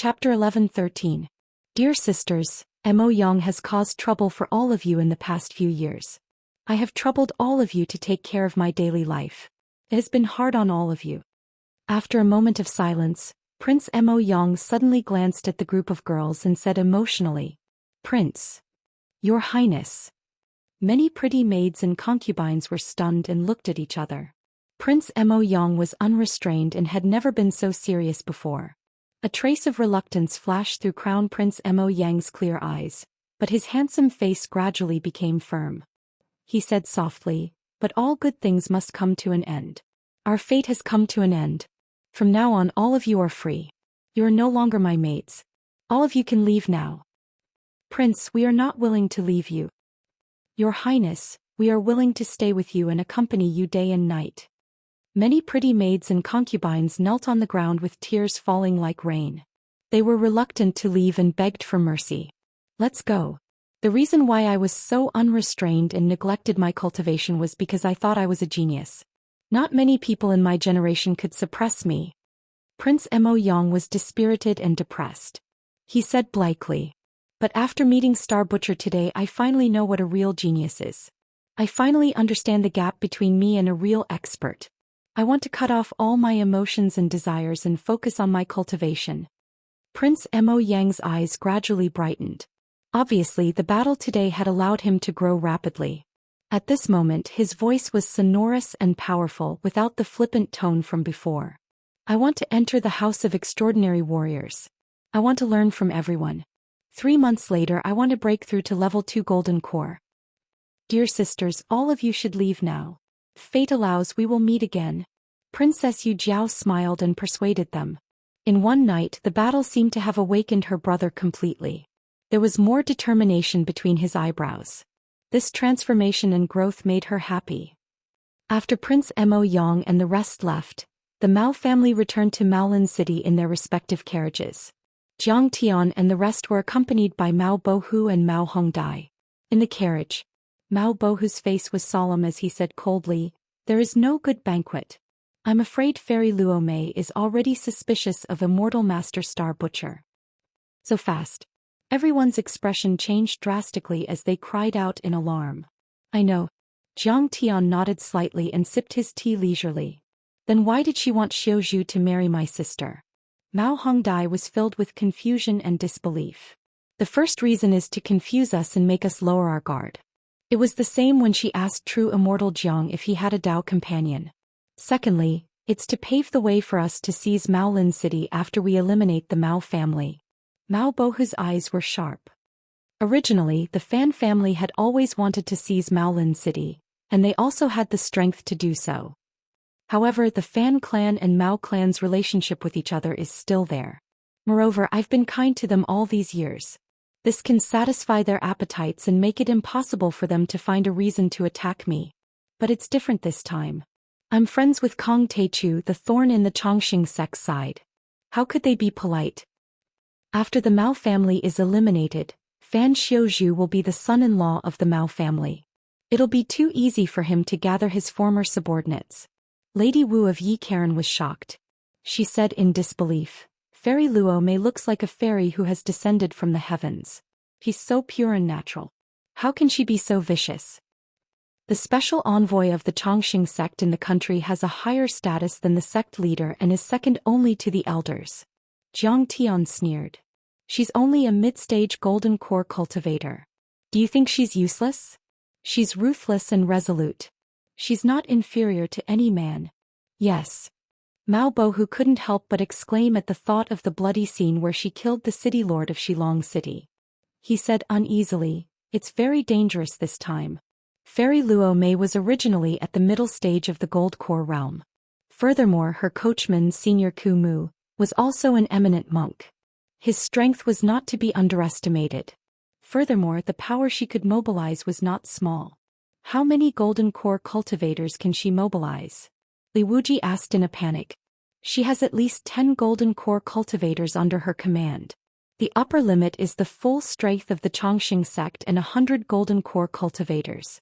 Chapter 11:13. Dear sisters, Mo Yang has caused trouble for all of you in the past few years. I have troubled all of you to take care of my daily life. It has been hard on all of you. After a moment of silence, Prince Mo Yang suddenly glanced at the group of girls and said emotionally, "Prince, Your Highness." Many pretty maids and concubines were stunned and looked at each other. Prince Mo Yang was unrestrained and had never been so serious before. A trace of reluctance flashed through Crown Prince Mo Yang's clear eyes, but his handsome face gradually became firm. He said softly, "But all good things must come to an end. Our fate has come to an end. From now on all of you are free. You are no longer my mates. All of you can leave now." "Prince, we are not willing to leave you. Your Highness, we are willing to stay with you and accompany you day and night." Many pretty maids and concubines knelt on the ground with tears falling like rain. They were reluctant to leave and begged for mercy. "Let's go. The reason why I was so unrestrained and neglected my cultivation was because I thought I was a genius. Not many people in my generation could suppress me." Prince Mo Yang was dispirited and depressed. He said blankly, "But after meeting Star Butcher today I finally know what a real genius is. I finally understand the gap between me and a real expert. I want to cut off all my emotions and desires and focus on my cultivation." Prince Mo Yang's eyes gradually brightened. Obviously, the battle today had allowed him to grow rapidly. At this moment, his voice was sonorous and powerful without the flippant tone from before. "I want to enter the House of Extraordinary Warriors. I want to learn from everyone. 3 months later, I want to break through to level 2 Golden Core. Dear sisters, all of you should leave now. If fate allows, we will meet again." Princess Yu Jiao smiled and persuaded them. In one night, the battle seemed to have awakened her brother completely. There was more determination between his eyebrows. This transformation and growth made her happy. After Prince Mo Yang and the rest left, the Mao family returned to Maolin City in their respective carriages. Jiang Tian and the rest were accompanied by Mao Bohu and Mao Hongdai. In the carriage, Mao Bohu's face was solemn as he said coldly, "There is no good banquet. I'm afraid Fairy Luo Mei is already suspicious of Immortal Master Star Butcher." So fast. Everyone's expression changed drastically as they cried out in alarm. "I know." Jiang Tian nodded slightly and sipped his tea leisurely. "Then why did she want Xiaozhu to marry my sister?" Mao Hongdai was filled with confusion and disbelief. "The first reason is to confuse us and make us lower our guard. It was the same when she asked true immortal Jiang if he had a Dao companion. Secondly, it's to pave the way for us to seize Maolin City after we eliminate the Mao family." Mao Bohu's eyes were sharp. Originally, the Fan family had always wanted to seize Maolin City, and they also had the strength to do so. However, the Fan clan and Mao clan's relationship with each other is still there. Moreover, I've been kind to them all these years. This can satisfy their appetites and make it impossible for them to find a reason to attack me. But it's different this time. I'm friends with Kong Teichu, the thorn in the Chongqing sect's side. How could they be polite? After the Mao family is eliminated, Fan Xiaozhu will be the son-in-law of the Mao family. It'll be too easy for him to gather his former subordinates. Lady Wu of Yi Karen was shocked. She said in disbelief, "Fairy Luo Mei looks like a fairy who has descended from the heavens. He's so pure and natural. How can she be so vicious?" The special envoy of the Chongqing sect in the country has a higher status than the sect leader and is second only to the elders. Jiang Tian sneered. "She's only a mid-stage golden core cultivator. Do you think she's useless? She's ruthless and resolute. She's not inferior to any man." "Yes." Mao Bohu couldn't help but exclaim at the thought of the bloody scene where she killed the city lord of Shilong City. He said uneasily, "It's very dangerous this time." Fairy Luo Mei was originally at the middle stage of the Gold Core realm. Furthermore, her coachman Senior Ku Mu was also an eminent monk. His strength was not to be underestimated. Furthermore, the power she could mobilize was not small. How many Golden Core cultivators can she mobilize? Li Wuji asked in a panic. She has at least 10 Golden Core cultivators under her command. The upper limit is the full strength of the Chongqing sect and 100 Golden Core cultivators.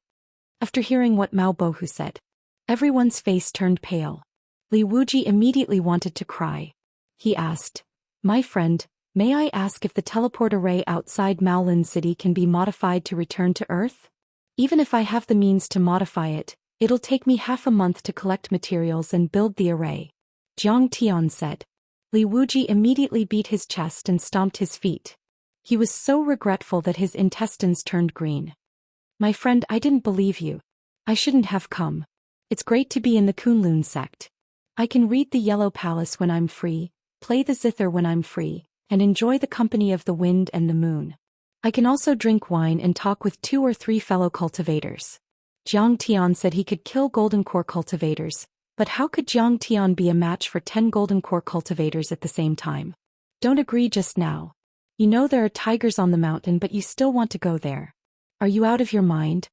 After hearing what Mao Bohu said, everyone's face turned pale. Li Wuji immediately wanted to cry. He asked, "My friend, May I ask if the teleport array outside Maolin City can be modified to return to Earth? Even if I have the means to modify it, it'll take me half a month to collect materials and build the array. Zhang Tian said. Li Wuji immediately beat his chest and stomped his feet. He was so regretful that his intestines turned green. My friend, I didn't believe you. I shouldn't have come. It's great to be in the Kunlun sect. I can read the Yellow Palace when I'm free, play the zither when I'm free, and enjoy the company of the wind and the moon. I can also drink wine and talk with 2 or 3 fellow cultivators. Zhang Tian said he could kill golden core cultivators, but how could Zhang Tian be a match for 10 golden core cultivators at the same time? Don't agree just now. You know there are tigers on the mountain but you still want to go there. Are you out of your mind?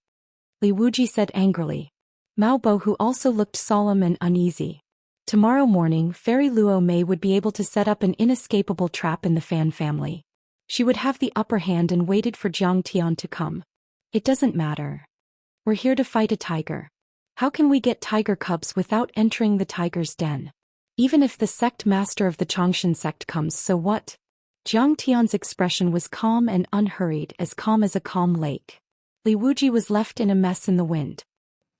Li Wuji said angrily. Mao Bohu also looked solemn and uneasy. Tomorrow morning Fairy Luo Mei would be able to set up an inescapable trap in the Fan family. She would have the upper hand and waited for Zhang Tian to come. It doesn't matter. We're here to fight a tiger. How can we get tiger cubs without entering the tiger's den? Even if the sect master of the Changshan sect comes, so what? Zhang Tian's expression was calm and unhurried, as calm as a calm lake. Li Wuji was left in a mess in the wind.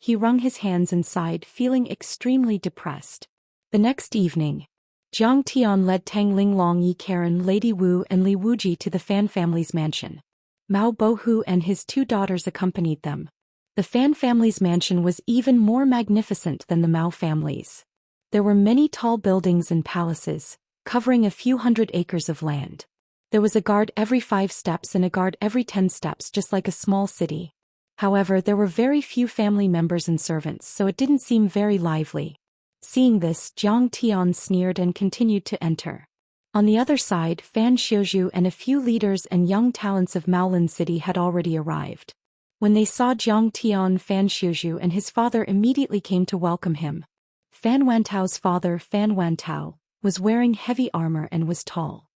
He wrung his hands and sighed, feeling extremely depressed. The next evening, Zhang Tian led Tang Linglong, Yi Karen, Lady Wu and Li Wuji to the Fan family's mansion. Mao Bohu and his 2 daughters accompanied them. The Fan family's mansion was even more magnificent than the Mao family's. There were many tall buildings and palaces, covering a few hundred acres of land. There was a guard every 5 steps and a guard every 10 steps, just like a small city. However, there were very few family members and servants, so it didn't seem very lively. Seeing this, Zhang Tian sneered and continued to enter. On the other side, Fan Xiuzhu and a few leaders and young talents of Maolin City had already arrived. When they saw Zhang Tian, Fan Xiuzhu and his father immediately came to welcome him. Fan Wantao's father, Fan Wantao, was wearing heavy armor and was tall.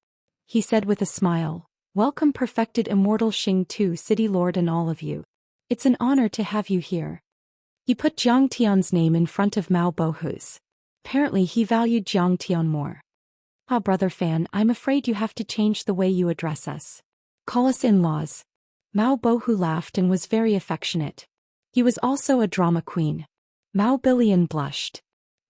He said with a smile, "Welcome, perfected immortal Xing Tu, City Lord, and all of you. It's an honor to have you here." He put Zhang Tian's name in front of Mao Bohu's. Apparently he valued Zhang Tian more. "Ah, Brother Fan, I'm afraid you have to change the way you address us. Call us in-laws." Mao Bohu laughed and was very affectionate. He was also a drama queen. Mao Bilian blushed.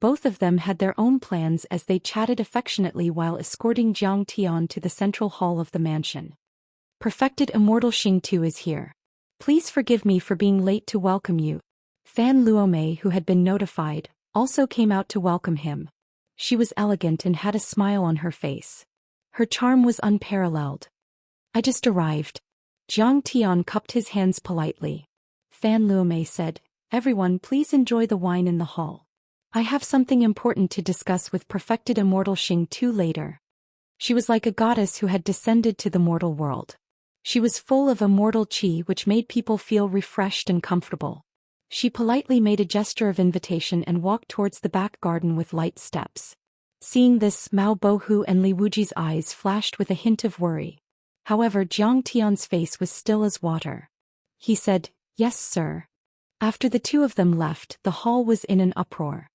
Both of them had their own plans as they chatted affectionately while escorting Zhang Tian to the central hall of the mansion. "Perfected immortal Xing Tu is here. Please forgive me for being late to welcome you." Fan Luomei, who had been notified, also came out to welcome him. She was elegant and had a smile on her face. Her charm was unparalleled. "I just arrived." Zhang Tian cupped his hands politely. Fan Luomei said, "Everyone, please enjoy the wine in the hall. I have something important to discuss with perfected immortal Xing Tu later." She was like a goddess who had descended to the mortal world. She was full of immortal qi, which made people feel refreshed and comfortable. She politely made a gesture of invitation and walked towards the back garden with light steps. Seeing this, Mao Bohu and Li Wuji's eyes flashed with a hint of worry. However, Zhang Tian's face was still as water. He said, "Yes, sir." After the 2 of them left, the hall was in an uproar.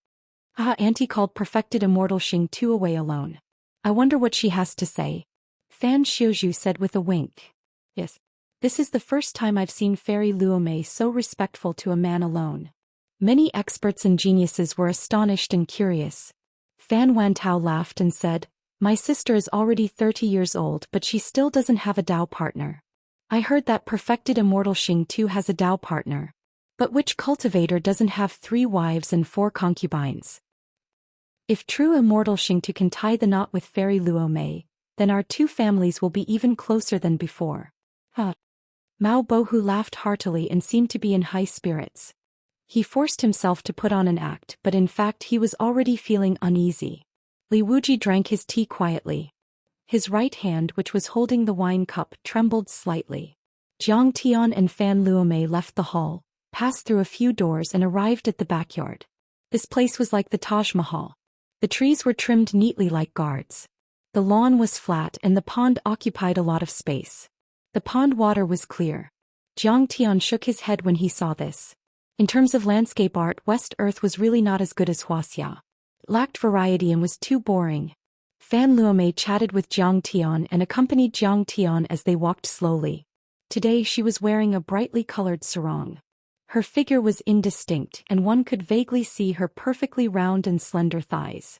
"Ah, Auntie called perfected immortal Xing Tu away alone. I wonder what she has to say." Fan Xiuzhu said with a wink. "Yes. This is the first time I've seen Fairy Luomei so respectful to a man alone." Many experts and geniuses were astonished and curious. Fan Wantao laughed and said, "My sister is already 30 years old, but she still doesn't have a Dao partner. I heard that perfected immortal Xing Tu has a Dao partner. But which cultivator doesn't have 3 wives and 4 concubines? If true immortal Xing Tu can tie the knot with Fairy Luomei, then our 2 families will be even closer than before." Mao Bohu laughed heartily and seemed to be in high spirits. He forced himself to put on an act, but in fact he was already feeling uneasy. Li Wuji drank his tea quietly. His right hand, which was holding the wine cup, trembled slightly. Zhang Tian and Fan Luomei left the hall, passed through a few doors and arrived at the backyard. This place was like the Taj Mahal. The trees were trimmed neatly like guards. The lawn was flat and the pond occupied a lot of space. The pond water was clear. Zhang Tian shook his head when he saw this. In terms of landscape art, West Earth was really not as good as Wuxia. It lacked variety and was too boring. Fan Luomei chatted with Jiang Tian and accompanied Jiang Tian as they walked slowly. Today she was wearing a brightly colored sarong. Her figure was indistinct and one could vaguely see her perfectly round and slender thighs.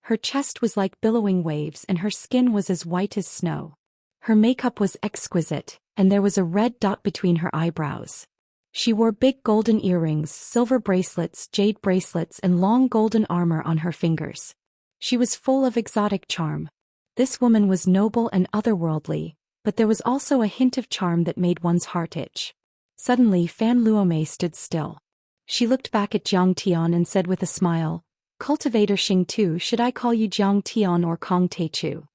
Her chest was like billowing waves and her skin was as white as snow. Her makeup was exquisite, and there was a red dot between her eyebrows. She wore big golden earrings, silver bracelets, jade bracelets and long golden armor on her fingers. She was full of exotic charm. This woman was noble and otherworldly, but there was also a hint of charm that made one's heart itch. Suddenly Fan Luomei stood still. She looked back at Jiang Tian and said with a smile, "Cultivator Xing Tu, should I call you Jiang Tian or Kong Teichu?"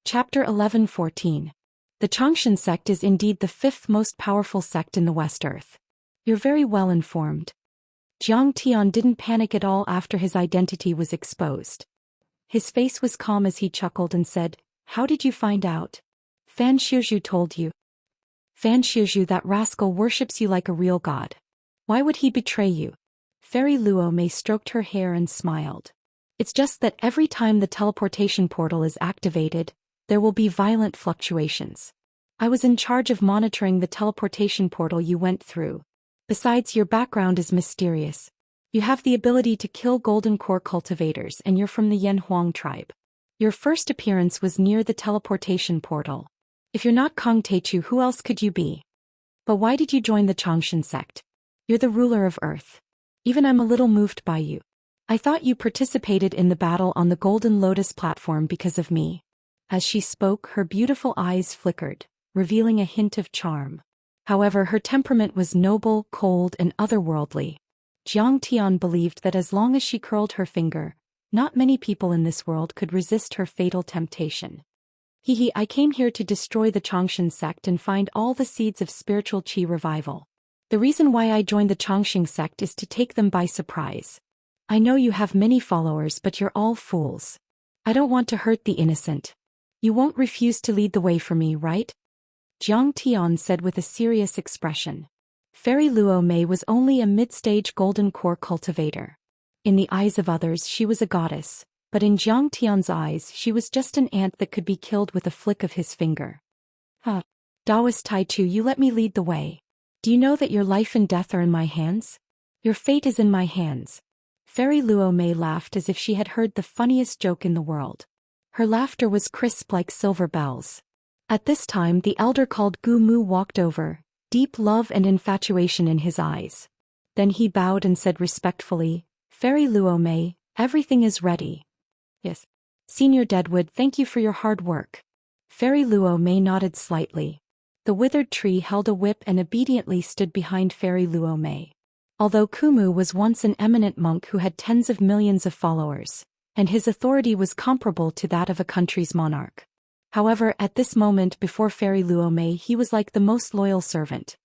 Chapter 11-14. The Xianxia sect is indeed the fifth most powerful sect in the West Earth. You're very well informed. Jiang Tian didn't panic at all after his identity was exposed. His face was calm as he chuckled and said, "How did you find out?" "Fan Shizhu told you." "Fan Shizhu, that rascal worships you like a real god. Why would he betray you?" Fairy Luomei stroked her hair and smiled. "It's just that every time the teleportation portal is activated, there will be violent fluctuations. I was in charge of monitoring the teleportation portal you went through. Besides, your background is mysterious. You have the ability to kill golden core cultivators and you're from the Yanhuang tribe. Your first appearance was near the teleportation portal. If you're not Kong Teichu, who else could you be? But why did you join the Xianxia sect? You're the ruler of Earth. Even I'm a little moved by you. I thought you participated in the battle on the Golden Lotus platform because of me." As she spoke, her beautiful eyes flickered, revealing a hint of charm. However, her temperament was noble, cold and otherworldly. Jiang Tian believed that as long as she curled her finger, not many people in this world could resist her fatal temptation. I came here to destroy the Xianxia sect and find all the seeds of spiritual qi revival. The reason why I joined the Xianxia sect is to take them by surprise. I know you have many followers, but you're all fools. I don't want to hurt the innocent. You won't refuse to lead the way for me, right?" Jiang Tian said with a serious expression. Fairy Luomei was only a mid-stage golden core cultivator. In the eyes of others she was a goddess, but in Jiang Tian's eyes she was just an ant that could be killed with a flick of his finger. Taoist Taichu, you let me lead the way. Do you know that your life and death are in my hands? Your fate is in my hands." Fairy Luomei laughed as if she had heard the funniest joke in the world. Her laughter was crisp like silver bells. At this time the elder called Gu Mu walked over, deep love and infatuation in his eyes. Then he bowed and said respectfully, "Fairy Luomei, everything is ready." "Yes. Senior Deadwood, thank you for your hard work." Fairy Luomei nodded slightly. The withered tree held a whip and obediently stood behind Fairy Luomei. Although Kumu was once an eminent monk who had tens of millions of followers, and his authority was comparable to that of a country's monarch. However, at this moment before Fairy Luomei he was like the most loyal servant.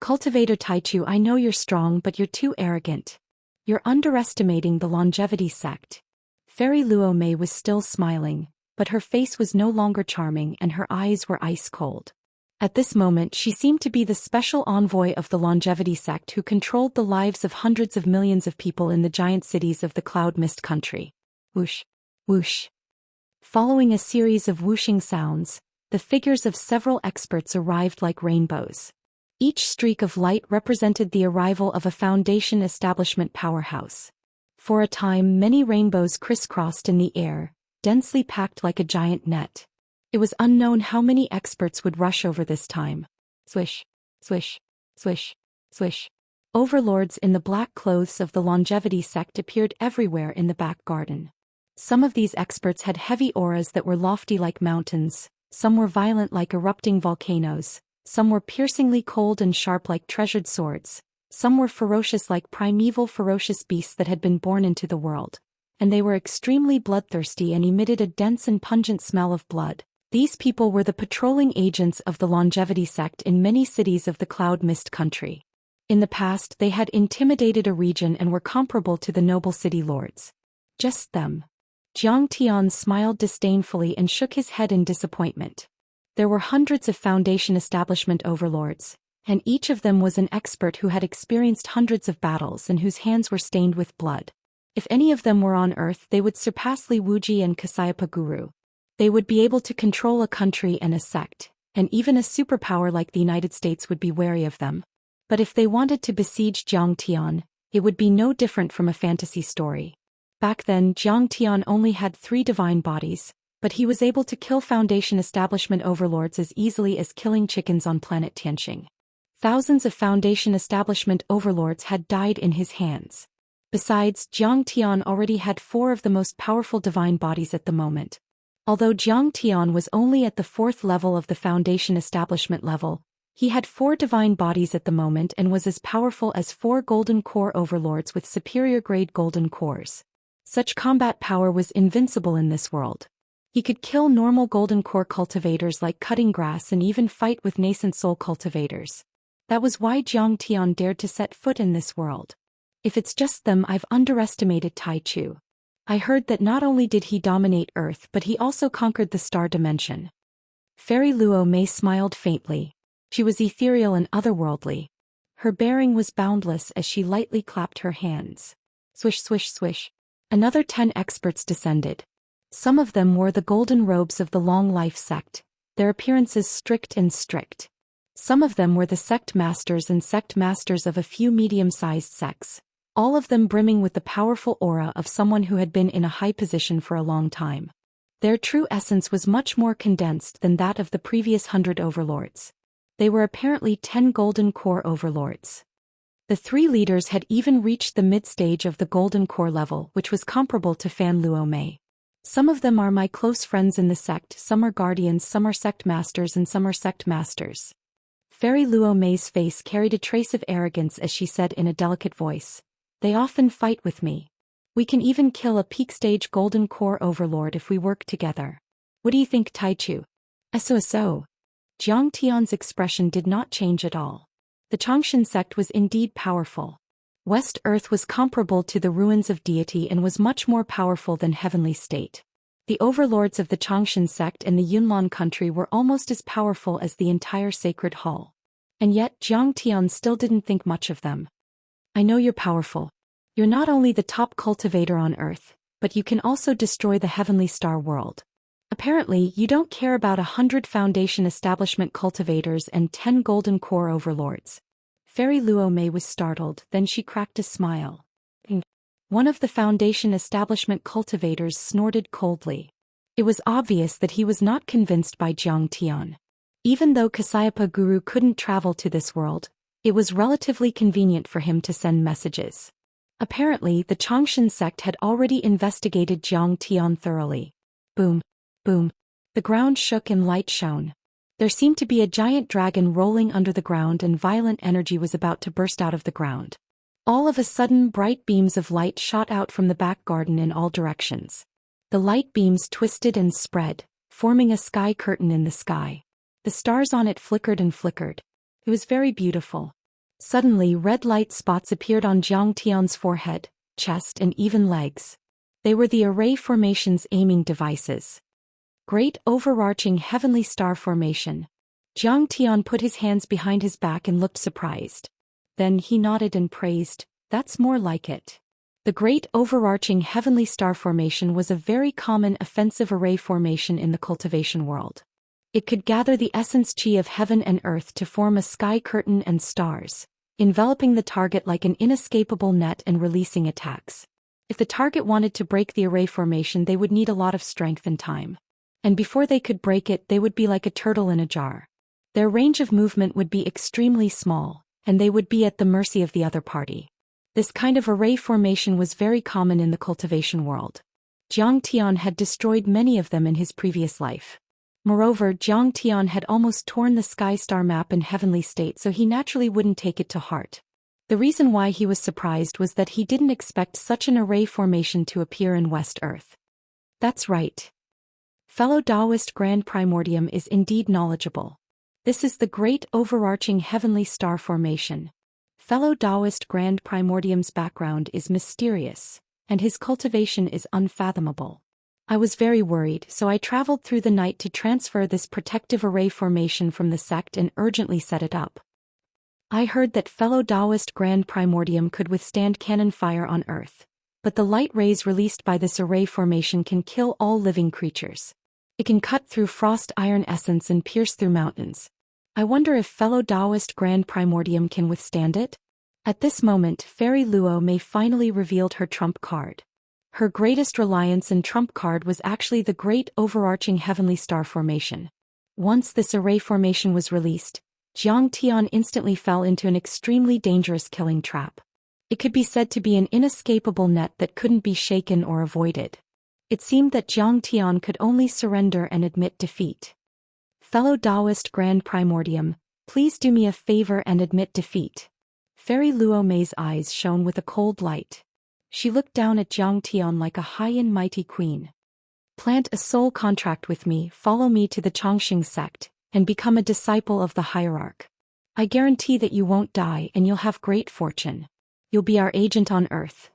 "Cultivator Taichu, I know you're strong, but you're too arrogant. You're underestimating the longevity sect." Fairy Luomei was still smiling, but her face was no longer charming and her eyes were ice cold. At this moment she seemed to be the special envoy of the longevity sect who controlled the lives of hundreds of millions of people in the giant cities of the Cloud Mist country. Whoosh, whoosh. Following a series of whooshing sounds, the figures of several experts arrived like rainbows. Each streak of light represented the arrival of a Foundation establishment powerhouse. For a time many rainbows crisscrossed in the air, densely packed like a giant net. It was unknown how many experts would rush over this time. Swish, swish, swish, swish. Overlords in the black clothes of the longevity sect appeared everywhere in the back garden. Some of these experts had heavy auras that were lofty like mountains, some were violent like erupting volcanoes, some were piercingly cold and sharp like treasured swords, some were ferocious like primeval ferocious beasts that had been born into the world. And they were extremely bloodthirsty and emitted a dense and pungent smell of blood. These people were the patrolling agents of the longevity sect in many cities of the Cloud Mist country. In the past they had intimidated a region and were comparable to the noble city lords. Just them. Jiang Tian smiled disdainfully and shook his head in disappointment. There were hundreds of Foundation establishment overlords, and each of them was an expert who had experienced hundreds of battles and whose hands were stained with blood. If any of them were on Earth, they would surpass Li Wuji and Kasayapa Guru. They would be able to control a country and a sect, and even a superpower like the United States would be wary of them. But if they wanted to besiege Xianxia, it would be no different from a fantasy story. Back then, Xianxia only had 3 divine bodies, but he was able to kill Foundation establishment overlords as easily as killing chickens on planet Tianxing. Thousands of Foundation establishment overlords had died in his hands. Besides, Xianxia already had 4 of the most powerful divine bodies at the moment. Although Xianxia was only at the 4th level of the Foundation establishment level, he had 4 divine bodies at the moment and was as powerful as 4 golden core overlords with superior grade golden cores. Such combat power was invincible in this world. He could kill normal golden core cultivators like cutting grass and even fight with nascent soul cultivators. That was why Xianxia dared to set foot in this world. If it's just them, I've underestimated Tai Chu. I heard that not only did he dominate Earth but he also conquered the star dimension. Fairy Luo Mei smiled faintly. She was ethereal and otherworldly. Her bearing was boundless as she lightly clapped her hands. Swish swish swish. Another 10 experts descended. Some of them wore the golden robes of the Long Life sect, their appearances strict and strict. Some of them were the sect masters and sect masters of a few medium-sized sects, all of them brimming with the powerful aura of someone who had been in a high position for a long time. Their true essence was much more condensed than that of the previous 100 overlords. They were apparently 10 golden core overlords. The 3 leaders had even reached the mid-stage of the golden core level, which was comparable to Fan Luo Mei. Some of them are my close friends in the sect, some are guardians, some are sect masters and some are sect masters. Fairy Luo Mei's face carried a trace of arrogance as she said in a delicate voice, "They often fight with me. We can even kill a peak-stage golden core overlord if we work together. What do you think, Tai Chu?" So. Xianxia's expression did not change at all. The Xianxia sect was indeed powerful. West Earth was comparable to the ruins of deity and was much more powerful than Heavenly State. The overlords of the Xianxia sect and the Yunlan country were almost as powerful as the entire Sacred Hall. And yet Xianxia still didn't think much of them. "I know you're powerful. You're not only the top cultivator on Earth, but you can also destroy the Heavenly Star world. Apparently, you don't care about 100 Foundation establishment cultivators and 10 golden core overlords." Fairy Luo Mei was startled, then she cracked a smile. One of the Foundation establishment cultivators snorted coldly. It was obvious that he was not convinced by Xianxia. Even though Kasayapa Guru couldn't travel to this world, it was relatively convenient for him to send messages. Apparently, the Xianxia sect had already investigated Xianxia thoroughly. Boom. Boom. The ground shook and light shone. There seemed to be a giant dragon rolling under the ground and violent energy was about to burst out of the ground. All of a sudden, bright beams of light shot out from the back garden in all directions. The light beams twisted and spread, forming a sky curtain in the sky. The stars on it flickered and flickered. It was very beautiful. Suddenly, red light spots appeared on Xianxia's forehead, chest and even legs. They were the array formation's aiming devices. Great overarching heavenly star formation. Xianxia put his hands behind his back and looked surprised. Then he nodded and praised, "That's more like it." The great overarching heavenly star formation was a very common offensive array formation in the cultivation world. It could gather the essence chi of heaven and earth to form a sky curtain and stars, enveloping the target like an inescapable net and releasing attacks. If the target wanted to break the array formation, they would need a lot of strength and time. And before they could break it, they would be like a turtle in a jar. Their range of movement would be extremely small, and they would be at the mercy of the other party. This kind of array formation was very common in the cultivation world. Xianxia had destroyed many of them in his previous life. Moreover, Xianxia had almost torn the sky star map in Heavenly State, so he naturally wouldn't take it to heart. The reason why he was surprised was that he didn't expect such an array formation to appear in West Earth. That's right. Fellow Taoist Grand Primordium is indeed knowledgeable. This is the great overarching heavenly star formation. Fellow Taoist Grand Primordium's background is mysterious, and his cultivation is unfathomable. I was very worried, so I traveled through the night to transfer this protective array formation from the sect and urgently set it up. I heard that fellow Taoist Grand Primordium could withstand cannon fire on Earth, but the light rays released by this array formation can kill all living creatures. It can cut through frost iron essence and pierce through mountains. I wonder if fellow Taoist Grand Primordium can withstand it? At this moment, Fairy Luo Mei finally revealed her trump card. Her greatest reliance and trump card was actually the great overarching heavenly star formation. Once this array formation was released, Jiang Tian instantly fell into an extremely dangerous killing trap. It could be said to be an inescapable net that couldn't be shaken or avoided. It seemed that Jiang Tian could only surrender and admit defeat. Fellow Taoist Grand Primordium, please do me a favor and admit defeat. Fairy Luo Mei's eyes shone with a cold light. She looked down at Jiang Tian like a high and mighty queen. Plant a soul contract with me, follow me to the Chongqing sect, and become a disciple of the hierarch. I guarantee that you won't die and you'll have great fortune. You'll be our agent on Earth.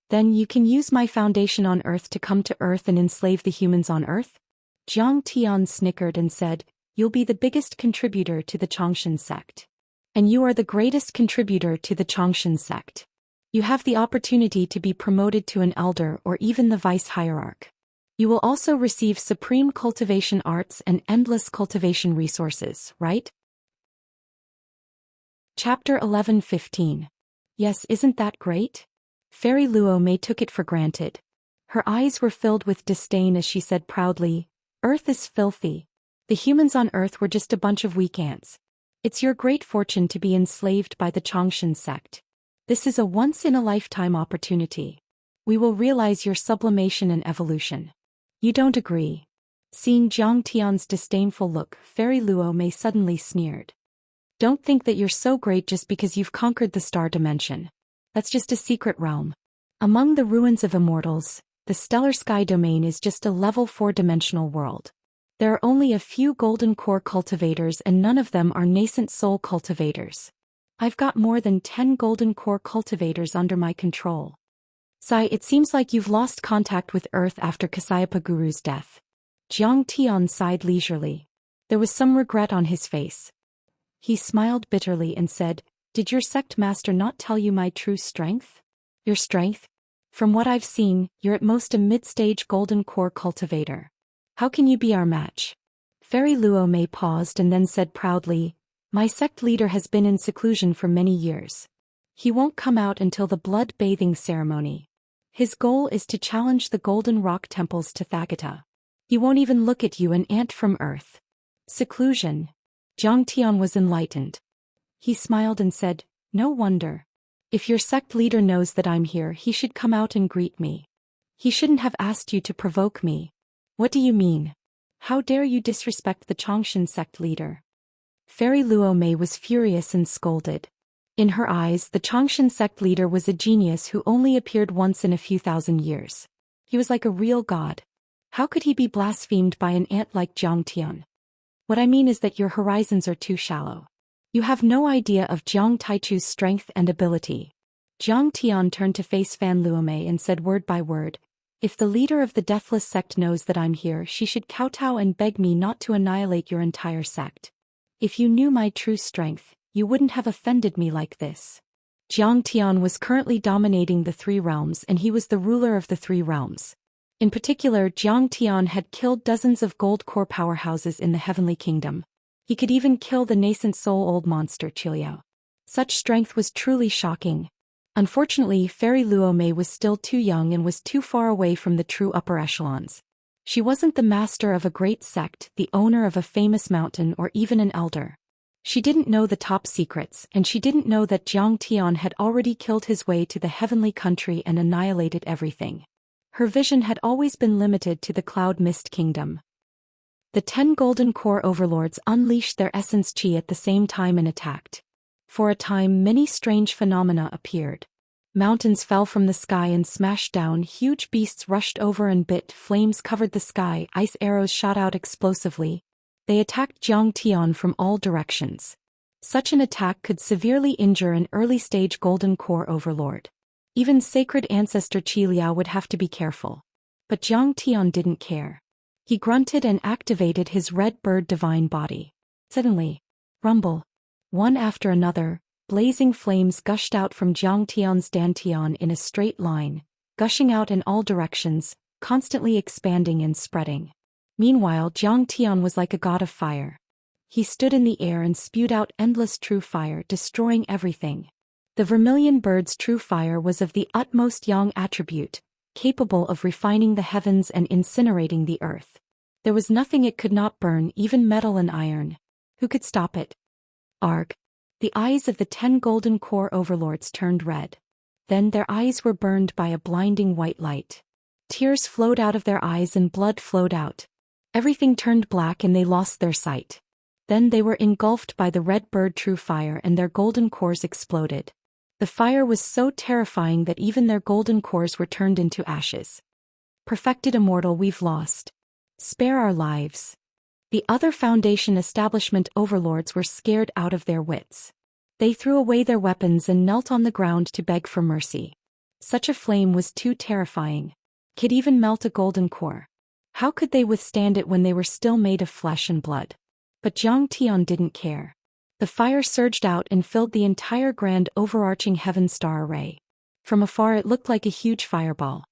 Then you can use my foundation on Earth to come to Earth and enslave the humans on Earth? Jiang Tian snickered and said, you'll be the biggest contributor to the Chongqing sect. And you are the greatest contributor to the Chongqing sect. You have the opportunity to be promoted to an elder or even the vice hierarch. You will also receive supreme cultivation arts and endless cultivation resources, right? Chapter 11:15. Yes, isn't that great? Fairy Luo Mei took it for granted. Her eyes were filled with disdain as she said proudly, Earth is filthy. The humans on Earth were just a bunch of weak ants. It's your great fortune to be enslaved by the Chongqing sect. This is a once-in-a-lifetime opportunity. We will realize your sublimation and evolution. You don't agree? Seeing Jiang Tian's disdainful look, Fairy Luo Mei suddenly sneered. Don't think that you're so great just because you've conquered the star dimension. That's just a secret realm. Among the ruins of immortals, the stellar sky domain is just a level 4-dimensional world. There are only a few golden core cultivators and none of them are nascent soul cultivators. I've got more than 10 golden core cultivators under my control. Sai, it seems like you've lost contact with Earth after Kasyapa Guru's death. Jiang Tian sighed leisurely. There was some regret on his face. He smiled bitterly and said, did your sect master not tell you my true strength? Your strength? From what I've seen, you're at most a mid-stage golden core cultivator. How can you be our match? Fairy Luo Mei paused and then said proudly, my sect leader has been in seclusion for many years. He won't come out until the blood-bathing ceremony. His goal is to challenge the Golden Rock Temple's Tathagata. He won't even look at you, an ant from Earth. Seclusion. Jiang Tian was enlightened. He smiled and said, no wonder. If your sect leader knows that I'm here, he should come out and greet me. He shouldn't have asked you to provoke me. What do you mean? How dare you disrespect the Chongqing sect leader? Fairy Luo Mei was furious and scolded. In her eyes, the Chongqing sect leader was a genius who only appeared once in a few thousand years. He was like a real god. How could he be blasphemed by an ant like Jiang Tian? What I mean is that your horizons are too shallow. You have no idea of Jiang Taichu's strength and ability. Jiang Tian turned to face Fan Luomei and said word by word, if the leader of the Deathless sect knows that I'm here, she should kowtow and beg me not to annihilate your entire sect. If you knew my true strength, you wouldn't have offended me like this. Jiang Tian was currently dominating the 3 realms and he was the ruler of the 3 realms. In particular, Jiang Tian had killed dozens of gold core powerhouses in the Heavenly Kingdom. He could even kill the nascent soul old monster Qiliao. Such strength was truly shocking. Unfortunately, Fairy Luo Mei was still too young and was too far away from the true upper echelons. She wasn't the master of a great sect, the owner of a famous mountain, or even an elder. She didn't know the top secrets, and she didn't know that Jiang Tian had already killed his way to the heavenly country and annihilated everything. Her vision had always been limited to the Cloud Mist Kingdom. The 10 golden core overlords unleashed their essence chi at the same time and attacked. For a time, many strange phenomena appeared. Mountains fell from the sky and smashed down, huge beasts rushed over and bit, flames covered the sky, ice arrows shot out explosively. They attacked Jiang Tian from all directions. Such an attack could severely injure an early-stage golden core overlord. Even sacred ancestor Qiliao would have to be careful. But Jiang Tian didn't care. He grunted and activated his red bird divine body. Suddenly, rumble. One after another, blazing flames gushed out from Jiang Tian's dantian in a straight line, gushing out in all directions, constantly expanding and spreading. Meanwhile, Zhang Tian was like a god of fire. He stood in the air and spewed out endless true fire, destroying everything. The vermilion bird's true fire was of the utmost yang attribute, capable of refining the heavens and incinerating the earth. There was nothing it could not burn, even metal and iron. Who could stop it? Arg! The eyes of the 10 golden core overlords turned red. Then their eyes were burned by a blinding white light. Tears flowed out of their eyes and blood flowed out. Everything turned black and they lost their sight. Then they were engulfed by the red bird true fire and their golden cores exploded. The fire was so terrifying that even their golden cores were turned into ashes. Perfected immortal, we've lost. Spare our lives. The other Foundation establishment overlords were scared out of their wits. They threw away their weapons and knelt on the ground to beg for mercy. Such a flame was too terrifying. Could even melt a golden core. How could they withstand it when they were still made of flesh and blood? But Zhang Tian didn't care. The fire surged out and filled the entire grand overarching heaven star array. From afar it looked like a huge fireball.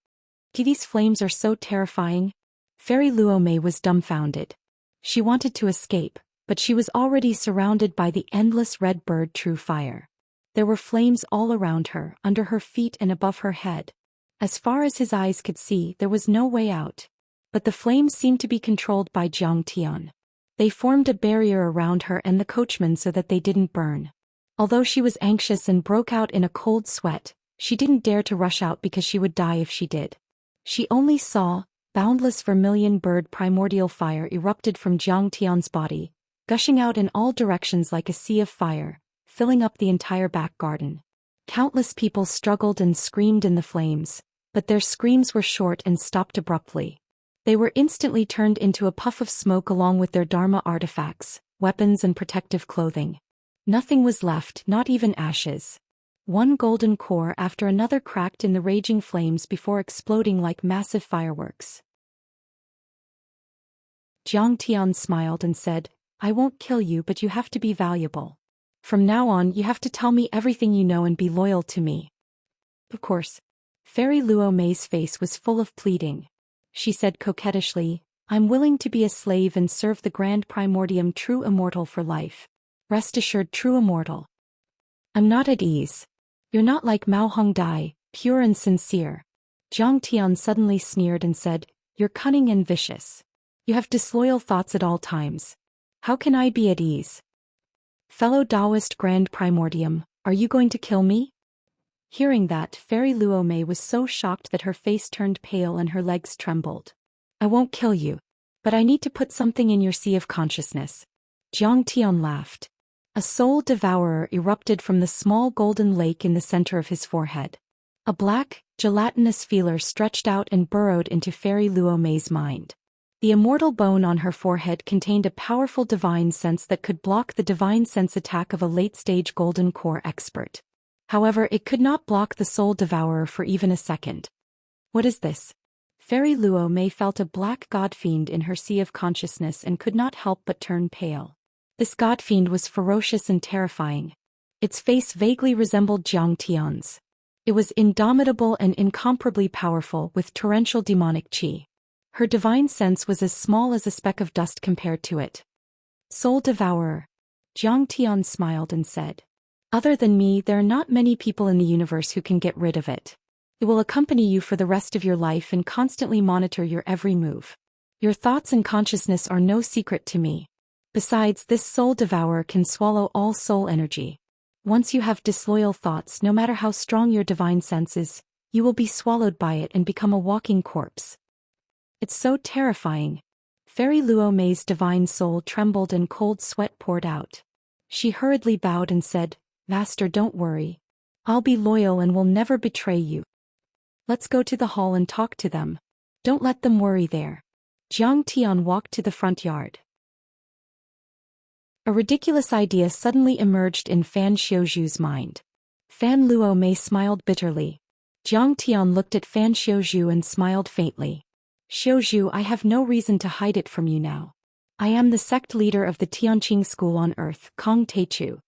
These flames are so terrifying. Fairy Luo Mei was dumbfounded. She wanted to escape, but she was already surrounded by the endless red bird true fire. There were flames all around her, under her feet and above her head. As far as his eyes could see, there was no way out. But the flames seemed to be controlled by Zhang Tian. They formed a barrier around her and the coachman so that they didn't burn. Although she was anxious and broke out in a cold sweat, she didn't dare to rush out because she would die if she did. She only saw boundless vermilion bird primordial fire erupted from Zhang Tian's body, gushing out in all directions like a sea of fire, filling up the entire back garden. Countless people struggled and screamed in the flames, but their screams were short and stopped abruptly. They were instantly turned into a puff of smoke along with their Dharma artifacts, weapons and protective clothing. Nothing was left, not even ashes. One golden core after another cracked in the raging flames before exploding like massive fireworks. Zhang Tian smiled and said, "I won't kill you, but you have to be valuable. From now on you have to tell me everything you know and be loyal to me." Of course. Fairy Luo Mei's face was full of pleading. She said coquettishly, "I'm willing to be a slave and serve the Grand Primordium True Immortal for life. Rest assured, True Immortal. I'm not at ease. You're not like Mao Hongdai, pure and sincere." Zhang Tian suddenly sneered and said, "You're cunning and vicious. You have disloyal thoughts at all times. How can I be at ease? Fellow Taoist Grand Primordium, are you going to kill me?" Hearing that, Fairy Luo Mei was so shocked that her face turned pale and her legs trembled. "I won't kill you. But I need to put something in your sea of consciousness." Zhang Tian laughed. A soul devourer erupted from the small golden lake in the center of his forehead. A black, gelatinous feeler stretched out and burrowed into Fairy Luo Mei's mind. The immortal bone on her forehead contained a powerful divine sense that could block the divine sense attack of a late-stage golden core expert. However, it could not block the soul devourer for even a second. What is this? Fairy Luo Mei felt a black god fiend in her sea of consciousness and could not help but turn pale. This god fiend was ferocious and terrifying. Its face vaguely resembled Zhang Tian's. It was indomitable and incomparably powerful with torrential demonic qi. Her divine sense was as small as a speck of dust compared to it. "Soul devourer." Zhang Tian smiled and said, "Other than me, there are not many people in the universe who can get rid of it. It will accompany you for the rest of your life and constantly monitor your every move. Your thoughts and consciousness are no secret to me. Besides, this soul devourer can swallow all soul energy. Once you have disloyal thoughts, no matter how strong your divine sense is, you will be swallowed by it and become a walking corpse." It's so terrifying. Fairy Luo Mei's divine soul trembled and cold sweat poured out. She hurriedly bowed and said, "Master, don't worry. I'll be loyal and will never betray you. Let's go to the hall and talk to them. Don't let them worry there." Zhang Tian walked to the front yard. A ridiculous idea suddenly emerged in Fan Xiuzhu's mind. Fan Luo Mei smiled bitterly. Zhang Tian looked at Fan Xiuzhu and smiled faintly. "Xiuzhu, I have no reason to hide it from you now. I am the sect leader of the Tianqing school on earth, Kong Teichu."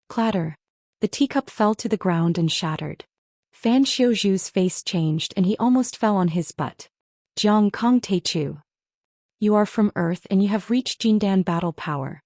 Clatter. The teacup fell to the ground and shattered. Fan Xiuzhu's face changed and he almost fell on his butt. Jiang Kong Teichu. You are from Earth and you have reached Jindan battle power.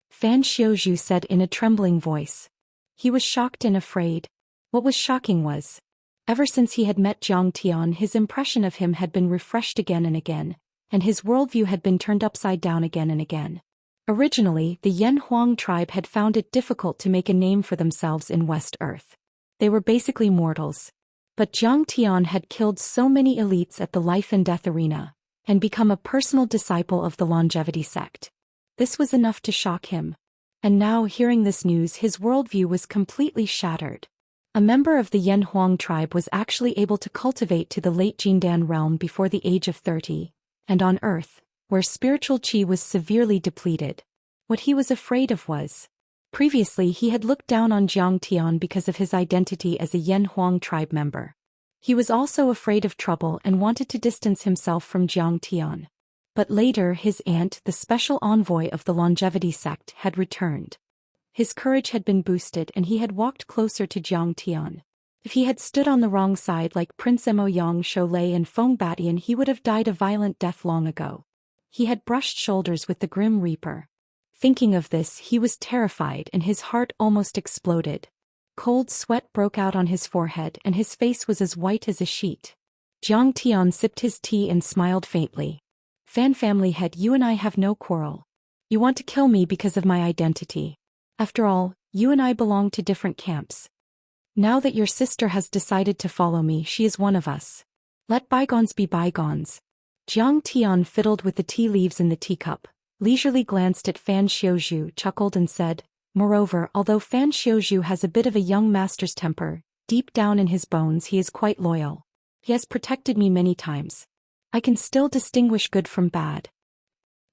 Fan Xiuzhu said in a trembling voice. He was shocked and afraid. What was shocking was, ever since he had met Jiang Tian, his impression of him had been refreshed again and again, and his worldview had been turned upside down again and again. Originally, the Yan Huang tribe had found it difficult to make a name for themselves in West Earth. They were basically mortals. But Jiang Tian had killed so many elites at the life and death arena, and become a personal disciple of the longevity sect. This was enough to shock him. And now, hearing this news, his worldview was completely shattered. A member of the Yan Huang tribe was actually able to cultivate to the late Jindan realm before the age of 30, and on Earth, where spiritual qi was severely depleted. What he was afraid of was, previously he had looked down on Jiang Tian because of his identity as a Yan Huang tribe member. He was also afraid of trouble and wanted to distance himself from Jiang Tian. But later his aunt, the special envoy of the longevity sect, had returned. His courage had been boosted and he had walked closer to Jiang Tian. If he had stood on the wrong side like Prince Emoyang Sholei and Feng Batian, he would have died a violent death long ago. He had brushed shoulders with the Grim Reaper. Thinking of this, he was terrified and his heart almost exploded. Cold sweat broke out on his forehead and his face was as white as a sheet. Jiang Tian sipped his tea and smiled faintly. Fan family head, you and I have no quarrel. You want to kill me because of my identity. After all, you and I belong to different camps. Now that your sister has decided to follow me, she is one of us. Let bygones be bygones. Jiang Tian fiddled with the tea leaves in the teacup, leisurely glanced at Fan Xiuzhu, chuckled and said, moreover, although Fan Xiuzhu has a bit of a young master's temper, deep down in his bones he is quite loyal. He has protected me many times. I can still distinguish good from bad.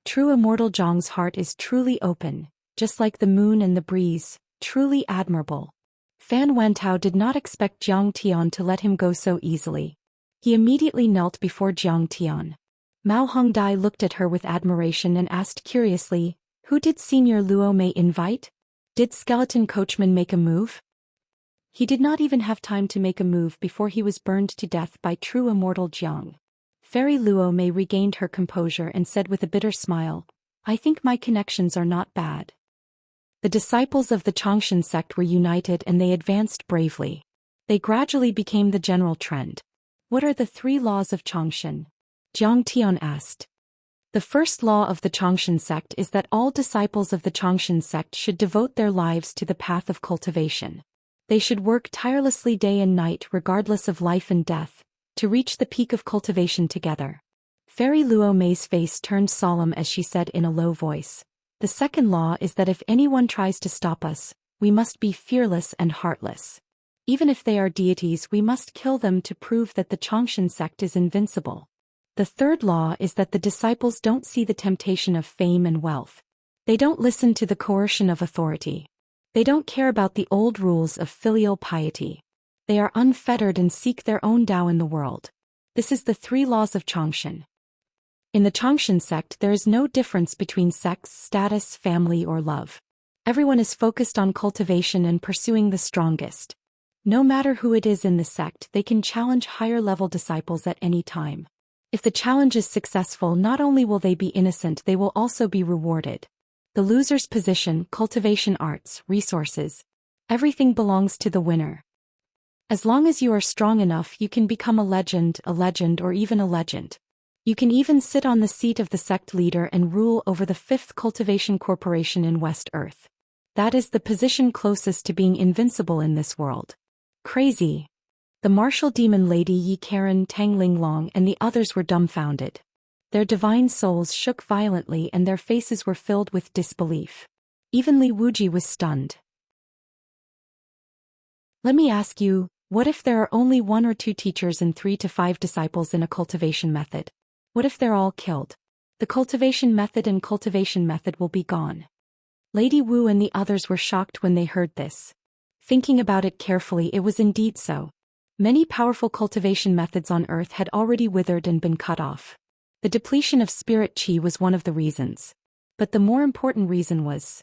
True immortal Zhang's heart is truly open, just like the moon and the breeze, truly admirable. Fan Wentao did not expect Jiang Tian to let him go so easily. He immediately knelt before Jiang Tian. Mao Hongdai looked at her with admiration and asked curiously, who did Senior Luo Mei invite? Did Skeleton Coachman make a move? He did not even have time to make a move before he was burned to death by true immortal Jiang. Fairy Luo Mei regained her composure and said with a bitter smile, I think my connections are not bad. The disciples of the Xianxia sect were united and they advanced bravely. They gradually became the general trend. What are the 3 laws of Xianxia? Jiang Tian asked. The first law of the Xianxia sect is that all disciples of the Xianxia sect should devote their lives to the path of cultivation. They should work tirelessly day and night regardless of life and death, to reach the peak of cultivation together. Fairy Luo Mei's face turned solemn as she said in a low voice. The second law is that if anyone tries to stop us, we must be fearless and heartless. Even if they are deities, we must kill them to prove that the Xianxia sect is invincible. The third law is that the disciples don't see the temptation of fame and wealth. They don't listen to the coercion of authority. They don't care about the old rules of filial piety. They are unfettered and seek their own Tao in the world. This is the 3 laws of Xianxia. In the Xianxia sect there is no difference between sex, status, family or love. Everyone is focused on cultivation and pursuing the strongest. No matter who it is in the sect, they can challenge higher-level disciples at any time. If the challenge is successful, not only will they be innocent, they will also be rewarded. The loser's position, cultivation arts, resources, everything belongs to the winner. As long as you are strong enough, you can become a legend, or even a legend. You can even sit on the seat of the sect leader and rule over the 5th cultivation corporation in West Earth. That is the position closest to being invincible in this world. Crazy. The martial demon lady Yi Karen, Tang Linglong and the others were dumbfounded. Their divine souls shook violently and their faces were filled with disbelief. Even Li Wuji was stunned. Let me ask you, what if there are only 1 or 2 teachers and 3 to 5 disciples in a cultivation method? What if they're all killed? The cultivation method and cultivation method will be gone. Lady Wu and the others were shocked when they heard this. Thinking about it carefully, it was indeed so. Many powerful cultivation methods on Earth had already withered and been cut off. The depletion of spirit qi was one of the reasons. But the more important reason was,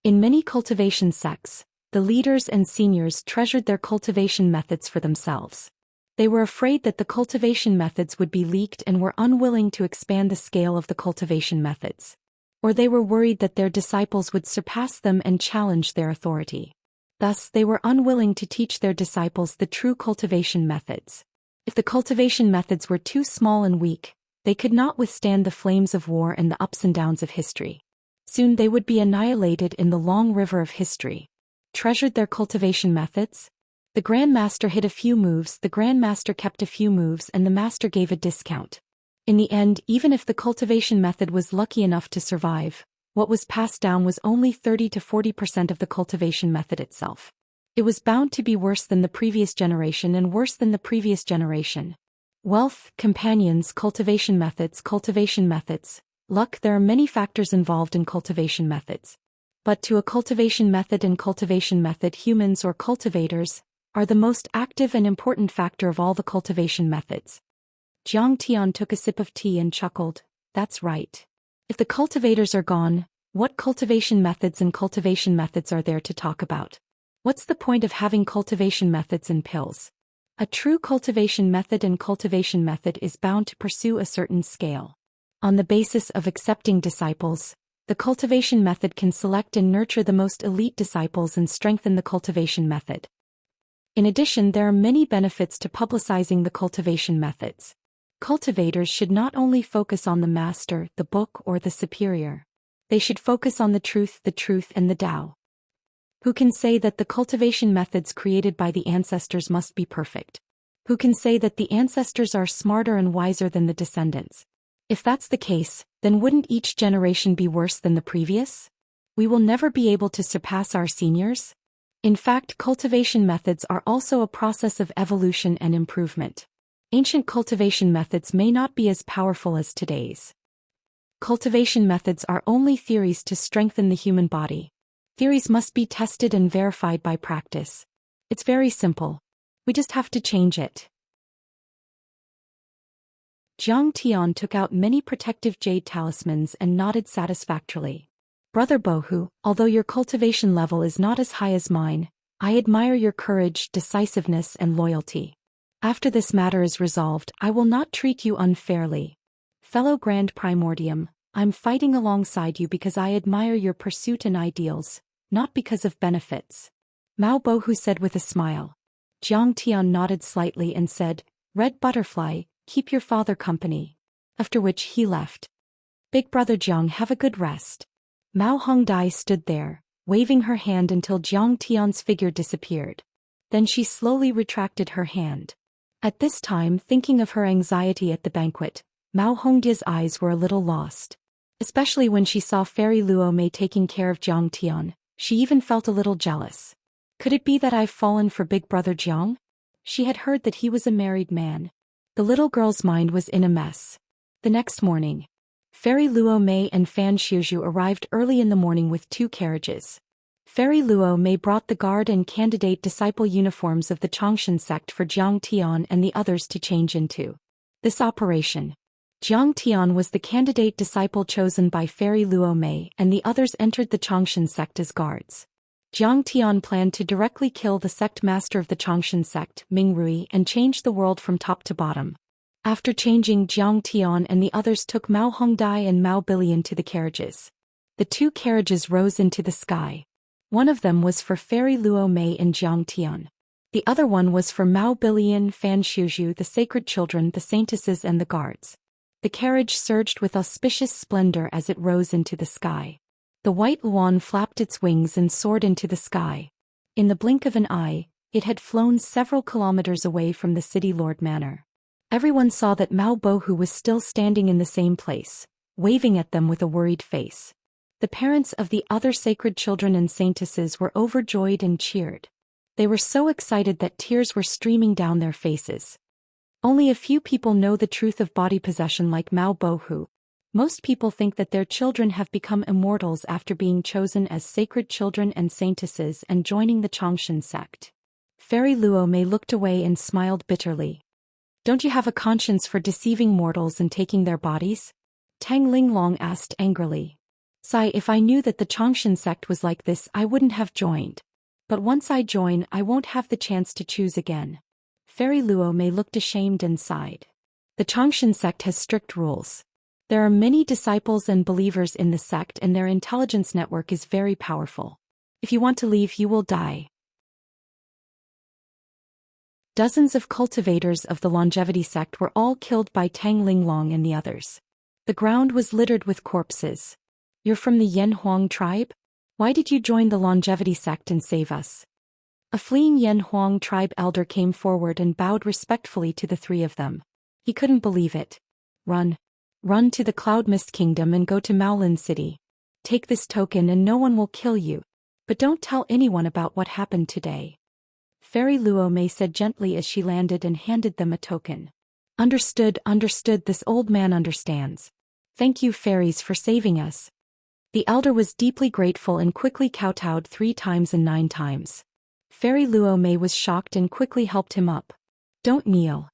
in many cultivation sects, the leaders and seniors treasured their cultivation methods for themselves. They were afraid that the cultivation methods would be leaked and were unwilling to expand the scale of the cultivation methods. Or they were worried that their disciples would surpass them and challenge their authority. Thus, they were unwilling to teach their disciples the true cultivation methods. If the cultivation methods were too small and weak, they could not withstand the flames of war and the ups and downs of history. Soon they would be annihilated in the long river of history. Treasured their cultivation methods? The Grand Master hit a few moves, the Grand Master kept a few moves, and the Master gave a discount. In the end, even if the cultivation method was lucky enough to survive, what was passed down was only 30 to 40% of the cultivation method itself. It was bound to be worse than the previous generation and worse than the previous generation. Wealth, companions, cultivation methods, luck. There are many factors involved in cultivation methods. But to a cultivation method and cultivation method, humans or cultivators are the most active and important factor of all the cultivation methods. Zhang Tian took a sip of tea and chuckled. That's right. If the cultivators are gone, what cultivation methods and cultivation methods are there to talk about? What's the point of having cultivation methods and pills? A true cultivation method and cultivation method is bound to pursue a certain scale. On the basis of accepting disciples, the cultivation method can select and nurture the most elite disciples and strengthen the cultivation method. In addition, there are many benefits to publicizing the cultivation methods. Cultivators should not only focus on the master, the book, or the superior. They should focus on the truth and the Tao. Who can say that the cultivation methods created by the ancestors must be perfect? Who can say that the ancestors are smarter and wiser than the descendants? If that's the case, then wouldn't each generation be worse than the previous? We will never be able to surpass our seniors? In fact, cultivation methods are also a process of evolution and improvement. Ancient cultivation methods may not be as powerful as today's. Cultivation methods are only theories to strengthen the human body. Theories must be tested and verified by practice. It's very simple. We just have to change it. Zhang Tian took out many protective jade talismans and nodded satisfactorily. Brother Bohu, although your cultivation level is not as high as mine, I admire your courage, decisiveness, and loyalty. After this matter is resolved, I will not treat you unfairly. Fellow Grand Primordium, I'm fighting alongside you because I admire your pursuit and ideals, not because of benefits. Mao Bohu said with a smile. Zhang Tian nodded slightly and said, Red Butterfly, keep your father company. After which he left. Big brother Jiang, have a good rest. Mao Hongdai stood there, waving her hand until Zhang Tian's figure disappeared. Then she slowly retracted her hand. At this time, thinking of her anxiety at the banquet, Mao Hongdia's eyes were a little lost. Especially when she saw Fairy Luo Mei taking care of Zhang Tian, she even felt a little jealous. Could it be that I've fallen for big brother Jiang? She had heard that he was a married man. The little girl's mind was in a mess. The next morning, Fairy Luo Mei and Fan Xiuzhu arrived early in the morning with 2 carriages. Fairy Luo Mei brought the guard and candidate disciple uniforms of the Xianxia sect for Zhang Tian and the others to change into. This operation. Zhang Tian was the candidate disciple chosen by Fairy Luo Mei and the others entered the Xianxia sect as guards. Zhang Tian planned to directly kill the sect master of the Xianxia sect, Ming Rui, and change the world from top to bottom. After changing, Zhang Tian and the others took Mao Hongdai and Mao Bilian to the carriages. The 2 carriages rose into the sky. One of them was for Fairy Luo Mei and Zhang Tian. The other one was for Mao Bilian, Fan Xiuzhu, the sacred children, the saintesses, and the guards. The carriage surged with auspicious splendor as it rose into the sky. The white Luan flapped its wings and soared into the sky. In the blink of an eye, it had flown several kilometers away from the city lord manor. Everyone saw that Mao Bohu was still standing in the same place, waving at them with a worried face. The parents of the other sacred children and saintesses were overjoyed and cheered. They were so excited that tears were streaming down their faces. Only a few people know the truth of body possession like Mao Bohu. Most people think that their children have become immortals after being chosen as sacred children and saintesses and joining the Xianxia sect. Fairy Luo Mei looked away and smiled bitterly. Don't you have a conscience for deceiving mortals and taking their bodies? Tang Linglong asked angrily. Sai, if I knew that the Xianxia sect was like this, I wouldn't have joined. But once I join, I won't have the chance to choose again. Fairy Luo Mei looked ashamed and sighed. The Xianxia sect has strict rules. There are many disciples and believers in the sect, and their intelligence network is very powerful. If you want to leave, you will die. Dozens of cultivators of the longevity sect were all killed by Tang Linglong and the others. The ground was littered with corpses. You're from the Yen Huang tribe? Why did you join the longevity sect and save us? A fleeing Yen Huang tribe elder came forward and bowed respectfully to the three of them. He couldn't believe it. Run. Run to the Cloud Mist Kingdom and go to Maolin City. Take this token and no one will kill you. But don't tell anyone about what happened today. Fairy Luo Mei said gently as she landed and handed them a token. Understood, this old man understands. Thank you, fairies, for saving us. The elder was deeply grateful and quickly kowtowed 3 times and 9 times. Fairy Luo Mei was shocked and quickly helped him up. Don't kneel.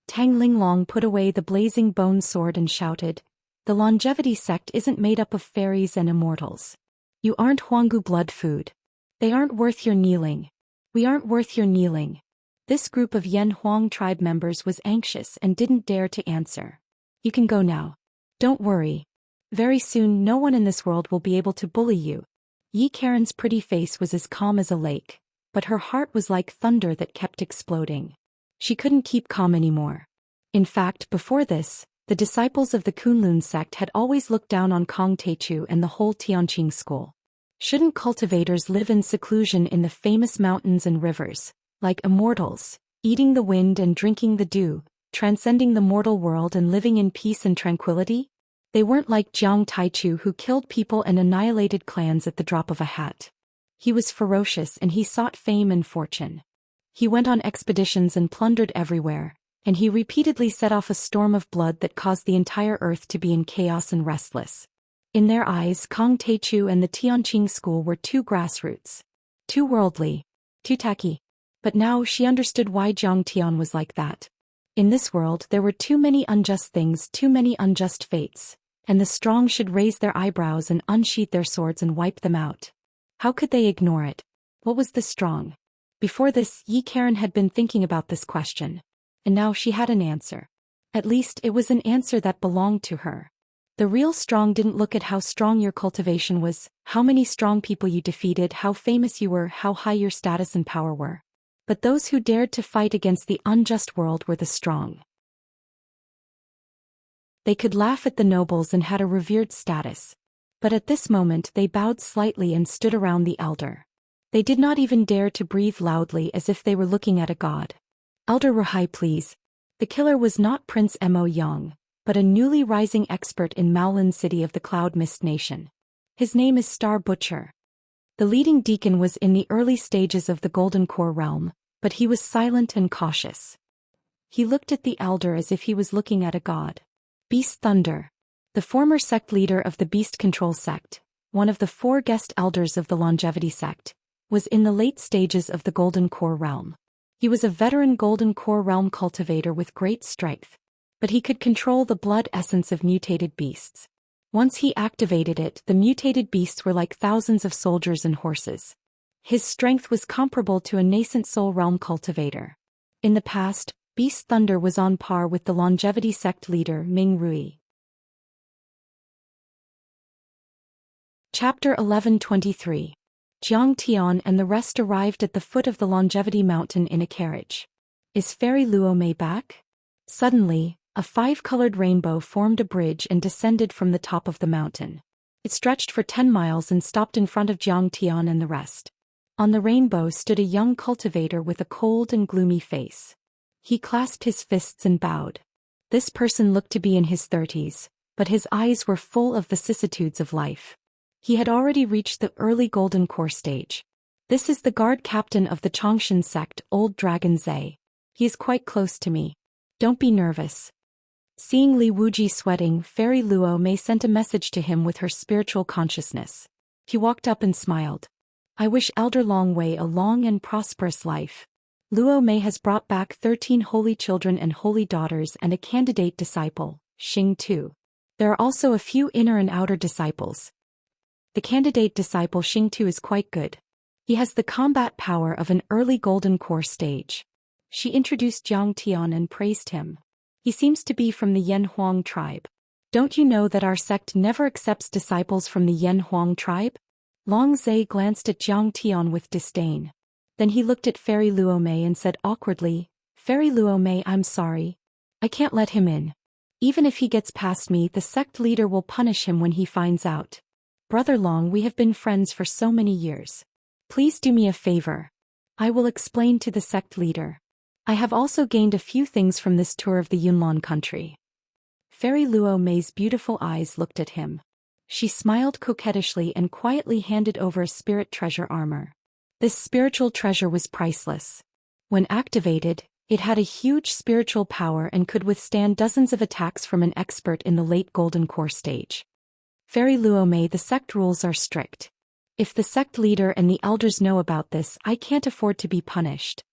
Tang Linglong put away the blazing bone sword and shouted, the longevity sect isn't made up of fairies and immortals. You aren't Huanggu blood food. They aren't worth your kneeling. We aren't worth your kneeling. This group of Yen Huang tribe members was anxious and didn't dare to answer. You can go now. Don't worry. Very soon no one in this world will be able to bully you. Yi Karen's pretty face was as calm as a lake, but her heart was like thunder that kept exploding. She couldn't keep calm anymore. In fact, before this, the disciples of the Kunlun sect had always looked down on Kong Teichu and the whole Tianqing school. Shouldn't cultivators live in seclusion in the famous mountains and rivers, like immortals, eating the wind and drinking the dew, transcending the mortal world and living in peace and tranquility? They weren't like Jiang Taichu, who killed people and annihilated clans at the drop of a hat. He was ferocious and he sought fame and fortune. He went on expeditions and plundered everywhere, and he repeatedly set off a storm of blood that caused the entire earth to be in chaos and restless. In their eyes, Kong Teichu and the Tianqing school were too grassroots, too worldly, too tacky. But now she understood why Jiang Tian was like that. In this world there were too many unjust things, too many unjust fates, and the strong should raise their eyebrows and unsheath their swords and wipe them out. How could they ignore it? What was the strong? Before this, Yi Karen had been thinking about this question, and now she had an answer. At least it was an answer that belonged to her. The real strong didn't look at how strong your cultivation was, how many strong people you defeated, how famous you were, how high your status and power were. But those who dared to fight against the unjust world were the strong. They could laugh at the nobles and had a revered status. But at this moment they bowed slightly and stood around the elder. They did not even dare to breathe loudly, as if they were looking at a god. Elder Rahai, please. The killer was not Prince Mo Yang, but a newly rising expert in Maolin City of the Cloud Mist Nation. His name is Star Butcher. The leading deacon was in the early stages of the Golden Core realm, but he was silent and cautious. He looked at the elder as if he was looking at a god. Beast Thunder. The former sect leader of the Beast Control sect, one of the 4 guest elders of the Longevity sect, was in the late stages of the Golden Core realm. He was a veteran Golden Core realm cultivator with great strength, but he could control the blood essence of mutated beasts. Once he activated it, the mutated beasts were like thousands of soldiers and horses. His strength was comparable to a nascent soul realm cultivator. In the past, Beast Thunder was on par with the Longevity sect leader Ming Rui. Chapter 1123. Jiang Tian and the rest arrived at the foot of the Longevity Mountain in a carriage. Is Fairy Luo Mei back? Suddenly, a 5-colored rainbow formed a bridge and descended from the top of the mountain. It stretched for 10 miles and stopped in front of Jiang Tian and the rest. On the rainbow stood a young cultivator with a cold and gloomy face. He clasped his fists and bowed. This person looked to be in his 30s, but his eyes were full of vicissitudes of life. He had already reached the early Golden Core stage. This is the guard captain of the Xianxia sect, Old Dragon Zhe. He is quite close to me. Don't be nervous. Seeing Li Wuji sweating, Fairy Luo Mei sent a message to him with her spiritual consciousness. He walked up and smiled. I wish Elder Longwei a long and prosperous life. Luo Mei has brought back 13 holy children and holy daughters and a candidate disciple, Xing Tu. There are also a few inner and outer disciples. The candidate disciple Xing Tu is quite good. He has the combat power of an early golden core stage. She introduced Jiang Tian and praised him. He seems to be from the Yan Huang tribe. Don't you know that our sect never accepts disciples from the Yan Huang tribe? Long Zai glanced at Jiang Tian with disdain. Then he looked at Fairy Luomei and said awkwardly, Fairy Luomei, I'm sorry. I can't let him in. Even if he gets past me, the sect leader will punish him when he finds out. Brother Long, we have been friends for so many years. Please do me a favor. I will explain to the sect leader. I have also gained a few things from this tour of the Yunnan country. Fairy Luo Mei's beautiful eyes looked at him. She smiled coquettishly and quietly handed over a spirit treasure armor. This spiritual treasure was priceless. When activated, it had a huge spiritual power and could withstand dozens of attacks from an expert in the late Golden Core stage. Fairy Luo Mei, the sect rules are strict. If the sect leader and the elders know about this, I can't afford to be punished.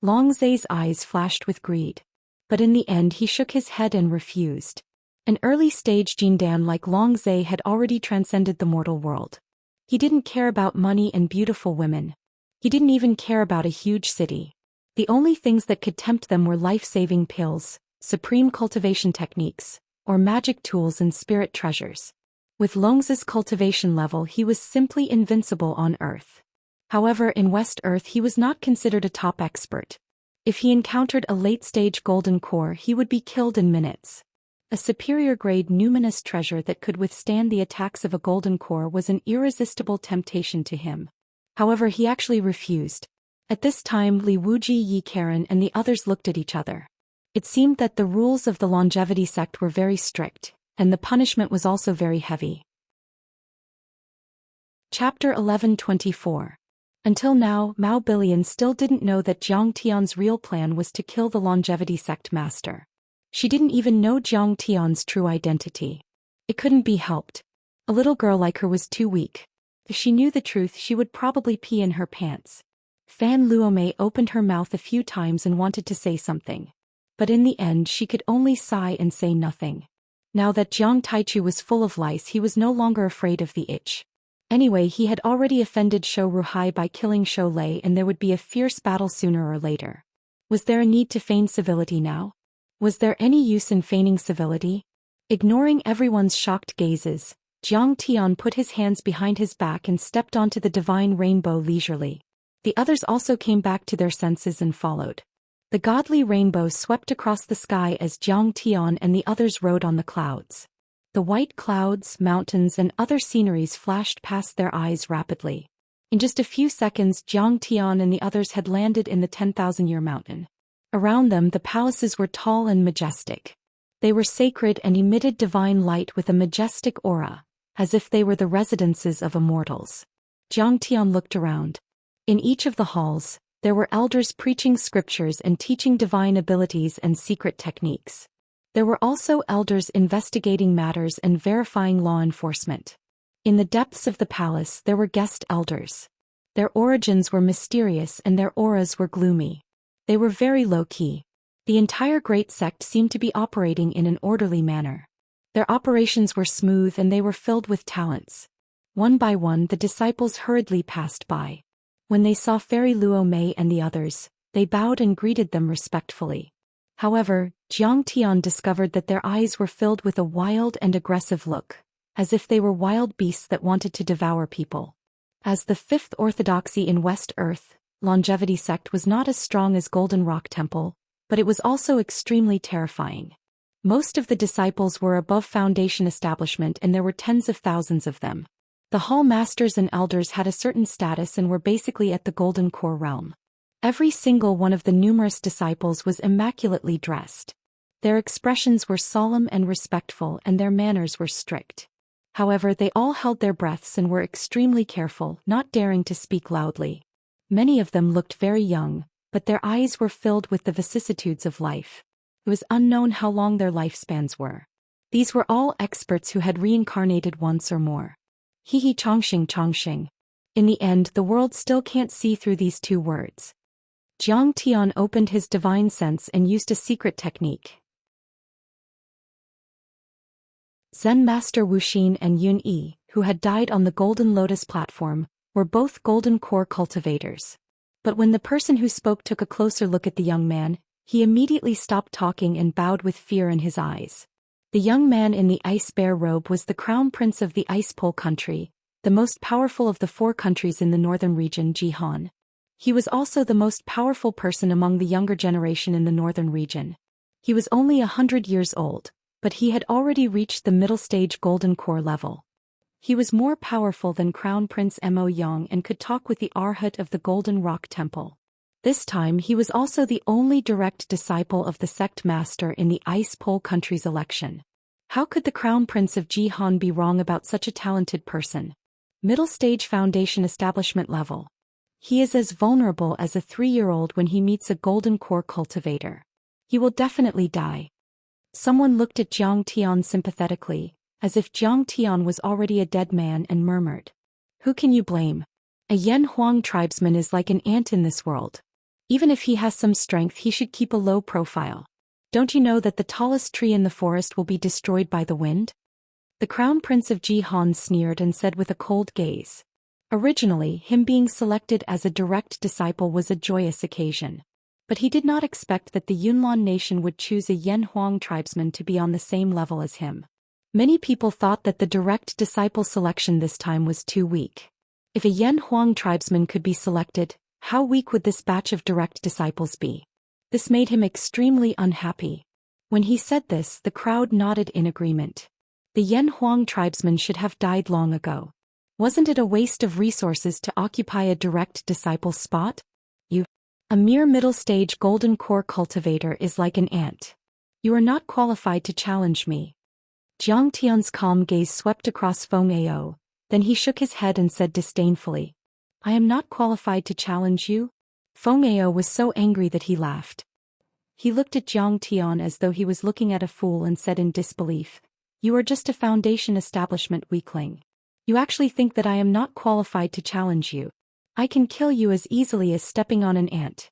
Long Zai's eyes flashed with greed. But in the end he shook his head and refused. An early-stage Jindan like Long Zai had already transcended the mortal world. He didn't care about money and beautiful women. He didn't even care about a huge city. The only things that could tempt them were life-saving pills, supreme cultivation techniques, or magic tools and spirit treasures. With Longz's cultivation level, he was simply invincible on Earth. However, in West Earth he was not considered a top expert. If he encountered a late-stage golden core, he would be killed in minutes. A superior-grade numinous treasure that could withstand the attacks of a golden core was an irresistible temptation to him. However, he actually refused. At this time, Li Wuji, Yi Karen and the others looked at each other. It seemed that the rules of the longevity sect were very strict, and the punishment was also very heavy. Chapter 1124. Until now, Mao Billion still didn't know that Jiang Tian's real plan was to kill the longevity sect master. She didn't even know Jiang Tian's true identity. It couldn't be helped. A little girl like her was too weak. If she knew the truth, she would probably pee in her pants. Fan Luomei opened her mouth a few times and wanted to say something. But in the end she could only sigh and say nothing. Now that Jiang Taichu was full of lice, he was no longer afraid of the itch. Anyway, he had already offended Shou Ruhai by killing Shou Lei, and there would be a fierce battle sooner or later. Was there a need to feign civility now? Was there any use in feigning civility? Ignoring everyone's shocked gazes, Jiang Tian put his hands behind his back and stepped onto the divine rainbow leisurely. The others also came back to their senses and followed. The godly rainbow swept across the sky as Jiang Tian and the others rode on the clouds. The white clouds, mountains and other sceneries flashed past their eyes rapidly. In just a few seconds, Jiang Tian and the others had landed in the 10,000-year mountain. Around them, the palaces were tall and majestic. They were sacred and emitted divine light with a majestic aura, as if they were the residences of immortals. Jiang Tian looked around. In each of the halls, there were elders preaching scriptures and teaching divine abilities and secret techniques. There were also elders investigating matters and verifying law enforcement. In the depths of the palace there were guest elders. Their origins were mysterious and their auras were gloomy. They were very low-key. The entire great sect seemed to be operating in an orderly manner. Their operations were smooth and they were filled with talents. One by one the disciples hurriedly passed by. When they saw Fairy Luo Mei and the others, they bowed and greeted them respectfully. However, Jiang Tian discovered that their eyes were filled with a wild and aggressive look, as if they were wild beasts that wanted to devour people. As the fifth orthodoxy in West Earth, longevity sect was not as strong as Golden Rock Temple, but it was also extremely terrifying. Most of the disciples were above foundation establishment and there were tens of thousands of them. The hall masters and elders had a certain status and were basically at the Golden Core realm. Every single one of the numerous disciples was immaculately dressed. Their expressions were solemn and respectful and their manners were strict. However, they all held their breaths and were extremely careful, not daring to speak loudly. Many of them looked very young, but their eyes were filled with the vicissitudes of life. It was unknown how long their lifespans were. These were all experts who had reincarnated once or more. He Chongqing. In the end, the world still can't see through these two words. Jiang Tian opened his divine sense and used a secret technique. Zen Master Wuxia and Yun Yi, who had died on the Golden Lotus platform, were both golden core cultivators. But when the person who spoke took a closer look at the young man, he immediately stopped talking and bowed with fear in his eyes. The young man in the ice bear robe was the crown prince of the Ice Pole country, the most powerful of the 4 countries in the northern region, Jihan. He was also the most powerful person among the younger generation in the northern region. He was only 100 years old, but he had already reached the middle stage golden core level. He was more powerful than Crown Prince Mo Yang and could talk with the Arhat of the Golden Rock Temple. This time he was also the only direct disciple of the sect master in the Ice Pole country's election. How could the Crown Prince of Jihan be wrong about such a talented person? Middle stage foundation establishment level. He is as vulnerable as a 3-year-old when he meets a golden core cultivator. He will definitely die. Someone looked at Jiang Tian sympathetically, as if Jiang Tian was already a dead man, and murmured, "Who can you blame? A Yan Huang tribesman is like an ant in this world. Even if he has some strength, he should keep a low profile. Don't you know that the tallest tree in the forest will be destroyed by the wind?" The Crown Prince of Jihan sneered and said with a cold gaze. Originally, him being selected as a direct disciple was a joyous occasion. But he did not expect that the Yunnan nation would choose a Yan Huang tribesman to be on the same level as him. Many people thought that the direct disciple selection this time was too weak. If a Yan Huang tribesman could be selected, how weak would this batch of direct disciples be? This made him extremely unhappy. When he said this, the crowd nodded in agreement. The Yan Huang tribesman should have died long ago. Wasn't it a waste of resources to occupy a direct disciple spot? A mere middle-stage golden core cultivator is like an ant. You are not qualified to challenge me. Jiang Tian's calm gaze swept across Feng Ao, then he shook his head and said disdainfully, "I am not qualified to challenge you?" Feng Ao was so angry that he laughed. He looked at Jiang Tian as though he was looking at a fool and said in disbelief, "You are just a foundation establishment weakling. You actually think that I am not qualified to challenge you? I can kill you as easily as stepping on an ant."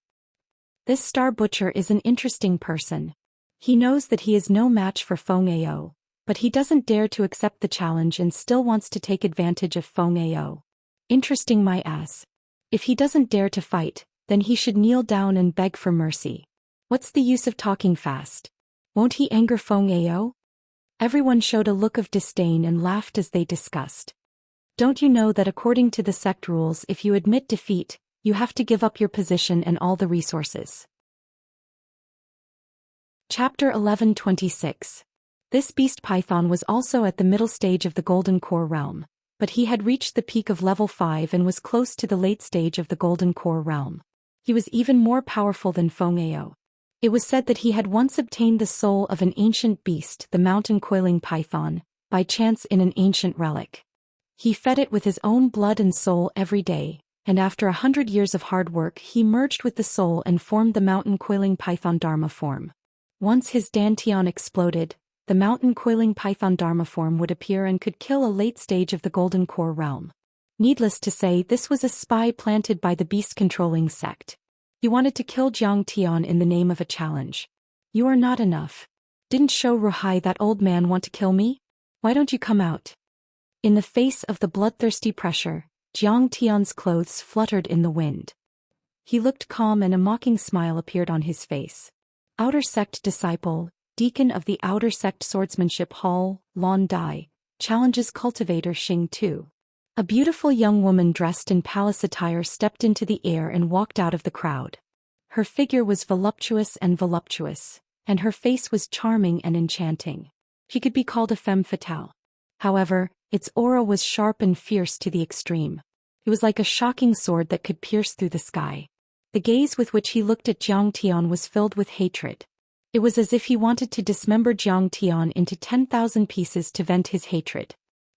This Star Butcher is an interesting person. He knows that he is no match for Feng Ao, but he doesn't dare to accept the challenge and still wants to take advantage of Feng Ao. Interesting my ass. If he doesn't dare to fight, then he should kneel down and beg for mercy. What's the use of talking fast? Won't he anger Feng Ao? Everyone showed a look of disdain and laughed as they discussed. Don't you know that according to the sect rules, if you admit defeat, you have to give up your position and all the resources? Chapter 11:26. This beast python was also at the middle stage of the Golden Core realm, but he had reached the peak of level 5 and was close to the late stage of the Golden Core realm. He was even more powerful than Feng Ao. It was said that he had once obtained the soul of an ancient beast, the mountain coiling python, by chance in an ancient relic. He fed it with his own blood and soul every day, and after 100 years of hard work he merged with the soul and formed the mountain coiling python Dharma form. Once his dantian exploded, the mountain coiling python Dharma form would appear and could kill a late stage of the Golden Core realm. Needless to say, this was a spy planted by the beast-controlling sect. He wanted to kill Jiang Tian in the name of a challenge. "You are not enough. Didn't Shou Ruhai, that old man, want to kill me? Why don't you come out?" In the face of the bloodthirsty pressure, Jiang Tian's clothes fluttered in the wind. He looked calm and a mocking smile appeared on his face. Outer Sect Disciple, Deacon of the Outer Sect Swordsmanship Hall, Lon Dai, challenges Cultivator Xing Tu. A beautiful young woman dressed in palace attire stepped into the air and walked out of the crowd. Her figure was voluptuous, and her face was charming and enchanting. She could be called a femme fatale. However, its aura was sharp and fierce to the extreme. It was like a shocking sword that could pierce through the sky. The gaze with which he looked at Jiang Tian was filled with hatred. It was as if he wanted to dismember Jiang Tian into 10,000 pieces to vent his hatred.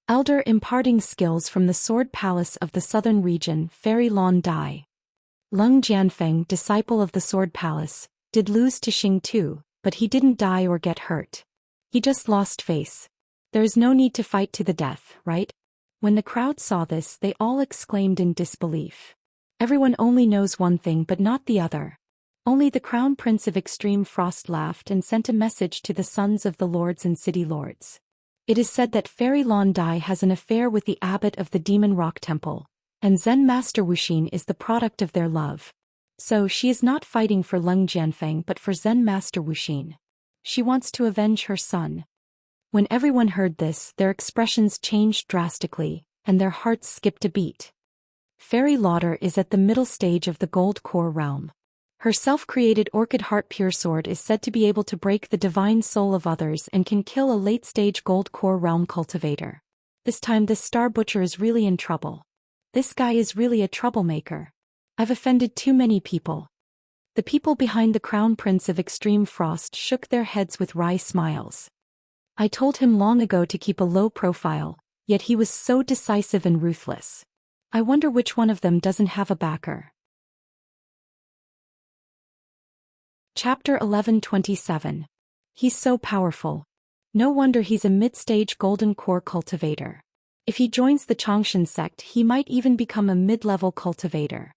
Elder imparting skills from the Sword Palace of the Southern Region, Fairy Lon Dai. Lung Jianfeng, disciple of the Sword Palace, did lose to Xing Tu, but he didn't die or get hurt. He just lost face. There is no need to fight to the death, right? When the crowd saw this, they all exclaimed in disbelief. Everyone only knows one thing but not the other. Only the Crown Prince of Extreme Frost laughed and sent a message to the sons of the lords and city lords. It is said that Fairy Lon Dai has an affair with the abbot of the Demon Rock Temple, And Zen Master Wuxia is the product of their love. So she is not fighting for Leng Jianfeng but for Zen Master Wuxia. She wants to avenge her son. When everyone heard this, their expressions changed drastically, and their hearts skipped a beat. Fairy Lauder is at the middle stage of the Gold Core realm. Her self-created Orchid Heart Pure Sword is said to be able to break the divine soul of others and can kill a late-stage Gold Core realm cultivator. This time this Star Butcher is really in trouble. This guy is really a troublemaker. I've offended too many people. The people behind the Crown Prince of Extreme Frost shook their heads with wry smiles. I told him long ago to keep a low profile, yet he was so decisive and ruthless. I wonder which one of them doesn't have a backer. Chapter 1127. He's so powerful. No wonder he's a mid-stage Golden Core cultivator. If he joins the Xianxia sect, he might even become a mid-level cultivator.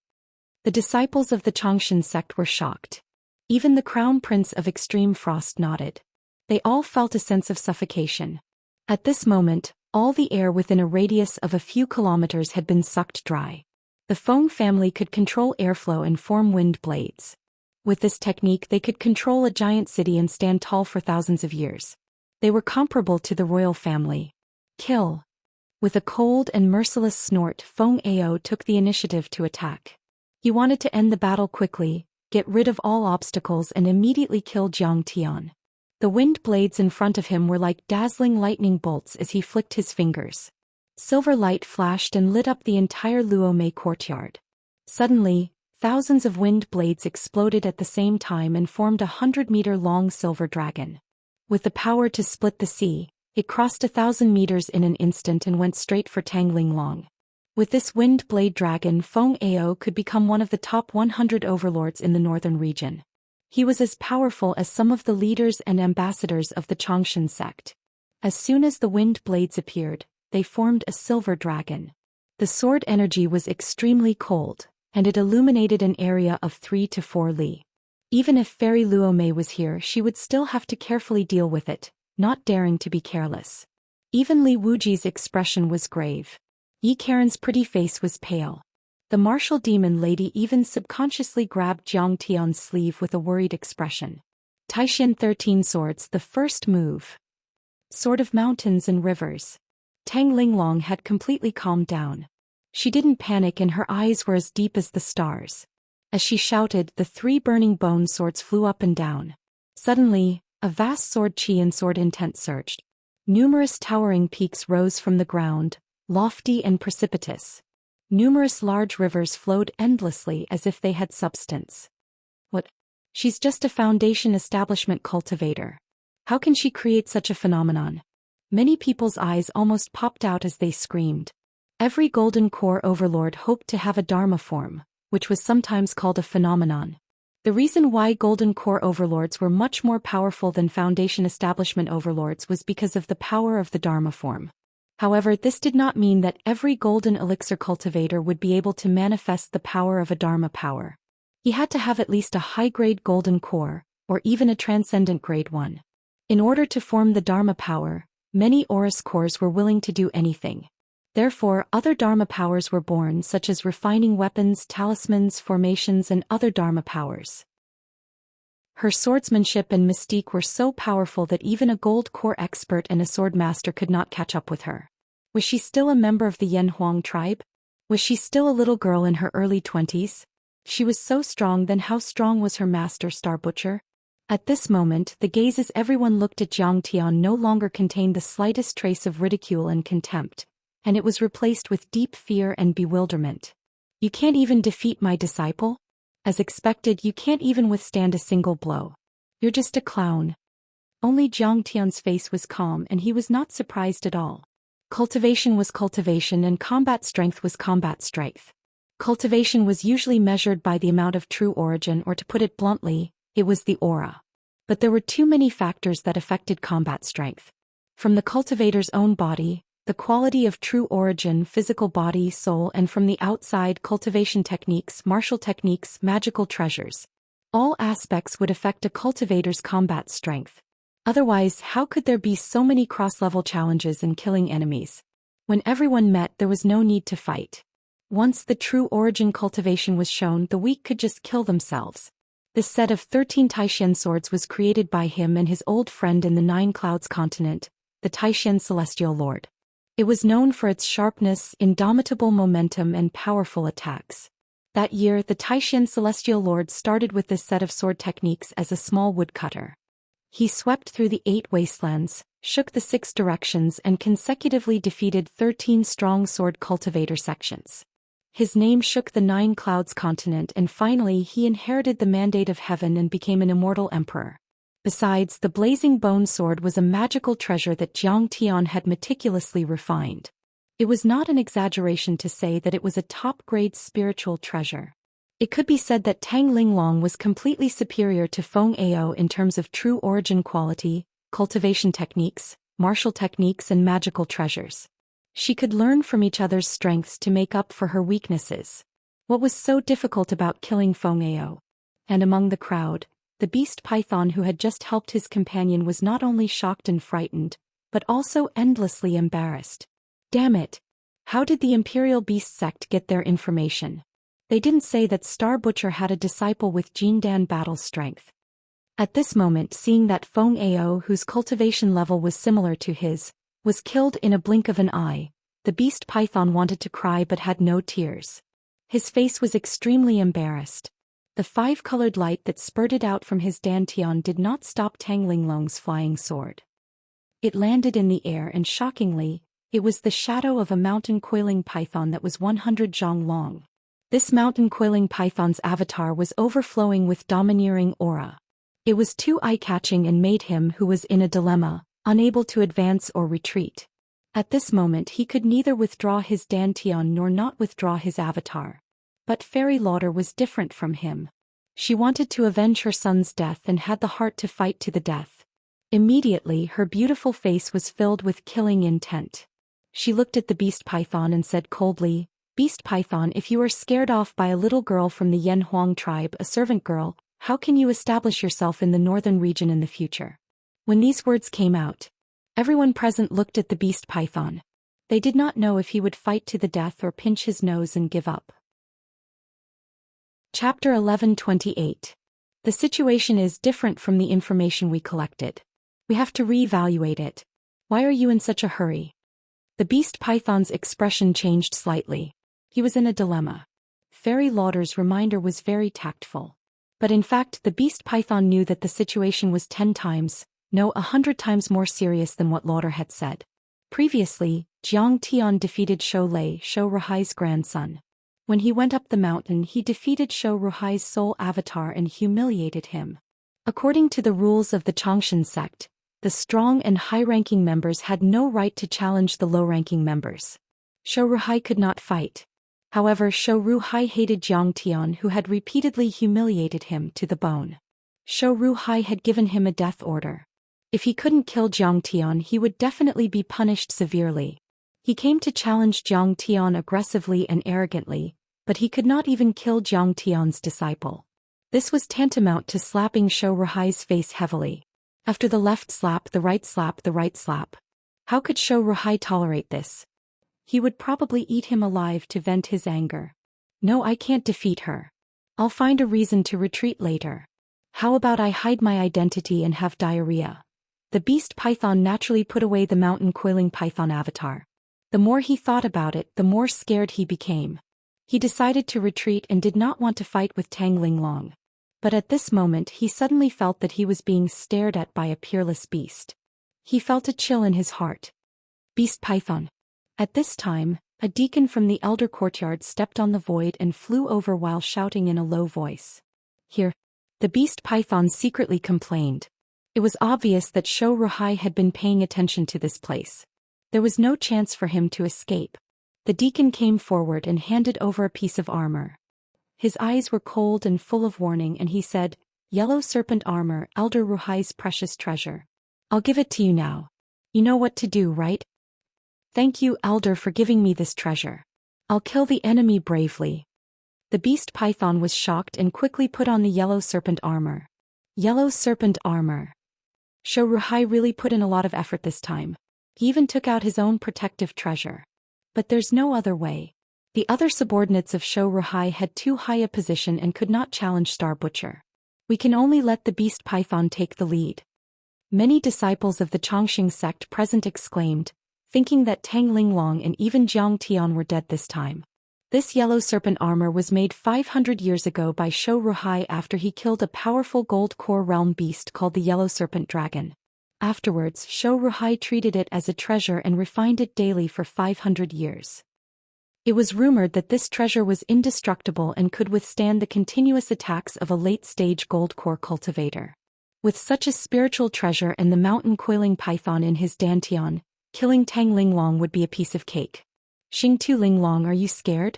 The disciples of the Xianxia sect were shocked. Even the Crown Prince of Extreme Frost nodded. They all felt a sense of suffocation. At this moment, all the air within a radius of a few kilometers had been sucked dry. The Feng family could control airflow and form wind blades. With this technique they could control a giant city and stand tall for thousands of years. They were comparable to the royal family. Kill. With a cold and merciless snort, Feng Ao took the initiative to attack. He wanted to end the battle quickly, get rid of all obstacles and immediately kill Jiang Tian. The wind blades in front of him were like dazzling lightning bolts as he flicked his fingers. Silver light flashed and lit up the entire Luomei courtyard. Suddenly, thousands of wind blades exploded at the same time and formed a 100-meter-long silver dragon. With the power to split the sea, it crossed 1,000 meters in an instant and went straight for Tang Linglong. With this wind blade dragon, Feng Ao could become one of the top 100 overlords in the northern region. He was as powerful as some of the leaders and ambassadors of the Xianxia sect. As soon as the wind blades appeared, they formed a silver dragon. The sword energy was extremely cold, and it illuminated an area of 3 to 4 li. Even if Fairy Luomei was here, she would still have to carefully deal with it, not daring to be careless. Even Li Wuji's expression was grave. Yi Karen's pretty face was pale. The martial demon lady even subconsciously grabbed Jiang Tian's sleeve with a worried expression. Taishan 13 Swords, the first move. Sword of Mountains and Rivers. Tang Linglong had completely calmed down. She didn't panic and her eyes were as deep as the stars. As she shouted, the 3 burning bone swords flew up and down. Suddenly, a vast sword chi and sword intent surged. Numerous towering peaks rose from the ground, lofty and precipitous. Numerous large rivers flowed endlessly as if they had substance. What? She's just a foundation establishment cultivator. How can she create such a phenomenon? Many people's eyes almost popped out as they screamed. Every Golden Core overlord hoped to have a Dharma form, which was sometimes called a phenomenon. The reason why Golden Core overlords were much more powerful than Foundation Establishment overlords was because of the power of the Dharma form. However, this did not mean that every Golden Elixir cultivator would be able to manifest the power of a Dharma power. He had to have at least a high-grade Golden Core, or even a Transcendent Grade 1. In order to form the Dharma power, many Aurus cores were willing to do anything. Therefore, other Dharma powers were born, such as refining weapons, talismans, formations, and other Dharma powers. Her swordsmanship and mystique were so powerful that even a Gold Core expert and a sword master could not catch up with her. Was she still a member of the Yan Huang tribe? Was she still a little girl in her early 20s? She was so strong, then how strong was her master Star Butcher? At this moment, the gazes everyone looked at Jiang Tian no longer contained the slightest trace of ridicule and contempt, and it was replaced with deep fear and bewilderment. You can't even defeat my disciple? As expected, you can't even withstand a single blow. You're just a clown. Only Jiang Tian's face was calm and he was not surprised at all. Cultivation was cultivation and combat strength was combat strength. Cultivation was usually measured by the amount of true origin, or to put it bluntly, it was the aura. But there were too many factors that affected combat strength. From the cultivator's own body, the quality of true origin, physical body, soul, and from the outside, cultivation techniques, martial techniques, magical treasures. All aspects would affect a cultivator's combat strength. Otherwise, how could there be so many cross-level challenges in killing enemies? When everyone met, there was no need to fight. Once the true origin cultivation was shown, the weak could just kill themselves. This set of 13 Taishan swords was created by him and his old friend in the Nine Clouds continent, the Taishan Celestial Lord. It was known for its sharpness, indomitable momentum, and powerful attacks. That year, the Taishan Celestial Lord started with this set of sword techniques as a small woodcutter. He swept through the 8 wastelands, shook the 6 directions, and consecutively defeated 13 strong sword cultivator sections. His name shook the Nine Clouds continent, and finally he inherited the mandate of heaven and became an immortal emperor. Besides, the blazing bone sword was a magical treasure that Jiang Tian had meticulously refined. It was not an exaggeration to say that it was a top-grade spiritual treasure. It could be said that Tang Linglong was completely superior to Feng Ao in terms of true origin quality, cultivation techniques, martial techniques, and magical treasures. She could learn from each other's strengths to make up for her weaknesses. What was so difficult about killing Feng Ao? And among the crowd, the beast python who had just helped his companion was not only shocked and frightened, but also endlessly embarrassed. Damn it! How did the Imperial Beast sect get their information? They didn't say that Star Butcher had a disciple with Jindan battle strength. At this moment, seeing that Feng Ao, whose cultivation level was similar to his, was killed in a blink of an eye, the beast python wanted to cry but had no tears. His face was extremely embarrassed. The 5-colored light that spurted out from his dantian did not stop Tang Linglong's flying sword. It landed in the air, and shockingly, it was the shadow of a mountain coiling python that was 100 zhang long. This mountain coiling python's avatar was overflowing with domineering aura. It was too eye-catching and made him, who was in a dilemma, unable to advance or retreat. At this moment he could neither withdraw his dantian nor not withdraw his avatar. But Fairy Lauder was different from him. She wanted to avenge her son's death and had the heart to fight to the death. Immediately her beautiful face was filled with killing intent. She looked at the beast python and said coldly, "Beast python, if you are scared off by a little girl from the Yen Huang tribe, a servant girl, how can you establish yourself in the northern region in the future?" When these words came out, everyone present looked at the beast python. They did not know if he would fight to the death or pinch his nose and give up. Chapter 11:28. The situation is different from the information we collected. We have to re-evaluate it. Why are you in such a hurry? The beast python's expression changed slightly. He was in a dilemma. Fairy Lauder's reminder was very tactful. But in fact the beast python knew that the situation was 10 times, no 100 times more serious than what Lauder had said. Previously, Jiang Tian defeated Shou Lei, Shou Ruhai's grandson. When he went up the mountain he defeated Shou Ruhai's soul avatar and humiliated him. According to the rules of the Changshan sect, the strong and high-ranking members had no right to challenge the low-ranking members. Shou Ruhai could not fight. However, Shou Ruhai hated Jiang Tian, who had repeatedly humiliated him to the bone. Shou Ruhai had given him a death order. If he couldn't kill Jiang Tian he would definitely be punished severely. He came to challenge Jiang Tian aggressively and arrogantly, but he could not even kill Jiang Tian's disciple. This was tantamount to slapping Shou Ruhai's face heavily. After the left slap, the right slap, the right slap. How could Shou Ruhai tolerate this? He would probably eat him alive to vent his anger. No, I can't defeat her. I'll find a reason to retreat later. How about I hide my identity and have diarrhea? The beast python naturally put away the mountain coiling python avatar. The more he thought about it, the more scared he became. He decided to retreat and did not want to fight with Tang Linglong. But at this moment he suddenly felt that he was being stared at by a peerless beast. He felt a chill in his heart. Beast python. At this time, a deacon from the elder courtyard stepped on the void and flew over while shouting in a low voice. Here. The beast python secretly complained. It was obvious that Shou Ruhai had been paying attention to this place. There was no chance for him to escape. The deacon came forward and handed over a piece of armor. His eyes were cold and full of warning and he said, "Yellow serpent armor, Elder Ruhai's precious treasure. I'll give it to you now. You know what to do, right? Thank you, Elder, for giving me this treasure. I'll kill the enemy bravely." The beast python was shocked and quickly put on the yellow serpent armor. Yellow serpent armor. Shou Ruhai really put in a lot of effort this time. He even took out his own protective treasure. But there's no other way. The other subordinates of Zhou Xian had too high a position and could not challenge Star Butcher. We can only let the beast python take the lead. Many disciples of the Chongqing sect present exclaimed, thinking that Tang Linglong and even Jiang Tian were dead this time. This yellow serpent armor was made 500 years ago by Zhou Xian after he killed a powerful gold core realm beast called the Yellow Serpent Dragon. Afterwards, Zhou Xian treated it as a treasure and refined it daily for 500 years. It was rumored that this treasure was indestructible and could withstand the continuous attacks of a late-stage gold core cultivator. With such a spiritual treasure and the mountain coiling python in his dantian, killing Tang Linglong would be a piece of cake. Xingtu Linglong, are you scared?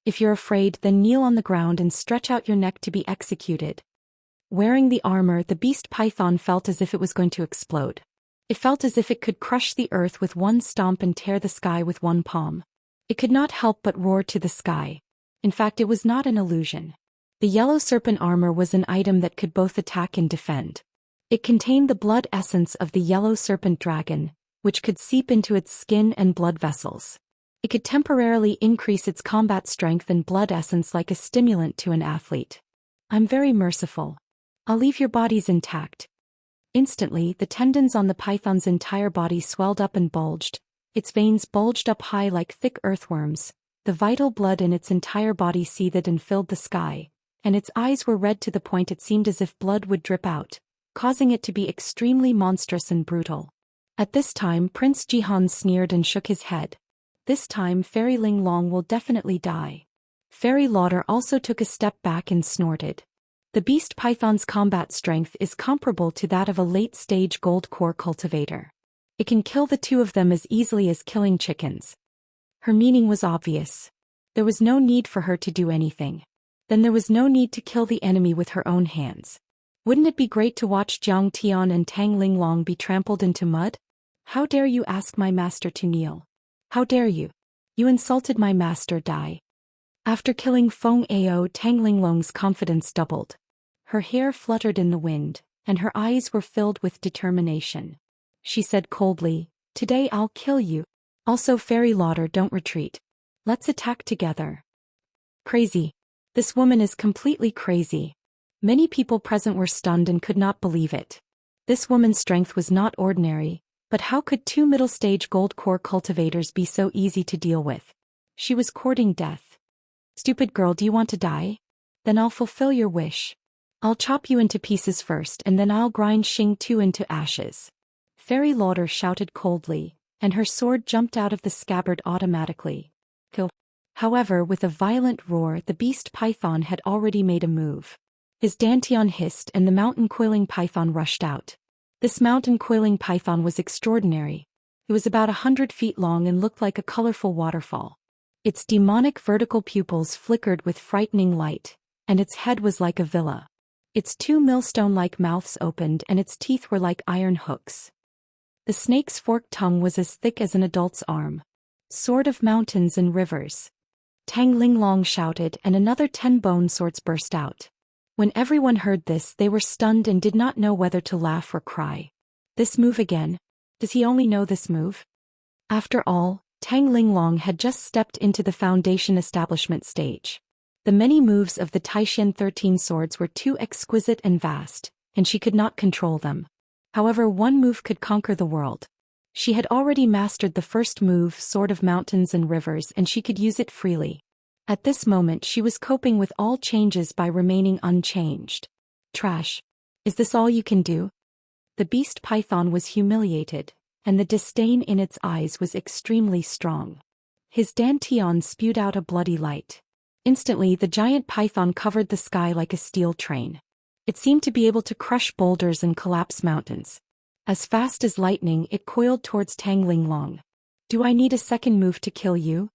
If you're afraid, then kneel on the ground and stretch out your neck to be executed. Wearing the armor, the beast python felt as if it was going to explode. It felt as if it could crush the earth with one stomp and tear the sky with one palm. It could not help but roar to the sky. In fact, it was not an illusion. The yellow serpent armor was an item that could both attack and defend. It contained the blood essence of the yellow serpent dragon, which could seep into its skin and blood vessels. It could temporarily increase its combat strength and blood essence like a stimulant to an athlete. I'm very merciful. I'll leave your bodies intact. Instantly, the tendons on the python's entire body swelled up and bulged. Its veins bulged up high like thick earthworms. The vital blood in its entire body seethed and filled the sky, and its eyes were red to the point it seemed as if blood would drip out, causing it to be extremely monstrous and brutal. At this time, Prince Jihan sneered and shook his head. This time Fairy Linglong will definitely die. Fairy Lauder also took a step back and snorted. The beast python's combat strength is comparable to that of a late-stage gold core cultivator. It can kill the two of them as easily as killing chickens. Her meaning was obvious. There was no need for her to do anything. Then there was no need to kill the enemy with her own hands. Wouldn't it be great to watch Jiang Tian and Tang Linglong be trampled into mud? How dare you ask my master to kneel? How dare you? You insulted my master, die. After killing Feng Ao, Tang Linglong's confidence doubled. Her hair fluttered in the wind, and her eyes were filled with determination. She said coldly, "Today I'll kill you. Also, Fairy Lauder, don't retreat. Let's attack together." Crazy. This woman is completely crazy. Many people present were stunned and could not believe it. This woman's strength was not ordinary. But how could two middle-stage gold core cultivators be so easy to deal with? She was courting death. Stupid girl, do you want to die? Then I'll fulfill your wish. I'll chop you into pieces first and then I'll grind Xingtu into ashes. Fairy Lauder shouted coldly, and her sword jumped out of the scabbard automatically. Kill. However, with a violent roar, the beast python had already made a move. His dantian hissed and the mountain coiling python rushed out. This mountain coiling python was extraordinary. It was about 100 feet long and looked like a colorful waterfall. Its demonic vertical pupils flickered with frightening light, and its head was like a villa. Its two millstone-like mouths opened and its teeth were like iron hooks. The snake's forked tongue was as thick as an adult's arm. Sword of mountains and rivers. Tang Linglong shouted and another 10 bone swords burst out. When everyone heard this, they were stunned and did not know whether to laugh or cry. This move again? Does he only know this move? After all, Tang Linglong had just stepped into the foundation establishment stage. The many moves of the Taishan 13 swords were too exquisite and vast, and she could not control them. However, one move could conquer the world. She had already mastered the first move, Sword of Mountains and Rivers, and she could use it freely. At this moment she was coping with all changes by remaining unchanged. Trash. Is this all you can do? The beast python was humiliated, and the disdain in its eyes was extremely strong. His dantian spewed out a bloody light. Instantly the giant python covered the sky like a steel train. It seemed to be able to crush boulders and collapse mountains. As fast as lightning it coiled towards Tang Linglong. Do I need a second move to kill you?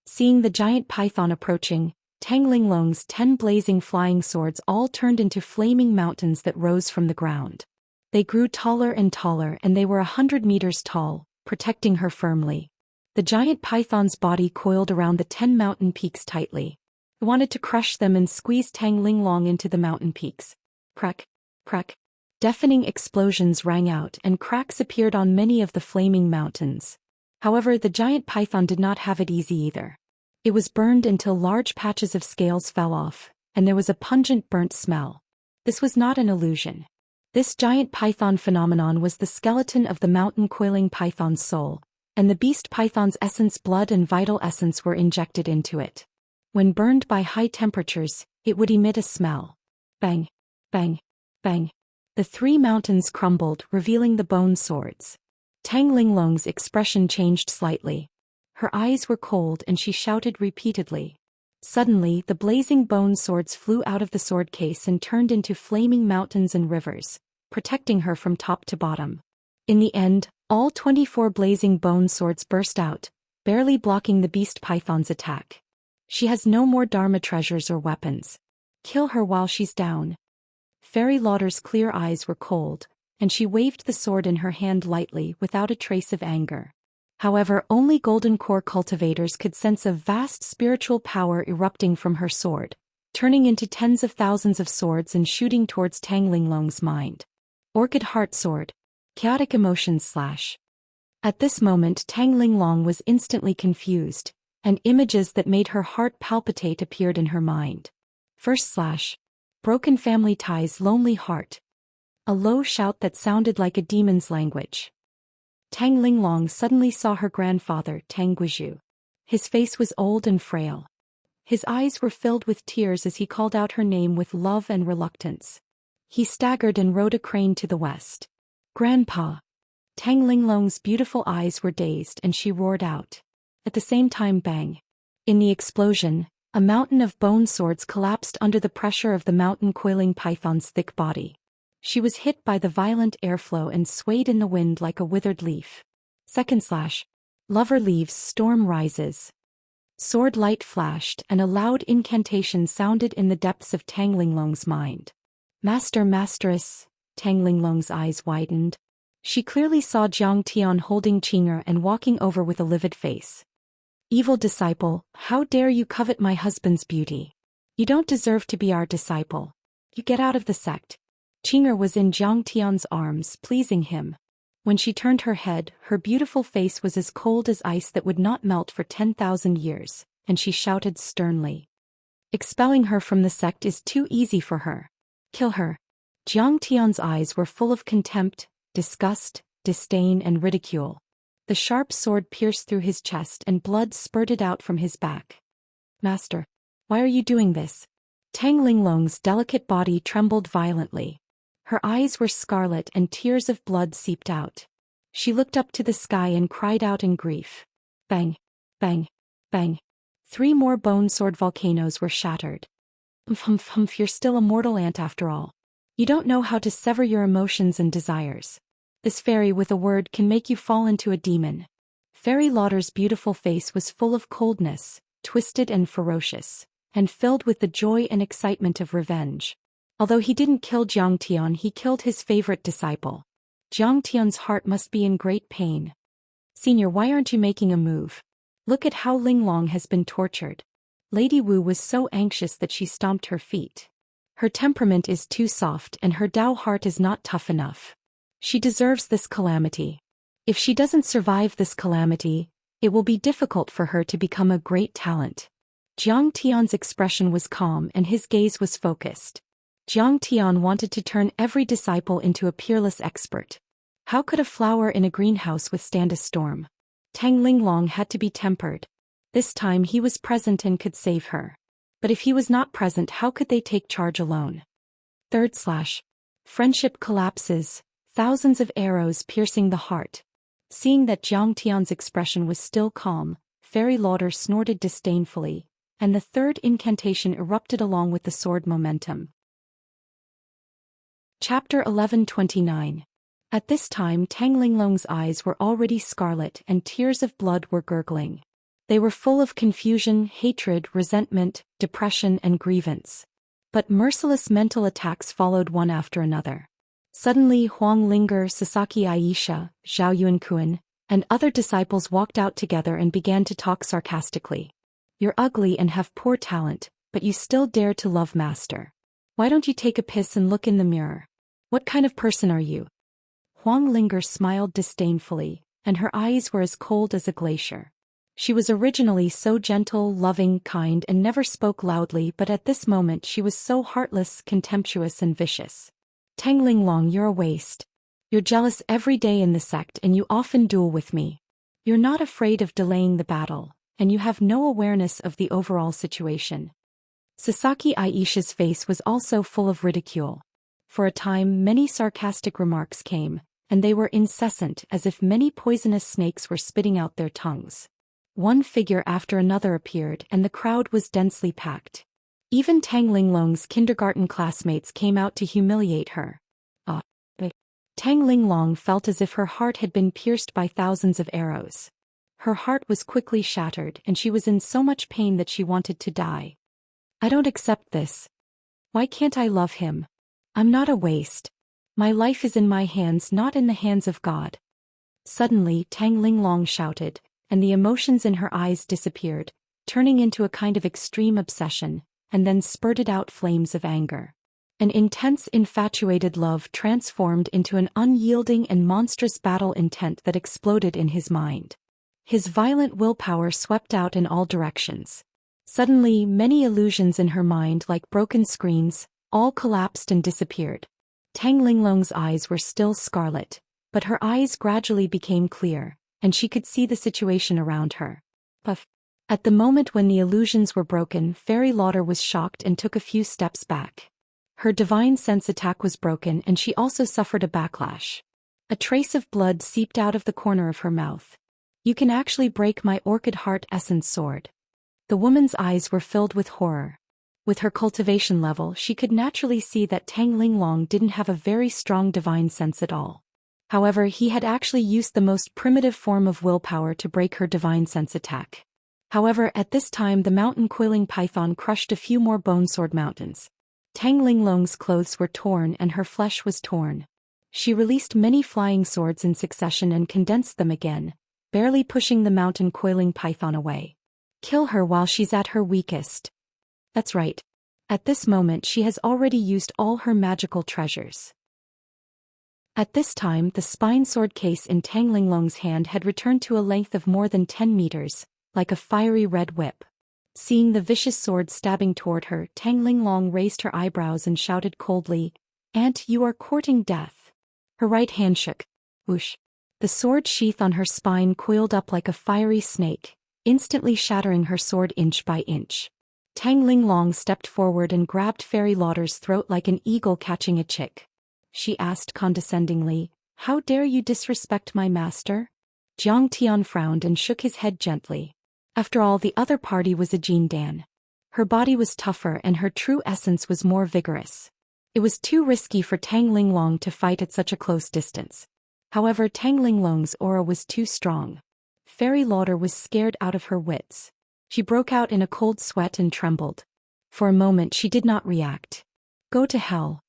Seeing the giant python approaching, Tang Linglong's 10 blazing flying swords all turned into flaming mountains that rose from the ground. They grew taller and taller and they were 100 meters tall, protecting her firmly. The giant python's body coiled around the 10 mountain peaks tightly. It wanted to crush them and squeeze Tang Linglong into the mountain peaks. Crack, crack. Deafening explosions rang out and cracks appeared on many of the flaming mountains. However, the giant python did not have it easy either. It was burned until large patches of scales fell off, and there was a pungent burnt smell. This was not an illusion. This giant python phenomenon was the skeleton of the mountain coiling python's soul, and the beast python's essence, blood and vital essence were injected into it. When burned by high temperatures, it would emit a smell. Bang, bang, bang. The three mountains crumbled, revealing the bone swords. Tang Linglong's expression changed slightly. Her eyes were cold and she shouted repeatedly. Suddenly, the blazing bone swords flew out of the sword case and turned into flaming mountains and rivers, protecting her from top to bottom. In the end, all 24 blazing bone swords burst out, barely blocking the beast python's attack. She has no more Dharma treasures or weapons. Kill her while she's down. Fairy Lauder's clear eyes were cold, and she waved the sword in her hand lightly without a trace of anger. However, only golden core cultivators could sense a vast spiritual power erupting from her sword, turning into tens of thousands of swords and shooting towards Tang Linglong's mind. Orchid Heart Sword. Chaotic Emotions slash. At this moment Tang Linglong was instantly confused, and images that made her heart palpitate appeared in her mind. First slash. Broken family ties, lonely heart. A low shout that sounded like a demon's language. Tang Linglong suddenly saw her grandfather, Tang Guizhu. His face was old and frail. His eyes were filled with tears as he called out her name with love and reluctance. He staggered and rode a crane to the west. Grandpa! Tang Linglong's beautiful eyes were dazed and she roared out. At the same time, bang! In the explosion, a mountain of bone swords collapsed under the pressure of the mountain coiling python's thick body. She was hit by the violent airflow and swayed in the wind like a withered leaf. Second slash. Lover leaves, storm rises. Sword light flashed and a loud incantation sounded in the depths of Tang Linglong's mind. Master, Masteress. Tang Linglong's eyes widened. She clearly saw Jiang Tian holding Qing'er and walking over with a livid face. Evil disciple, how dare you covet my husband's beauty? You don't deserve to be our disciple. You get out of the sect. Qing'er was in Jiang Tian's arms, pleasing him. When she turned her head, her beautiful face was as cold as ice that would not melt for 10,000 years, and she shouted sternly. Expelling her from the sect is too easy for her. Kill her. Jiang Tian's eyes were full of contempt, disgust, disdain and ridicule. The sharp sword pierced through his chest and blood spurted out from his back. Master, why are you doing this? Tang Linglong's delicate body trembled violently. Her eyes were scarlet and tears of blood seeped out. She looked up to the sky and cried out in grief. Bang, bang, bang. 3 more bone sword volcanoes were shattered. Humph, you're still a mortal ant after all. You don't know how to sever your emotions and desires. This fairy with a word can make you fall into a demon. Fairy Lauder's beautiful face was full of coldness, twisted and ferocious, and filled with the joy and excitement of revenge. Although he didn't kill Jiang Tian, he killed his favorite disciple. Jiang Tian's heart must be in great pain. Senior, why aren't you making a move? Look at how Linglong has been tortured. Lady Wu was so anxious that she stomped her feet. Her temperament is too soft and her Dao heart is not tough enough. She deserves this calamity. If she doesn't survive this calamity, it will be difficult for her to become a great talent. Jiang Tian's expression was calm and his gaze was focused. Jiang Tian wanted to turn every disciple into a peerless expert. How could a flower in a greenhouse withstand a storm? Tang Linglong had to be tempered. This time he was present and could save her. But if he was not present, how could they take charge alone? Third slash. Friendship collapses, thousands of arrows piercing the heart. Seeing that Jiang Tian's expression was still calm, Fairy Lauder snorted disdainfully, and the third incantation erupted along with the sword momentum. Chapter 1129. At this time Tang Linglong's eyes were already scarlet and tears of blood were gurgling. They were full of confusion, hatred, resentment, depression and grievance. But merciless mental attacks followed one after another. Suddenly Huang Linger, Sasaki Aisha, Zhao Yuankun, and other disciples walked out together and began to talk sarcastically. You're ugly and have poor talent, but you still dare to love Master. Why don't you take a piss and look in the mirror? What kind of person are you? Huang Linger smiled disdainfully, and her eyes were as cold as a glacier. She was originally so gentle, loving, kind, and never spoke loudly, but at this moment she was so heartless, contemptuous, and vicious. Tang Linglong, you're a waste. You're jealous every day in the sect and you often duel with me. You're not afraid of delaying the battle, and you have no awareness of the overall situation. Sasaki Aisha's face was also full of ridicule. For a time many sarcastic remarks came, and they were incessant as if many poisonous snakes were spitting out their tongues. One figure after another appeared and the crowd was densely packed. Even Tang Linglong's kindergarten classmates came out to humiliate her. But Tang Linglong felt as if her heart had been pierced by thousands of arrows. Her heart was quickly shattered and she was in so much pain that she wanted to die. I don't accept this. Why can't I love him? I'm not a waste. My life is in my hands, not in the hands of God. Suddenly Tang Linglong shouted, and the emotions in her eyes disappeared, turning into a kind of extreme obsession, and then spurted out flames of anger. An intense, infatuated love transformed into an unyielding and monstrous battle intent that exploded in his mind. His violent willpower swept out in all directions. Suddenly, many illusions in her mind, like broken screens, all collapsed and disappeared. Tang Linglong's eyes were still scarlet, but her eyes gradually became clear, and she could see the situation around her. Puff. At the moment when the illusions were broken, Fairy Lauder was shocked and took a few steps back. Her divine sense attack was broken and she also suffered a backlash. A trace of blood seeped out of the corner of her mouth. You can actually break my Orchid Heart Essence sword. The woman's eyes were filled with horror. With her cultivation level, she could naturally see that Tang Linglong didn't have a very strong divine sense at all. However, he had actually used the most primitive form of willpower to break her divine sense attack. However, at this time the mountain coiling python crushed a few more bone sword mountains. Tang Linglong's clothes were torn and her flesh was torn. She released many flying swords in succession and condensed them again, barely pushing the mountain coiling python away. Kill her while she's at her weakest. That's right. At this moment she has already used all her magical treasures. At this time the spine sword case in Tang Linglong's hand had returned to a length of more than 10 meters, like a fiery red whip. Seeing the vicious sword stabbing toward her, Tang Linglong raised her eyebrows and shouted coldly, "Aunt, you are courting death." Her right hand shook. Whoosh. The sword sheath on her spine coiled up like a fiery snake, instantly shattering her sword inch by inch. Tang Linglong stepped forward and grabbed Fairy Lauder's throat like an eagle catching a chick. She asked condescendingly, "How dare you disrespect my master?" Jiang Tian frowned and shook his head gently. After all, the other party was a Jin Dan. Her body was tougher and her true essence was more vigorous. It was too risky for Tang Linglong to fight at such a close distance. However, Tang Linglong's aura was too strong. Fairy Lauder was scared out of her wits. She broke out in a cold sweat and trembled. For a moment she did not react. "Go to hell."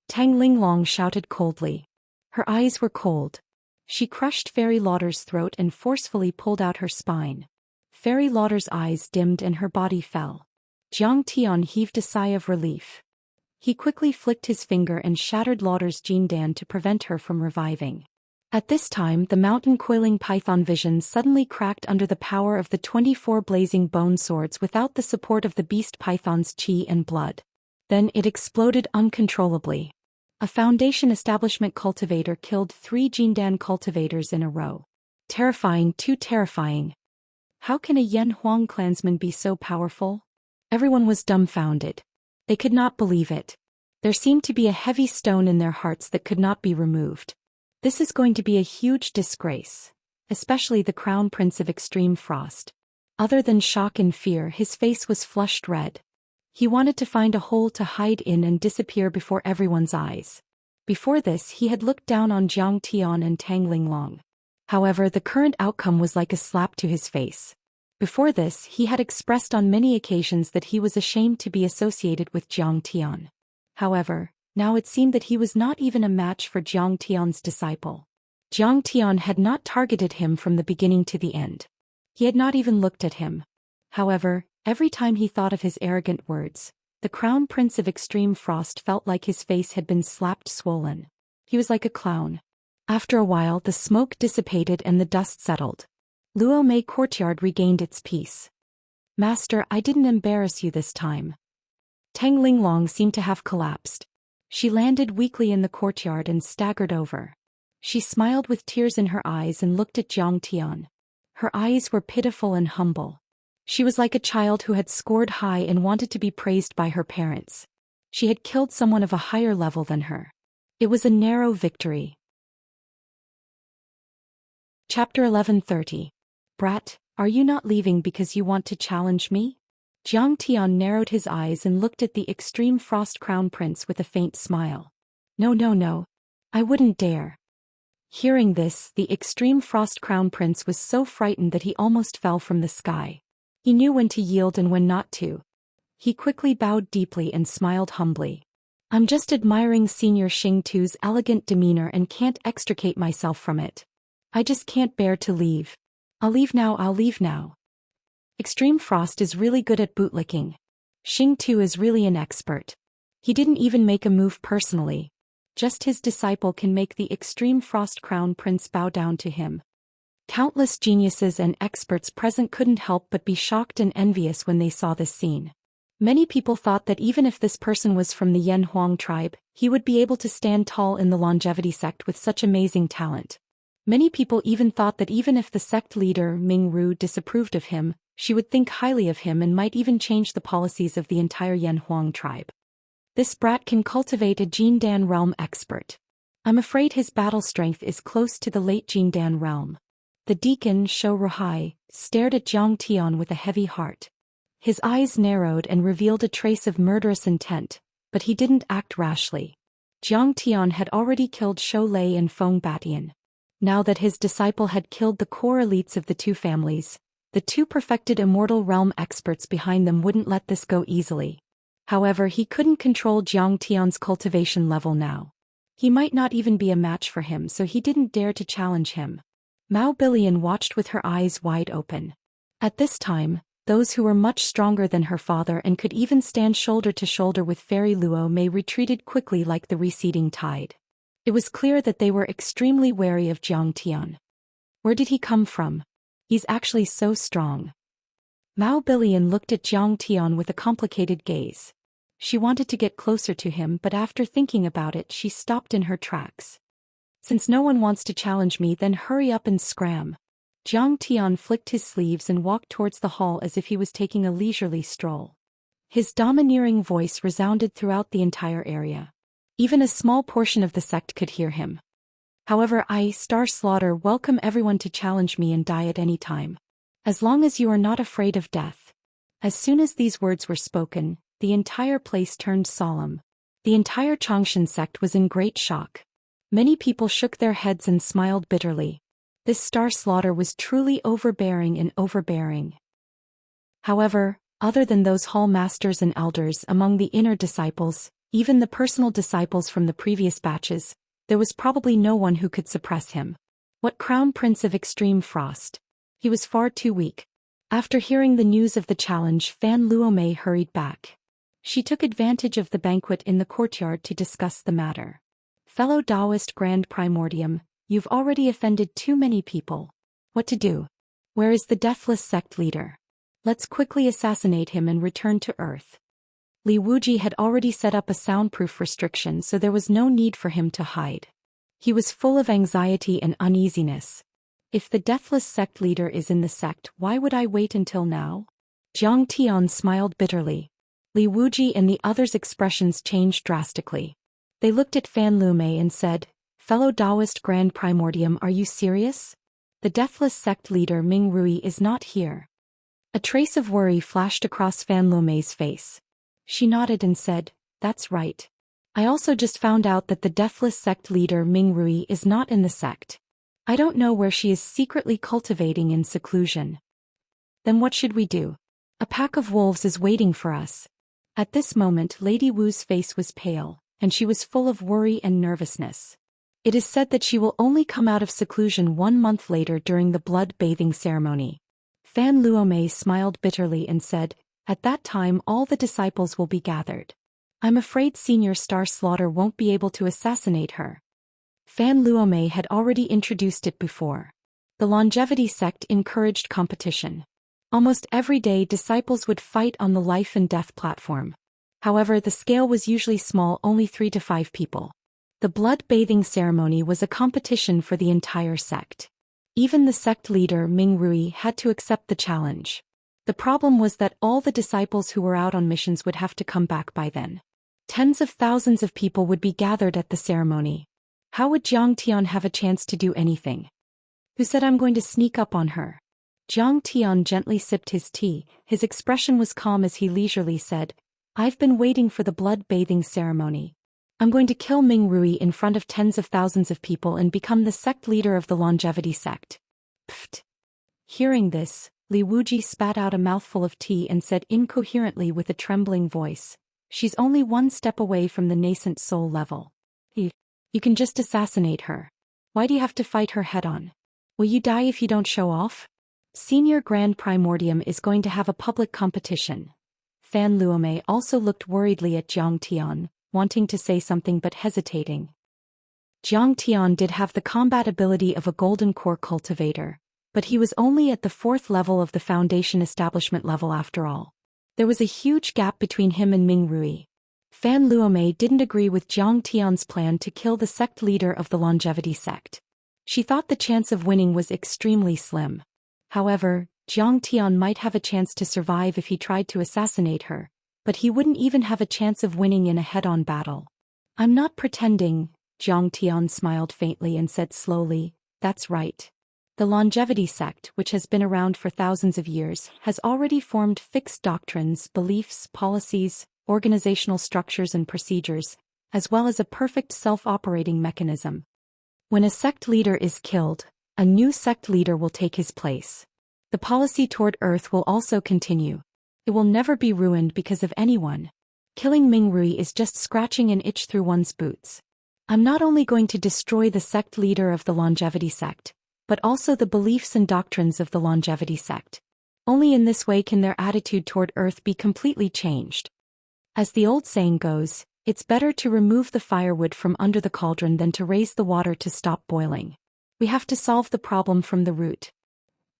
Tang Linglong shouted coldly. Her eyes were cold. She crushed Fairy Lauder's throat and forcefully pulled out her spine. Fairy Lauder's eyes dimmed and her body fell. Jiang Tian heaved a sigh of relief. He quickly flicked his finger and shattered Lauder's Jin Dan to prevent her from reviving. At this time the mountain coiling python vision suddenly cracked under the power of the 24 blazing bone swords without the support of the beast python's chi and blood. Then it exploded uncontrollably. A Foundation establishment cultivator killed 3 Jindan cultivators in a row. Terrifying, too terrifying. How can a Yen Huang clansman be so powerful? Everyone was dumbfounded. They could not believe it. There seemed to be a heavy stone in their hearts that could not be removed. This is going to be a huge disgrace, especially the Crown Prince of Extreme Frost. Other than shock and fear, his face was flushed red. He wanted to find a hole to hide in and disappear before everyone's eyes. Before this, he had looked down on Jiang Tian and Tang Linglong. However, the current outcome was like a slap to his face. Before this, he had expressed on many occasions that he was ashamed to be associated with Jiang Tian. However, now it seemed that he was not even a match for Jiang Tian's disciple. Jiang Tian had not targeted him from the beginning to the end. He had not even looked at him. However, every time he thought of his arrogant words, the Crown Prince of Extreme Frost felt like his face had been slapped swollen. He was like a clown. After a while the smoke dissipated and the dust settled. Luo Mei courtyard regained its peace. Master, I didn't embarrass you this time. Tang Linglong seemed to have collapsed. She landed weakly in the courtyard and staggered over. She smiled with tears in her eyes and looked at Jiang Tian. Her eyes were pitiful and humble. She was like a child who had scored high and wanted to be praised by her parents. She had killed someone of a higher level than her. It was a narrow victory. Chapter 1130. Brat, are you not leaving because you want to challenge me? Jiang Tian narrowed his eyes and looked at the extreme frost crown prince with a faint smile. No. I wouldn't dare. Hearing this, the extreme frost crown prince was so frightened that he almost fell from the sky. He knew when to yield and when not to. He quickly bowed deeply and smiled humbly. I'm just admiring Senior Xingtu's elegant demeanor and can't extricate myself from it. I just can't bear to leave. I'll leave now. Extreme Frost is really good at bootlicking. Xingtu is really an expert. He didn't even make a move personally. Just his disciple can make the Extreme Frost Crown Prince bow down to him. Countless geniuses and experts present couldn't help but be shocked and envious when they saw this scene. Many people thought that even if this person was from the Yan Huang tribe, he would be able to stand tall in the longevity sect with such amazing talent. Many people even thought that even if the sect leader Ming Ru disapproved of him, she would think highly of him and might even change the policies of the entire Yan Huang tribe. This brat can cultivate a Jindan realm expert. I'm afraid his battle strength is close to the late Jindan realm. The deacon, Shou Ruhai, stared at Jiang Tian with a heavy heart. His eyes narrowed and revealed a trace of murderous intent, but he didn't act rashly. Jiang Tian had already killed Shou Lei and Feng Batian. Now that his disciple had killed the core elites of the two families, the two perfected immortal realm experts behind them wouldn't let this go easily. However, he couldn't control Jiang Tian's cultivation level now. He might not even be a match for him, so he didn't dare to challenge him. Mao Bilian watched with her eyes wide open. At this time, those who were much stronger than her father and could even stand shoulder to shoulder with Fairy Luo Mei retreated quickly like the receding tide. It was clear that they were extremely wary of Jiang Tian. Where did he come from? He's actually so strong. Mao Bilian looked at Jiang Tian with a complicated gaze. She wanted to get closer to him, but after thinking about it, she stopped in her tracks. Since no one wants to challenge me, then hurry up and scram. Jiang Tian flicked his sleeves and walked towards the hall as if he was taking a leisurely stroll. His domineering voice resounded throughout the entire area. Even a small portion of the sect could hear him. However, I, Star Slaughter, welcome everyone to challenge me and die at any time. As long as you are not afraid of death. As soon as these words were spoken, the entire place turned solemn. The entire Changshan sect was in great shock. Many people shook their heads and smiled bitterly. This Star Slaughter was truly overbearing. However, other than those hall masters and elders among the inner disciples, even the personal disciples from the previous batches, there was probably no one who could suppress him. What Crown Prince of Extreme Frost? He was far too weak. After hearing the news of the challenge, Fan Luomei hurried back. She took advantage of the banquet in the courtyard to discuss the matter. Fellow Taoist Grand Primordium, you've already offended too many people. What to do? Where is the deathless sect leader? Let's quickly assassinate him and return to Earth. Li Wuji had already set up a soundproof restriction, so there was no need for him to hide. He was full of anxiety and uneasiness. If the deathless sect leader is in the sect, why would I wait until now? Jiang Tian smiled bitterly. Li Wuji and the others' expressions changed drastically. They looked at Fan Lumei and said, Fellow Taoist Grand Primordium, are you serious? The deathless sect leader Ming Rui is not here. A trace of worry flashed across Fan Lumei's face. She nodded and said, That's right. I also just found out that the deathless sect leader Ming Rui is not in the sect. I don't know where she is secretly cultivating in seclusion. Then what should we do? A pack of wolves is waiting for us. At this moment Lady Wu's face was pale, and she was full of worry and nervousness. It is said that she will only come out of seclusion 1 month later during the blood-bathing ceremony. Fan Luomei smiled bitterly and said, At that time all the disciples will be gathered. I'm afraid Senior Star Slaughter won't be able to assassinate her. Fan Luomei had already introduced it before. The longevity sect encouraged competition. Almost every day disciples would fight on the life and death platform. However, the scale was usually small, only 3 to 5 people. The blood-bathing ceremony was a competition for the entire sect. Even the sect leader Ming Rui had to accept the challenge. The problem was that all the disciples who were out on missions would have to come back by then. Tens of thousands of people would be gathered at the ceremony. How would Zhang Tian have a chance to do anything? Who said I'm going to sneak up on her? Zhang Tian gently sipped his tea. His expression was calm as he leisurely said, I've been waiting for the blood-bathing ceremony. I'm going to kill Ming Rui in front of tens of thousands of people and become the sect leader of the longevity sect. Pfft. Hearing this, Li Wuji spat out a mouthful of tea and said incoherently with a trembling voice, she's only one step away from the nascent soul level. You can just assassinate her. Why do you have to fight her head-on? Will you die if you don't show off? Senior Grand Primordium is going to have a public competition. Fan Luomei also looked worriedly at Zhang Tian, wanting to say something but hesitating. Zhang Tian did have the combat ability of a golden core cultivator, but he was only at the 4th level of the foundation establishment level after all. There was a huge gap between him and Ming Rui. Fan Luomei didn't agree with Zhang Tian's plan to kill the sect leader of the longevity sect. She thought the chance of winning was extremely slim. However, Zhang Tian might have a chance to survive if he tried to assassinate her, but he wouldn't even have a chance of winning in a head-on battle. I'm not pretending, Zhang Tian smiled faintly and said slowly, that's right. The longevity sect, which has been around for thousands of years, has already formed fixed doctrines, beliefs, policies, organizational structures and procedures, as well as a perfect self-operating mechanism. When a sect leader is killed, a new sect leader will take his place. The policy toward Earth will also continue. It will never be ruined because of anyone. Killing Ming Rui is just scratching an itch through one's boots. I'm not only going to destroy the sect leader of the longevity sect, but also the beliefs and doctrines of the longevity sect. Only in this way can their attitude toward Earth be completely changed. As the old saying goes, it's better to remove the firewood from under the cauldron than to raise the water to stop boiling. We have to solve the problem from the root.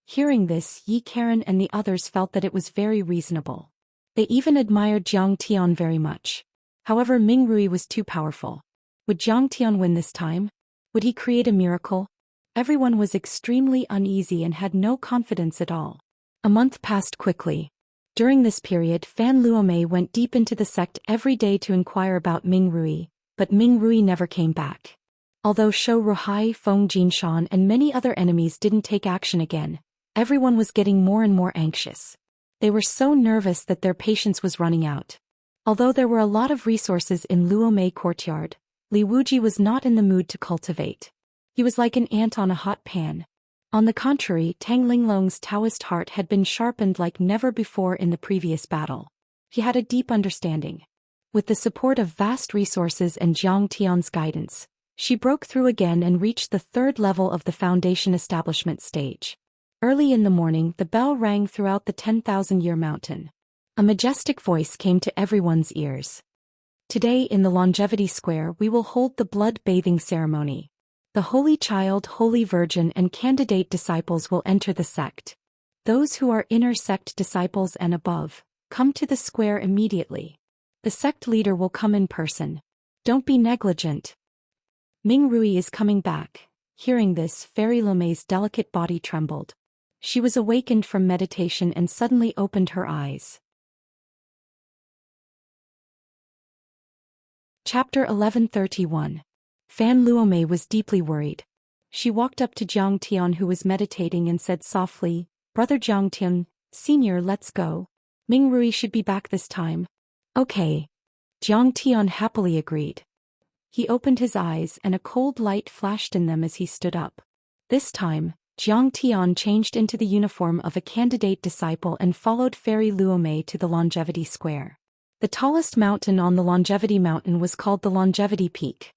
Hearing this, Yi Karen and the others felt that it was very reasonable. They even admired Zhang Tian very much. However, Ming Rui was too powerful. Would Zhang Tian win this time? Would he create a miracle? Everyone was extremely uneasy and had no confidence at all. A month passed quickly. During this period, Fan Luomei went deep into the sect every day to inquire about Ming Rui, but Ming Rui never came back. Although Shou Ruhai, Feng Jinshan and many other enemies didn't take action again, everyone was getting more and more anxious. They were so nervous that their patience was running out. Although there were a lot of resources in Luomei courtyard, Li Wuji was not in the mood to cultivate. He was like an ant on a hot pan. On the contrary, Tang Linglong's Taoist heart had been sharpened like never before in the previous battle. He had a deep understanding. With the support of vast resources and Zhang Tian's guidance, she broke through again and reached the 3rd level of the foundation establishment stage. Early in the morning, the bell rang throughout the 10,000-year mountain. A majestic voice came to everyone's ears. Today in the Longevity Square we will hold the blood-bathing ceremony. The Holy Child, Holy Virgin and candidate disciples will enter the sect. Those who are inner sect disciples and above, come to the square immediately. The sect leader will come in person. Don't be negligent. Ming Rui is coming back. Hearing this, Fairy Luomei's delicate body trembled. She was awakened from meditation and suddenly opened her eyes. Chapter 1131. Fan Luomei was deeply worried. She walked up to Zhang Tian who was meditating and said softly, Brother Zhang Tian, Senior, let's go. Ming Rui should be back this time. Okay. Zhang Tian happily agreed. He opened his eyes and a cold light flashed in them as he stood up. This time, Zhang Tian changed into the uniform of a candidate disciple and followed Fairy Luomei to the Longevity Square. The tallest mountain on the Longevity Mountain was called the Longevity Peak.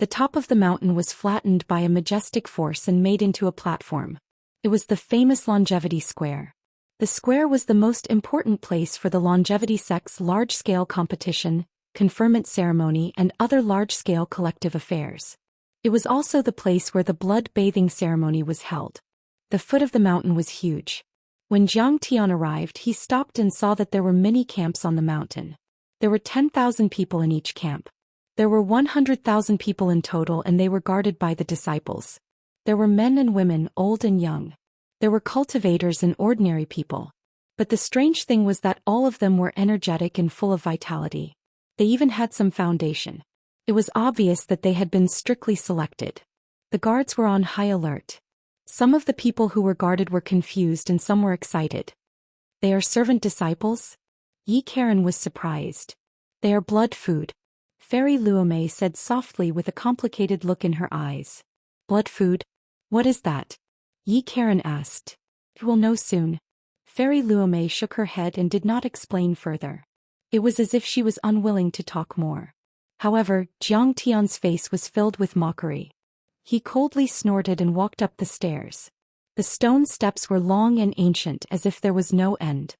The top of the mountain was flattened by a majestic force and made into a platform. It was the famous Longevity Square. The square was the most important place for the longevity sect's large-scale competition, conferment ceremony and other large-scale collective affairs. It was also the place where the blood-bathing ceremony was held. The foot of the mountain was huge. When Jiang Tian arrived, he stopped and saw that there were many camps on the mountain. There were 10,000 people in each camp. There were 100,000 people in total, and they were guarded by the disciples. There were men and women, old and young. There were cultivators and ordinary people. But the strange thing was that all of them were energetic and full of vitality. They even had some foundation. It was obvious that they had been strictly selected. The guards were on high alert. Some of the people who were guarded were confused and some were excited. They are servant disciples? Yi Karen was surprised. They are blood food. Fairy Luomei said softly with a complicated look in her eyes. Blood food? What is that? Yi Karen asked. You will know soon. Fairy Luomei shook her head and did not explain further. It was as if she was unwilling to talk more. However, Jiang Tian's face was filled with mockery. He coldly snorted and walked up the stairs. The stone steps were long and ancient, as if there was no end.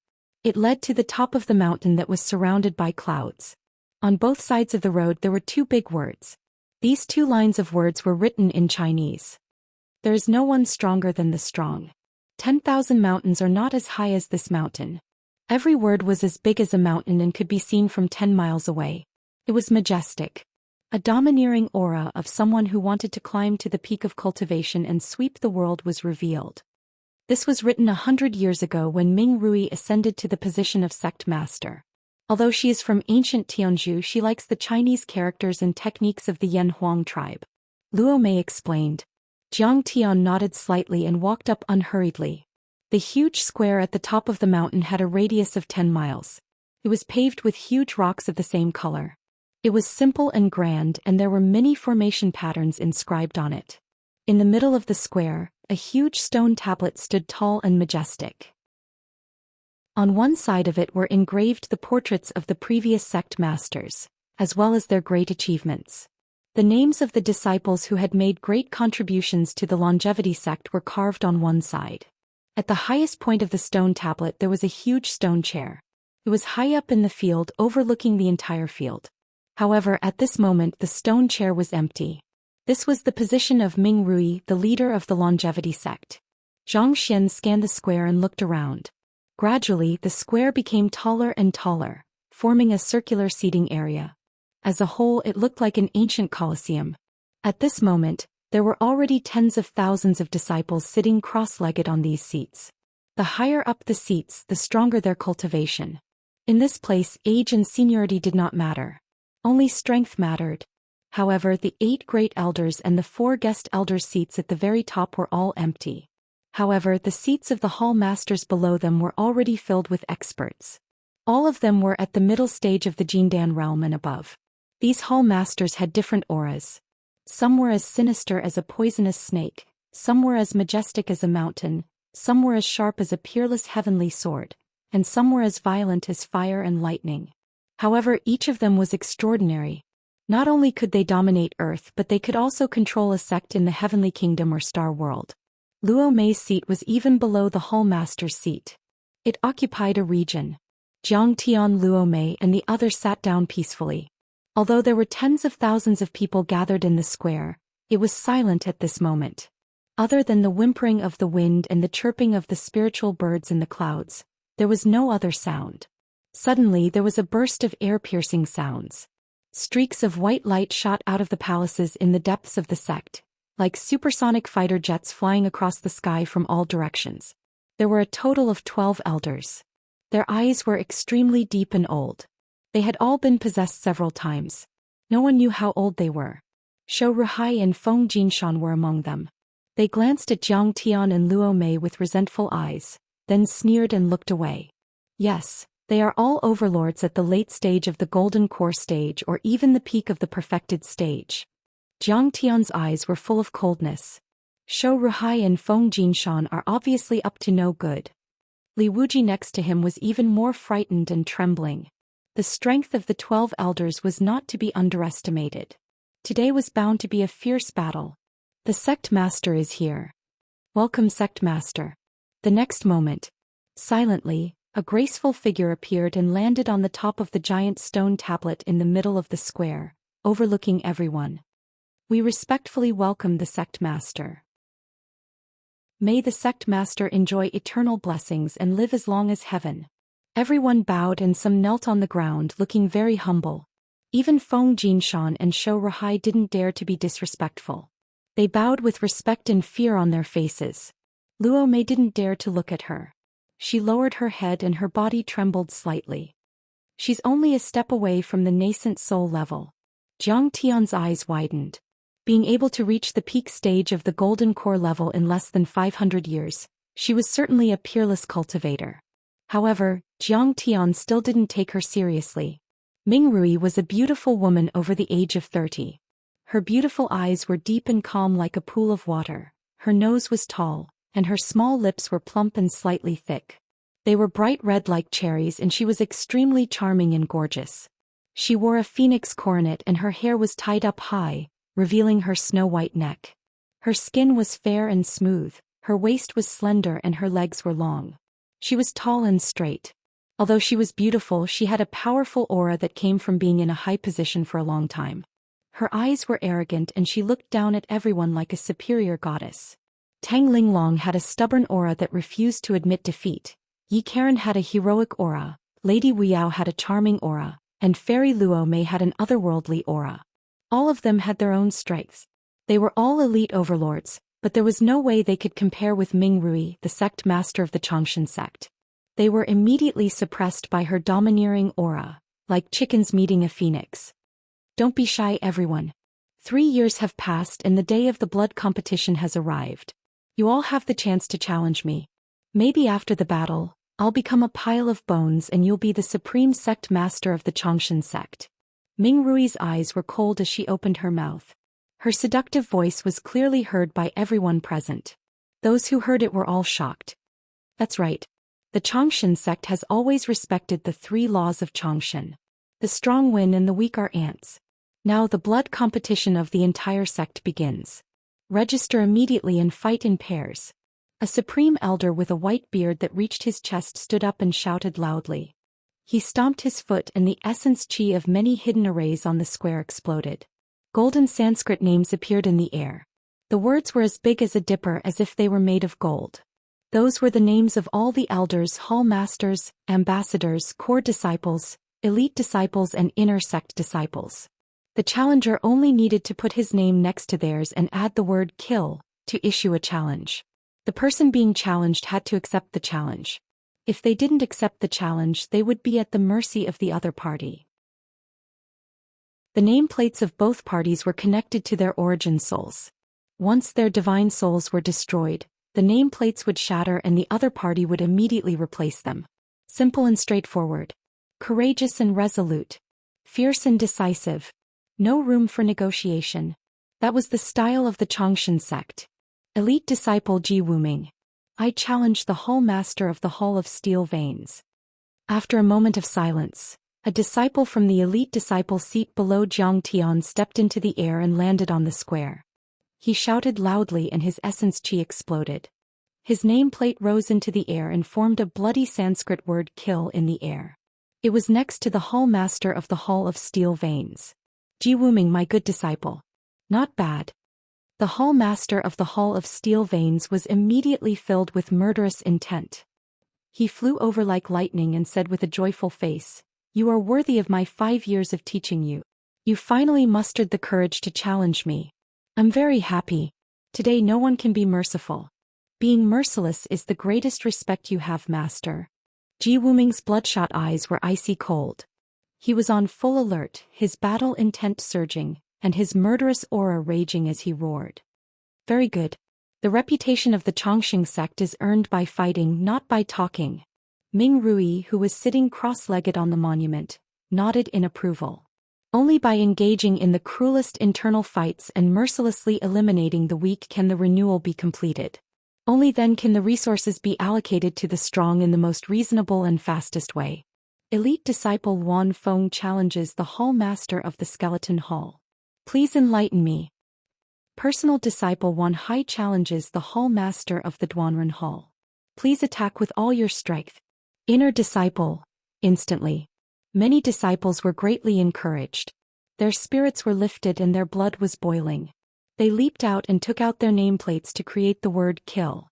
It led to the top of the mountain that was surrounded by clouds. On both sides of the road there were two big words. These two lines of words were written in Chinese. There is no one stronger than the strong. 10,000 mountains are not as high as this mountain. Every word was as big as a mountain and could be seen from 10 miles away. It was majestic. A domineering aura of someone who wanted to climb to the peak of cultivation and sweep the world was revealed. This was written 100 years ago when Ming Rui ascended to the position of sect master. Although she is from ancient Tianzhu, she likes the Chinese characters and techniques of the Yan Huang tribe. Luo Mei explained. Jiang Tian nodded slightly and walked up unhurriedly. The huge square at the top of the mountain had a radius of 10 miles. It was paved with huge rocks of the same color. It was simple and grand, and there were many formation patterns inscribed on it. In the middle of the square, a huge stone tablet stood tall and majestic. On one side of it were engraved the portraits of the previous sect masters, as well as their great achievements. The names of the disciples who had made great contributions to the longevity sect were carved on one side. At the highest point of the stone tablet there was a huge stone chair. It was high up in the field, overlooking the entire field. However, at this moment the stone chair was empty. This was the position of Ming Rui, the leader of the longevity sect. Zhou Xian scanned the square and looked around. Gradually, the square became taller and taller, forming a circular seating area. As a whole, it looked like an ancient colosseum. At this moment, there were already tens of thousands of disciples sitting cross-legged on these seats. The higher up the seats, the stronger their cultivation. In this place, age and seniority did not matter. Only strength mattered. However, the 8 great elders and the 4 guest elders' seats at the very top were all empty. However, the seats of the hall masters below them were already filled with experts. All of them were at the middle stage of the Jindan realm and above. These hall masters had different auras. Some were as sinister as a poisonous snake, some were as majestic as a mountain, some were as sharp as a peerless heavenly sword, and some were as violent as fire and lightning. However, each of them was extraordinary. Not only could they dominate Earth, but they could also control a sect in the heavenly kingdom or star world. Luo Mei's seat was even below the hall master's seat. It occupied a region. Jiang Tian, Luo Mei, and the others sat down peacefully. Although there were tens of thousands of people gathered in the square, it was silent at this moment. Other than the whimpering of the wind and the chirping of the spiritual birds in the clouds, there was no other sound. Suddenly there was a burst of air-piercing sounds. Streaks of white light shot out of the palaces in the depths of the sect, like supersonic fighter jets flying across the sky from all directions. There were a total of 12 elders. Their eyes were extremely deep and old. They had all been possessed several times. No one knew how old they were. Shou Ruhai and Feng Jinshan were among them. They glanced at Jiang Tian and Luo Mei with resentful eyes, then sneered and looked away. Yes, they are all overlords at the late stage of the golden core stage or even the peak of the perfected stage. Jiang Tian's eyes were full of coldness. Shou Ruhai and Feng Jinshan are obviously up to no good. Li Wuji next to him was even more frightened and trembling. The strength of the 12 elders was not to be underestimated. Today was bound to be a fierce battle. The sect master is here. Welcome, sect master. The next moment, silently, a graceful figure appeared and landed on the top of the giant stone tablet in the middle of the square, overlooking everyone. We respectfully welcome the sect master. May the sect master enjoy eternal blessings and live as long as heaven. Everyone bowed and some knelt on the ground looking very humble. Even Feng Jinshan and Shou Rahai didn't dare to be disrespectful. They bowed with respect and fear on their faces. Luo Mei didn't dare to look at her. She lowered her head and her body trembled slightly. She's only a step away from the nascent soul level. Jiang Tian's eyes widened. Being able to reach the peak stage of the golden core level in less than 500 years, she was certainly a peerless cultivator. However, Jiang Tian still didn't take her seriously. Ming Rui was a beautiful woman over the age of 30. Her beautiful eyes were deep and calm like a pool of water, her nose was tall, and her small lips were plump and slightly thick. They were bright red like cherries and she was extremely charming and gorgeous. She wore a phoenix coronet and her hair was tied up high, revealing her snow-white neck. Her skin was fair and smooth, her waist was slender and her legs were long. She was tall and straight. Although she was beautiful, she had a powerful aura that came from being in a high position for a long time. Her eyes were arrogant and she looked down at everyone like a superior goddess. Tang Linglong had a stubborn aura that refused to admit defeat. Yi Karen had a heroic aura, Lady Weiyao had a charming aura, and Fairy Luo Mei had an otherworldly aura. All of them had their own strengths. They were all elite overlords, but there was no way they could compare with Ming Rui, the sect master of the Xianxia sect. They were immediately suppressed by her domineering aura, like chickens meeting a phoenix. Don't be shy, everyone. 3 years have passed and the day of the blood competition has arrived. You all have the chance to challenge me. Maybe after the battle, I'll become a pile of bones and you'll be the supreme sect master of the Xianxia sect. Ming Rui's eyes were cold as she opened her mouth. Her seductive voice was clearly heard by everyone present. Those who heard it were all shocked. That's right. The Xianxia sect has always respected the 3 laws of Xianxia. The strong win and the weak are ants. Now the blood competition of the entire sect begins. Register immediately and fight in pairs. A supreme elder with a white beard that reached his chest stood up and shouted loudly. He stomped his foot and the essence chi of many hidden arrays on the square exploded. Golden Sanskrit names appeared in the air. The words were as big as a dipper as if they were made of gold. Those were the names of all the elders, hall masters, ambassadors, core disciples, elite disciples and inner sect disciples. The challenger only needed to put his name next to theirs and add the word kill to issue a challenge. The person being challenged had to accept the challenge. If they didn't accept the challenge, they would be at the mercy of the other party. The nameplates of both parties were connected to their origin souls. Once their divine souls were destroyed, the nameplates would shatter and the other party would immediately replace them. Simple and straightforward. Courageous and resolute. Fierce and decisive. No room for negotiation. That was the style of the Xianxia sect. Elite disciple Ji Wuming. I challenge the Hall Master of the Hall of Steel Veins. After a moment of silence, a disciple from the elite disciple seat below Jiang Tian stepped into the air and landed on the square. He shouted loudly and his essence chi exploded. His nameplate rose into the air and formed a bloody Sanskrit word kill in the air. It was next to the Hall Master of the Hall of Steel Veins. Ji Wuming, my good disciple. Not bad. The Hall Master of the Hall of Steel Veins was immediately filled with murderous intent. He flew over like lightning and said with a joyful face, "You are worthy of my 5 years of teaching you. You finally mustered the courage to challenge me. I'm very happy. Today no one can be merciful. Being merciless is the greatest respect you have, Master." Ji Wuming's bloodshot eyes were icy cold. He was on full alert, his battle intent surging, and his murderous aura raging as he roared. Very good. The reputation of the Xianxia sect is earned by fighting, not by talking. Ming Rui, who was sitting cross-legged on the monument, nodded in approval. Only by engaging in the cruelest internal fights and mercilessly eliminating the weak can the renewal be completed. Only then can the resources be allocated to the strong in the most reasonable and fastest way. Elite disciple Wan Feng challenges the Hall Master of the Skeleton Hall. Please enlighten me. Personal disciple Wan Hai challenges the Hall Master of the Duanren Hall. Please attack with all your strength. Inner disciple, instantly. Many disciples were greatly encouraged. Their spirits were lifted and their blood was boiling. They leaped out and took out their nameplates to create the word kill.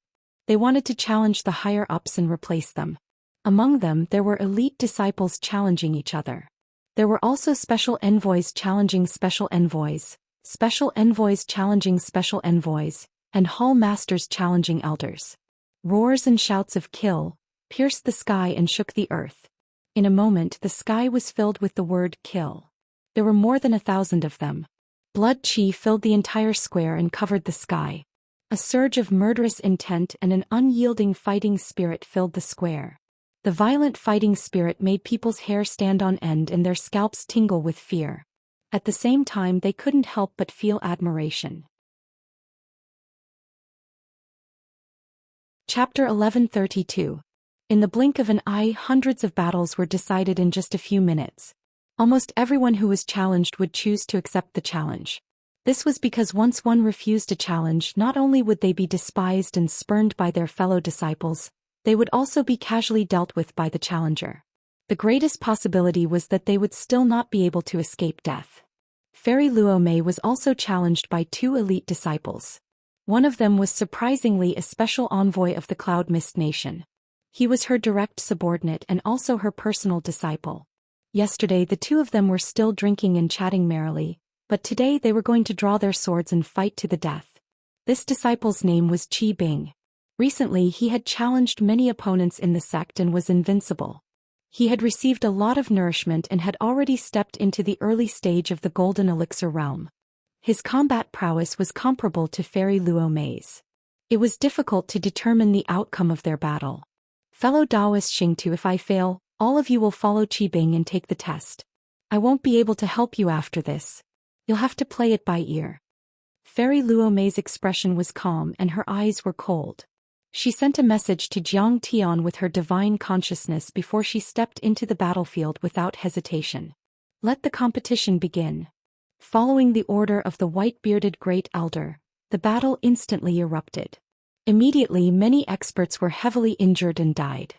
They wanted to challenge the higher-ups and replace them. Among them there were elite disciples challenging each other. There were also special envoys challenging special envoys, special envoys challenging special envoys, and hall masters challenging elders. Roars and shouts of kill pierced the sky and shook the earth. In a moment the sky was filled with the word kill. There were more than 1,000 of them. Blood chi filled the entire square and covered the sky. A surge of murderous intent and an unyielding fighting spirit filled the square. The violent fighting spirit made people's hair stand on end and their scalps tingle with fear. At the same time they couldn't help but feel admiration. Chapter 1132. In the blink of an eye, hundreds of battles were decided in just a few minutes. Almost everyone who was challenged would choose to accept the challenge. This was because once one refused a challenge, not only would they be despised and spurned by their fellow disciples, they would also be casually dealt with by the challenger. The greatest possibility was that they would still not be able to escape death. Fairy Luo Mei was also challenged by 2 elite disciples. One of them was surprisingly a special envoy of the Cloud Mist Nation. He was her direct subordinate and also her personal disciple. Yesterday the 2 of them were still drinking and chatting merrily, but today they were going to draw their swords and fight to the death. This disciple's name was Qi Bing. Recently he had challenged many opponents in the sect and was invincible. He had received a lot of nourishment and had already stepped into the early stage of the Golden Elixir realm. His combat prowess was comparable to Fairy Luo Mei's. It was difficult to determine the outcome of their battle. Fellow Taoist Xingtu, if I fail, all of you will follow Qi Bing and take the test. I won't be able to help you after this. You'll have to play it by ear. Fairy Luo Mei's expression was calm and her eyes were cold. She sent a message to Jiang Tian with her divine consciousness before she stepped into the battlefield without hesitation. Let the competition begin. Following the order of the white-bearded Great Elder, the battle instantly erupted. Immediately many experts were heavily injured and died.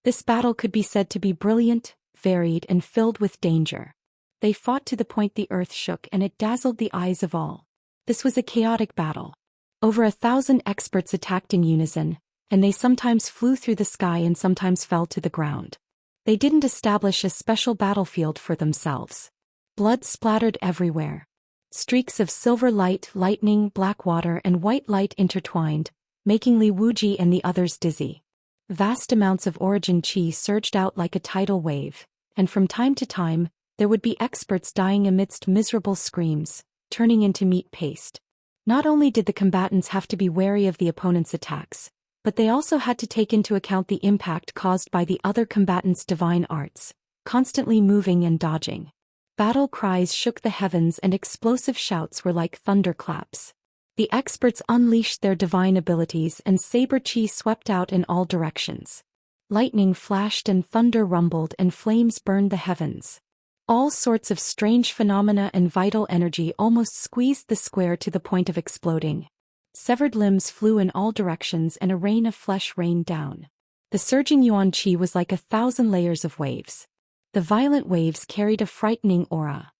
This battle could be said to be brilliant, varied and filled with danger. They fought to the point the earth shook and it dazzled the eyes of all. This was a chaotic battle. Over 1,000 experts attacked in unison, and they sometimes flew through the sky and sometimes fell to the ground. They didn't establish a special battlefield for themselves. Blood splattered everywhere. Streaks of silver light, lightning, black water and white light intertwined, making Li Wuji and the others dizzy. Vast amounts of origin chi surged out like a tidal wave, and from time to time, there would be experts dying amidst miserable screams, turning into meat paste. Not only did the combatants have to be wary of the opponent's attacks, but they also had to take into account the impact caused by the other combatants' divine arts, constantly moving and dodging. Battle cries shook the heavens and explosive shouts were like thunderclaps. The experts unleashed their divine abilities and saber chi swept out in all directions. Lightning flashed and thunder rumbled and flames burned the heavens. All sorts of strange phenomena and vital energy almost squeezed the square to the point of exploding. Severed limbs flew in all directions and a rain of flesh rained down. The surging yuan qi was like 1,000 layers of waves. The violent waves carried a frightening aura.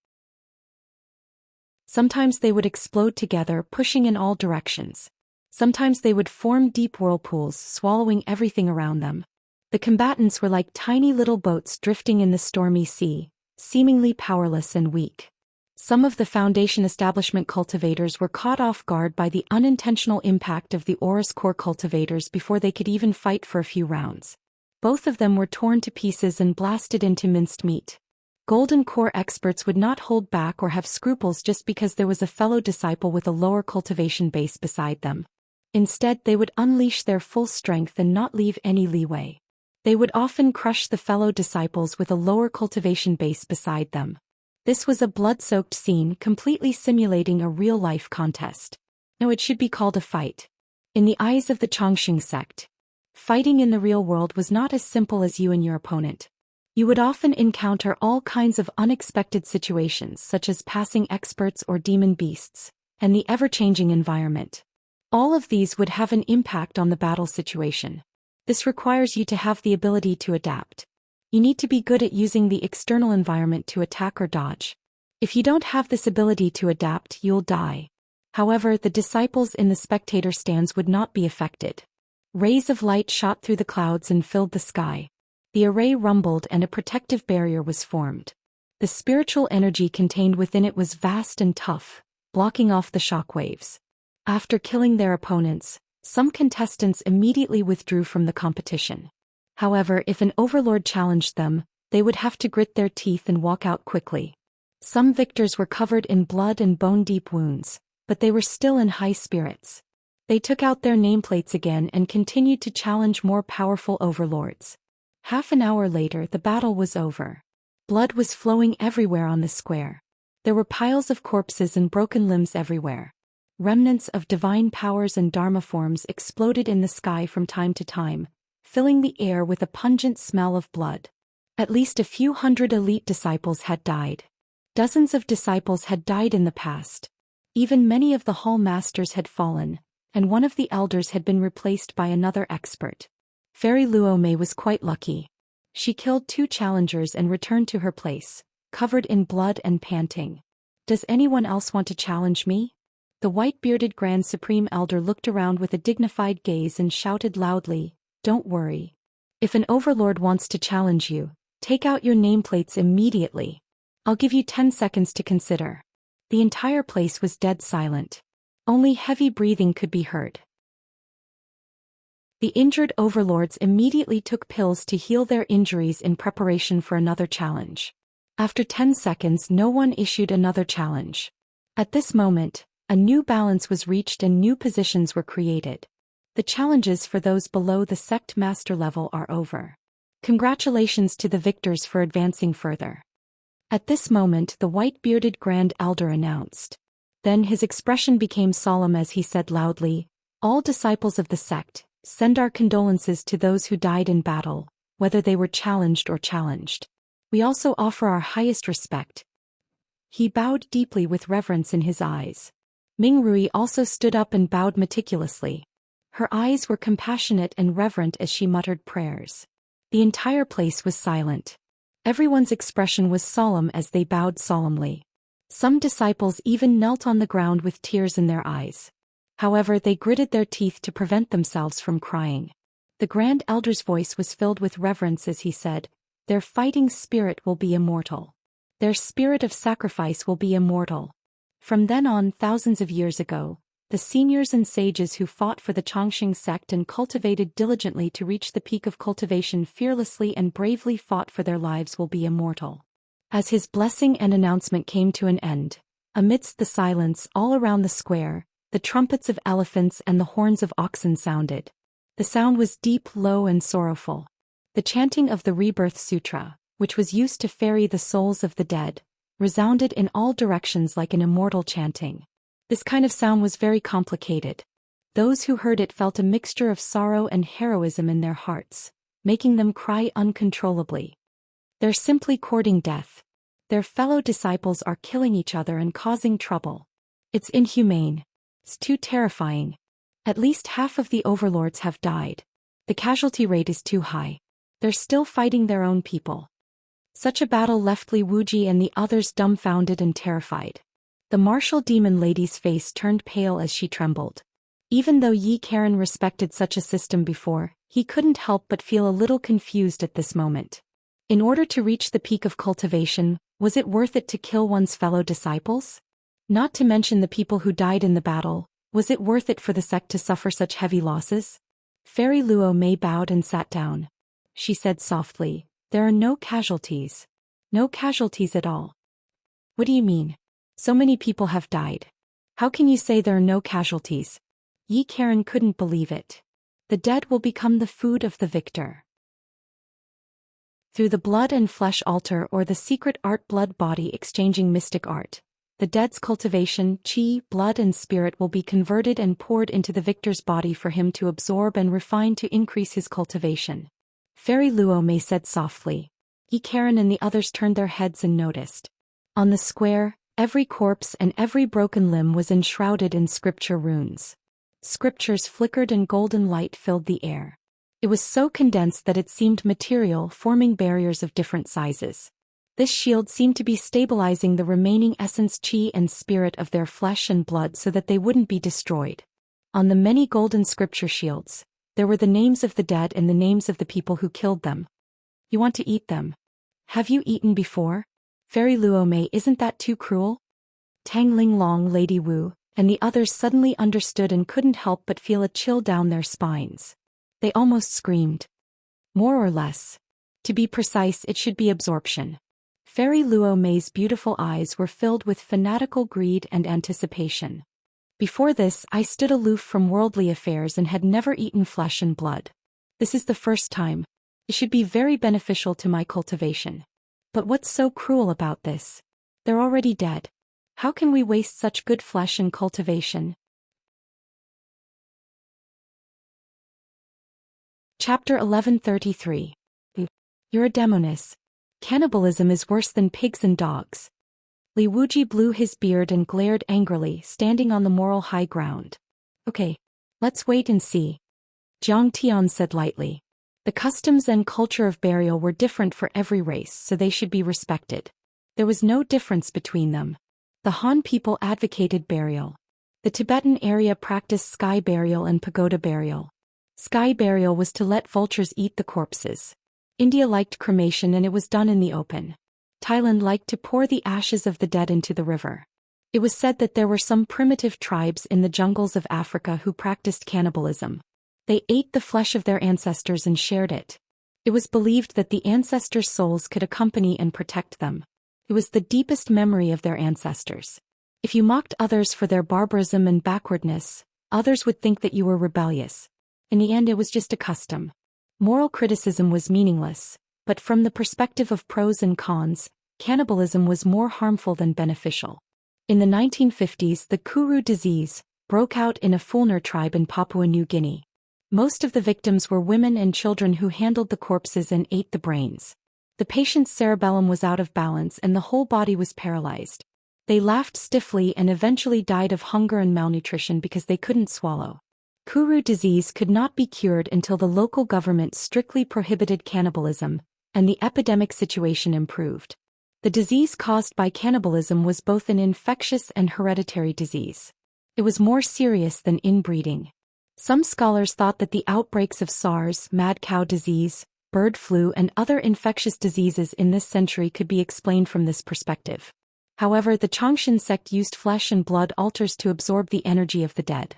Sometimes they would explode together, pushing in all directions. Sometimes they would form deep whirlpools, swallowing everything around them. The combatants were like tiny little boats drifting in the stormy sea, seemingly powerless and weak. Some of the Foundation establishment cultivators were caught off guard by the unintentional impact of the Aurus Core cultivators before they could even fight for a few rounds. Both of them were torn to pieces and blasted into minced meat. Golden Core experts would not hold back or have scruples just because there was a fellow disciple with a lower cultivation base beside them. Instead, they would unleash their full strength and not leave any leeway. They would often crush the fellow disciples with a lower cultivation base beside them. This was a blood-soaked scene completely simulating a real-life contest. No, it should be called a fight. In the eyes of the Chongqing sect, fighting in the real world was not as simple as you and your opponent. You would often encounter all kinds of unexpected situations such as passing experts or demon beasts, and the ever-changing environment. All of these would have an impact on the battle situation. This requires you to have the ability to adapt. You need to be good at using the external environment to attack or dodge. If you don't have this ability to adapt, you'll die. However, the disciples in the spectator stands would not be affected. Rays of light shot through the clouds and filled the sky. The array rumbled and a protective barrier was formed. The spiritual energy contained within it was vast and tough, blocking off the shockwaves. After killing their opponents, some contestants immediately withdrew from the competition. However, if an overlord challenged them, they would have to grit their teeth and walk out quickly. Some victors were covered in blood and bone-deep wounds, but they were still in high spirits. They took out their nameplates again and continued to challenge more powerful overlords. Half an hour later, the battle was over. Blood was flowing everywhere on the square. There were piles of corpses and broken limbs everywhere. Remnants of divine powers and dharma forms exploded in the sky from time to time, filling the air with a pungent smell of blood. At least a few hundred elite disciples had died. Dozens of disciples had died in the past. Even many of the hall masters had fallen, and one of the elders had been replaced by another expert. Fairy Luo Mei was quite lucky. She killed 2 challengers and returned to her place, covered in blood and panting. "Does anyone else want to challenge me?" The white-bearded Grand Supreme Elder looked around with a dignified gaze and shouted loudly, "Don't worry. If an overlord wants to challenge you, take out your nameplates immediately. I'll give you 10 seconds to consider." The entire place was dead silent. Only heavy breathing could be heard. The injured overlords immediately took pills to heal their injuries in preparation for another challenge. After 10 seconds, no one issued another challenge. At this moment, a new balance was reached and new positions were created. The challenges for those below the sect master level are over. Congratulations to the victors for advancing further. At this moment, the white-bearded Grand Elder announced. Then his expression became solemn as he said loudly, "All disciples of the sect, send our condolences to those who died in battle, whether they were challenged or challenged. We also offer our highest respect." He bowed deeply with reverence in his eyes. Ming Rui also stood up and bowed meticulously. Her eyes were compassionate and reverent as she muttered prayers. The entire place was silent. Everyone's expression was solemn as they bowed solemnly. Some disciples even knelt on the ground with tears in their eyes. However, they gritted their teeth to prevent themselves from crying. The Grand Elder's voice was filled with reverence as he said, "Their fighting spirit will be immortal. Their spirit of sacrifice will be immortal." From then on, thousands of years ago, the seniors and sages who fought for the Chongqing sect and cultivated diligently to reach the peak of cultivation fearlessly and bravely fought for their lives will be immortal. As his blessing and announcement came to an end, amidst the silence all around the square, the trumpets of elephants and the horns of oxen sounded. The sound was deep, low, and sorrowful. The chanting of the Rebirth Sutra, which was used to ferry the souls of the dead, resounded in all directions like an immortal chanting. This kind of sound was very complicated. Those who heard it felt a mixture of sorrow and heroism in their hearts, making them cry uncontrollably. They're simply courting death. Their fellow disciples are killing each other and causing trouble. It's inhumane. It's too terrifying. At least half of the overlords have died. The casualty rate is too high. They're still fighting their own people. Such a battle left Li Wuji and the others dumbfounded and terrified. The martial demon lady's face turned pale as she trembled. Even though Yi Karen respected such a system before, he couldn't help but feel a little confused at this moment. In order to reach the peak of cultivation, was it worth it to kill one's fellow disciples? Not to mention the people who died in the battle, was it worth it for the sect to suffer such heavy losses? Fairy Luo Mei bowed and sat down. She said softly, "There are no casualties. No casualties at all." "What do you mean? So many people have died. How can you say there are no casualties?" Yi Karen couldn't believe it. The dead will become the food of the victor. Through the blood and flesh altar or the secret art blood body exchanging mystic art, the dead's cultivation, chi, blood and spirit will be converted and poured into the victor's body for him to absorb and refine to increase his cultivation. Fairy Luo Mei said softly. Yi Karen and the others turned their heads and noticed. On the square, every corpse and every broken limb was enshrouded in scripture runes. Scriptures flickered and golden light filled the air. It was so condensed that it seemed material, forming barriers of different sizes. This shield seemed to be stabilizing the remaining essence, chi and spirit of their flesh and blood so that they wouldn't be destroyed. On the many golden scripture shields, There were the names of the dead and the names of the people who killed them. You want to eat them? Have you eaten before? Fairy Luo Mei, isn't that too cruel? Tang Linglong, Lady Wu, and the others suddenly understood and couldn't help but feel a chill down their spines. They almost screamed. More or less. To be precise, it should be absorption. Fairy Luo Mei's beautiful eyes were filled with fanatical greed and anticipation. Before this, I stood aloof from worldly affairs and had never eaten flesh and blood. This is the first time. It should be very beneficial to my cultivation. But what's so cruel about this? They're already dead. How can we waste such good flesh in cultivation? Chapter 1133. You're a demoness. Cannibalism is worse than pigs and dogs. Li Wuji blew his beard and glared angrily, standing on the moral high ground. Okay, let's wait and see. Jiang Tian said lightly. The customs and culture of burial were different for every race, so they should be respected. There was no difference between them. The Han people advocated burial. The Tibetan area practiced sky burial and pagoda burial. Sky burial was to let vultures eat the corpses. India liked cremation and it was done in the open. Thailand liked to pour the ashes of the dead into the river. It was said that there were some primitive tribes in the jungles of Africa who practiced cannibalism. They ate the flesh of their ancestors and shared it. It was believed that the ancestors' souls could accompany and protect them. It was the deepest memory of their ancestors. If you mocked others for their barbarism and backwardness, others would think that you were rebellious. In the end, it was just a custom. Moral criticism was meaningless, but from the perspective of pros and cons, cannibalism was more harmful than beneficial. In the 1950s, the Kuru disease broke out in a Fulner tribe in Papua New Guinea. Most of the victims were women and children who handled the corpses and ate the brains. The patient's cerebellum was out of balance and the whole body was paralyzed. They laughed stiffly and eventually died of hunger and malnutrition because they couldn't swallow. Kuru disease could not be cured until the local government strictly prohibited cannibalism, and the epidemic situation improved. The disease caused by cannibalism was both an infectious and hereditary disease. It was more serious than inbreeding. Some scholars thought that the outbreaks of SARS, mad cow disease, bird flu and other infectious diseases in this century could be explained from this perspective. However, the Xianxia sect used flesh and blood altars to absorb the energy of the dead.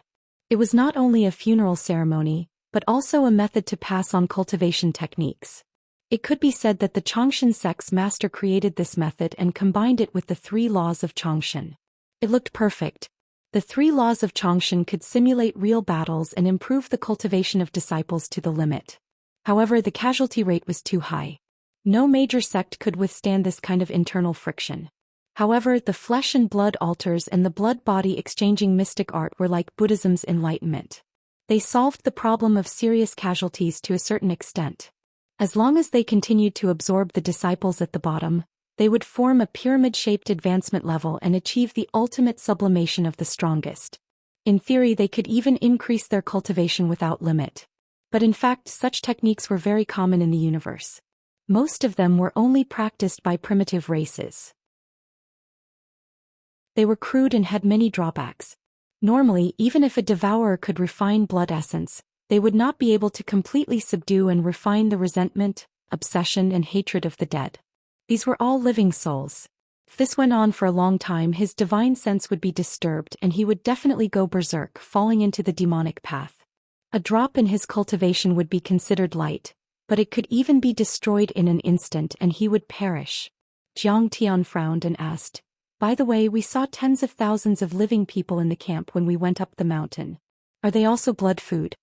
It was not only a funeral ceremony, but also a method to pass on cultivation techniques. It could be said that the Xianxia sect's master created this method and combined it with the 3 laws of Xianxia. It looked perfect. The 3 laws of Xianxia could simulate real battles and improve the cultivation of disciples to the limit. However, the casualty rate was too high. No major sect could withstand this kind of internal friction. However, the flesh and blood altars and the blood-body exchanging mystic art were like Buddhism's enlightenment. They solved the problem of serious casualties to a certain extent. As long as they continued to absorb the disciples at the bottom, they would form a pyramid-shaped advancement level and achieve the ultimate sublimation of the strongest. In theory, they could even increase their cultivation without limit. But in fact, such techniques were very common in the universe. Most of them were only practiced by primitive races. They were crude and had many drawbacks. Normally, even if a devourer could refine blood essence, they would not be able to completely subdue and refine the resentment, obsession and hatred of the dead. These were all living souls. If this went on for a long time, his divine sense would be disturbed and he would definitely go berserk, falling into the demonic path. A drop in his cultivation would be considered light, but it could even be destroyed in an instant and he would perish. Jiang Tian frowned and asked, "By the way, we saw tens of thousands of living people in the camp when we went up the mountain. Are they also blood food?"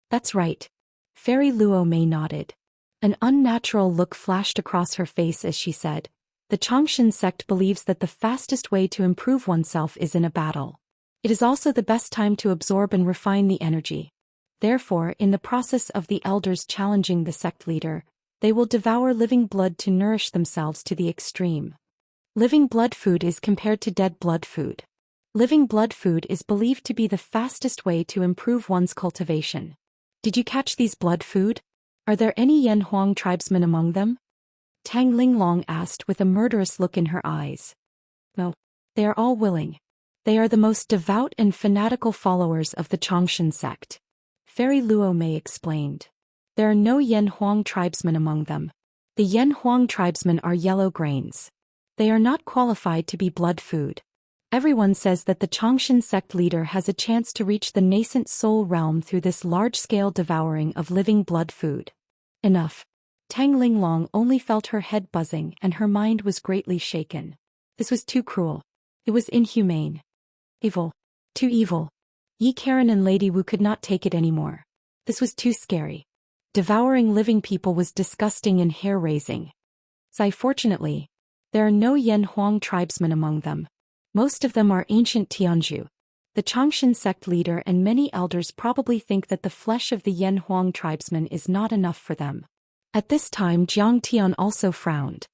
"That's right." Fairy Luo Mei nodded. An unnatural look flashed across her face as she said, "The Xianxia sect believes that the fastest way to improve oneself is in a battle. It is also the best time to absorb and refine the energy. Therefore, in the process of the elders challenging the sect leader, they will devour living blood to nourish themselves to the extreme. Living blood food is compared to dead blood food. Living blood food is believed to be the fastest way to improve one's cultivation. Did you catch these blood food? Are there any Yanhuang tribesmen among them?" Tang Linglong asked with a murderous look in her eyes. "No. They are all willing. They are the most devout and fanatical followers of the Xianxia sect." Fairy Luo Mei explained. There are no Yan Huang tribesmen among them. The Yan Huang tribesmen are yellow grains. They are not qualified to be blood food. Everyone says that the Xianxia sect leader has a chance to reach the nascent soul realm through this large-scale devouring of living blood food. Enough. Tang Linglong only felt her head buzzing and her mind was greatly shaken. This was too cruel. It was inhumane. Evil. Too evil. Yi Karen and Lady Wu could not take it anymore. This was too scary. Devouring living people was disgusting and hair-raising. Fortunately, there are no Yan Huang tribesmen among them. Most of them are ancient Tianzhu. The Xianxia sect leader and many elders probably think that the flesh of the Yan Huang tribesmen is not enough for them. At this time Jiang Tian also frowned.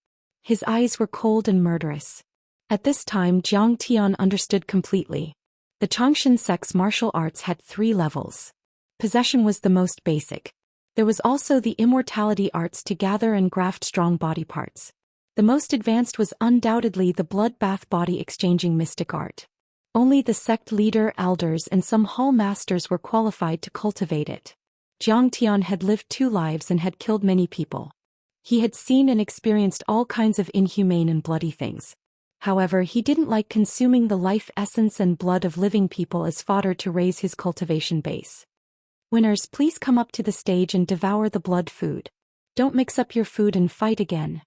His eyes were cold and murderous. At this time Jiang Tian understood completely. The Xianxia sect's martial arts had 3 levels. Possession was the most basic. There was also the immortality arts to gather and graft strong body parts. The most advanced was undoubtedly the bloodbath body exchanging mystic art. Only the sect leader, elders and some hall masters were qualified to cultivate it. Jiang Tian had lived 2 lives and had killed many people. He had seen and experienced all kinds of inhumane and bloody things. However, he didn't like consuming the life essence and blood of living people as fodder to raise his cultivation base. Winners, please come up to the stage and devour the blood food. Don't mix up your food and fight again.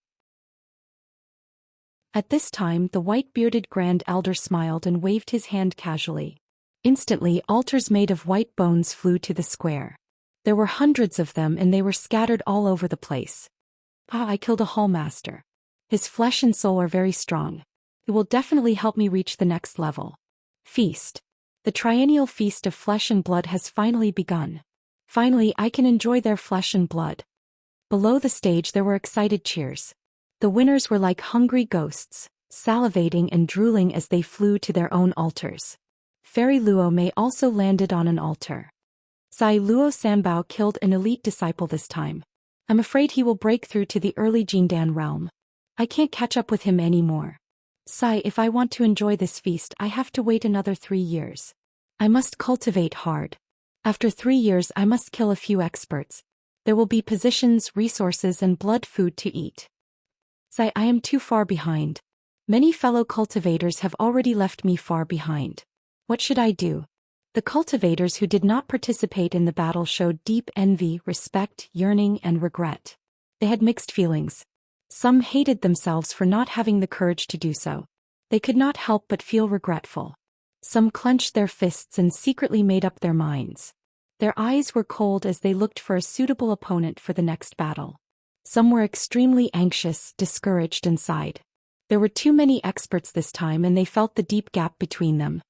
At this time the white-bearded Grand Elder smiled and waved his hand casually. Instantly altars made of white bones flew to the square. There were hundreds of them and they were scattered all over the place. I killed a hall master. His flesh and soul are very strong. It will definitely help me reach the next level. Feast. The triennial feast of flesh and blood has finally begun. Finally I can enjoy their flesh and blood. Below the stage there were excited cheers. The winners were like hungry ghosts, salivating and drooling as they flew to their own altars. Fairy Luo Mei also landed on an altar. Sai Luo Sanbao killed an elite disciple this time. I'm afraid he will break through to the early Jindan realm. I can't catch up with him anymore. Sai, if I want to enjoy this feast I have to wait another 3 years. I must cultivate hard. After 3 years I must kill a few experts. There will be positions, resources and blood food to eat. Sai, I am too far behind. Many fellow cultivators have already left me far behind. What should I do? The cultivators who did not participate in the battle showed deep envy, respect, yearning and regret. They had mixed feelings. Some hated themselves for not having the courage to do so. They could not help but feel regretful. Some clenched their fists and secretly made up their minds. Their eyes were cold as they looked for a suitable opponent for the next battle. Some were extremely anxious, discouraged and sighed. There were too many experts this time and they felt the deep gap between them.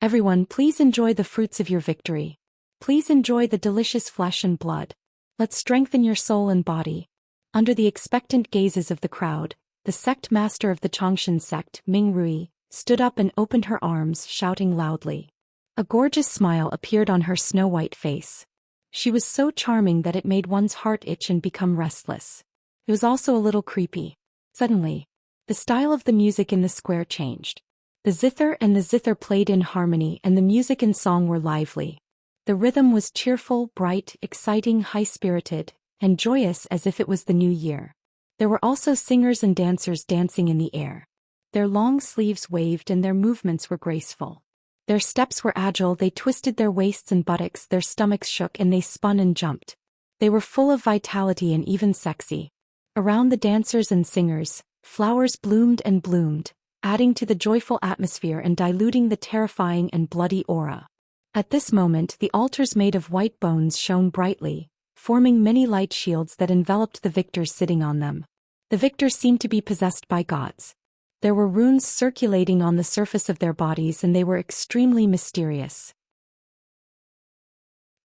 Everyone, please enjoy the fruits of your victory. Please enjoy the delicious flesh and blood. Let's strengthen your soul and body. Under the expectant gazes of the crowd, the sect master of the Xianxia sect, Ming Rui, stood up and opened her arms, shouting loudly. A gorgeous smile appeared on her snow-white face. She was so charming that it made one's heart itch and become restless. It was also a little creepy. Suddenly, the style of the music in the square changed. The zither and the zither played in harmony and the music and song were lively. The rhythm was cheerful, bright, exciting, high-spirited, and joyous as if it was the new year. There were also singers and dancers dancing in the air. Their long sleeves waved and their movements were graceful. Their steps were agile, they twisted their waists and buttocks, their stomachs shook and they spun and jumped. They were full of vitality and even sexy. Around the dancers and singers, flowers bloomed and bloomed, adding to the joyful atmosphere and diluting the terrifying and bloody aura. At this moment the altars made of white bones shone brightly, forming many light shields that enveloped the victors sitting on them. The victors seemed to be possessed by gods. There were runes circulating on the surface of their bodies and they were extremely mysterious.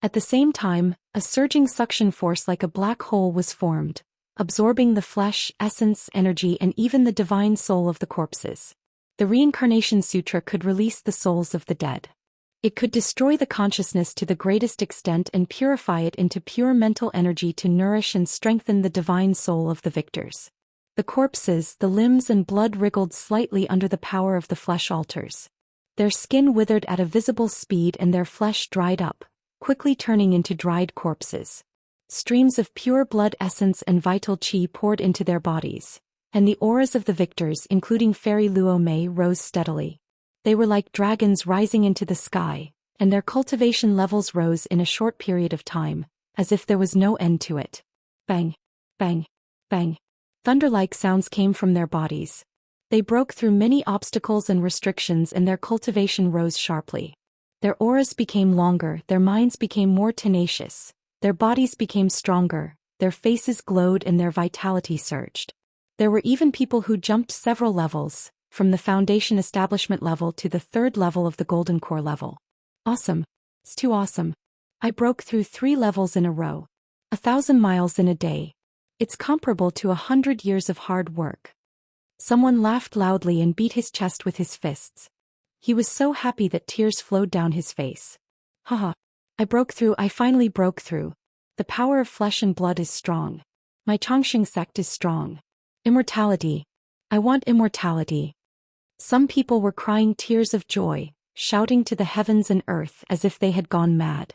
At the same time, a surging suction force like a black hole was formed, absorbing the flesh, essence, energy and even the divine soul of the corpses. The Reincarnation Sutra could release the souls of the dead. It could destroy the consciousness to the greatest extent and purify it into pure mental energy to nourish and strengthen the divine soul of the victors. The corpses, the limbs and blood wriggled slightly under the power of the flesh altars. Their skin withered at a visible speed and their flesh dried up, quickly turning into dried corpses. Streams of pure blood essence and vital qi poured into their bodies, and the auras of the victors, including Fairy Luo Mei, rose steadily. They were like dragons rising into the sky, and their cultivation levels rose in a short period of time, as if there was no end to it. Bang! Bang! Bang! Thunder-like sounds came from their bodies. They broke through many obstacles and restrictions, and their cultivation rose sharply. Their auras became longer, their minds became more tenacious, their bodies became stronger, their faces glowed, and their vitality surged. There were even people who jumped several levels, from the foundation establishment level to the third level of the golden core level. Awesome. It's too awesome. I broke through 3 levels in a row. 1,000 miles in a day. It's comparable to 100 years of hard work. Someone laughed loudly and beat his chest with his fists. He was so happy that tears flowed down his face. Haha. I finally broke through. The power of flesh and blood is strong. My Xianxia sect is strong. Immortality. I want immortality. Some people were crying tears of joy, shouting to the heavens and earth as if they had gone mad.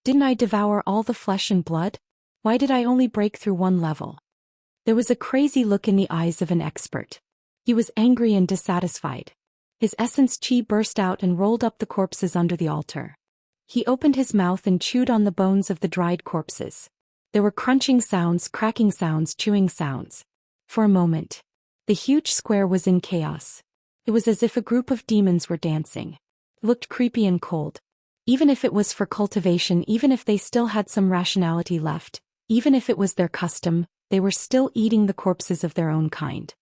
Didn't I devour all the flesh and blood? Why did I only break through 1 level? There was a crazy look in the eyes of an expert. He was angry and dissatisfied. His essence qi burst out and rolled up the corpses under the altar. He opened his mouth and chewed on the bones of the dried corpses. There were crunching sounds, cracking sounds, chewing sounds. For a moment, the huge square was in chaos. It was as if a group of demons were dancing. It looked creepy and cold. Even if it was for cultivation, even if they still had some rationality left, even if it was their custom, they were still eating the corpses of their own kind.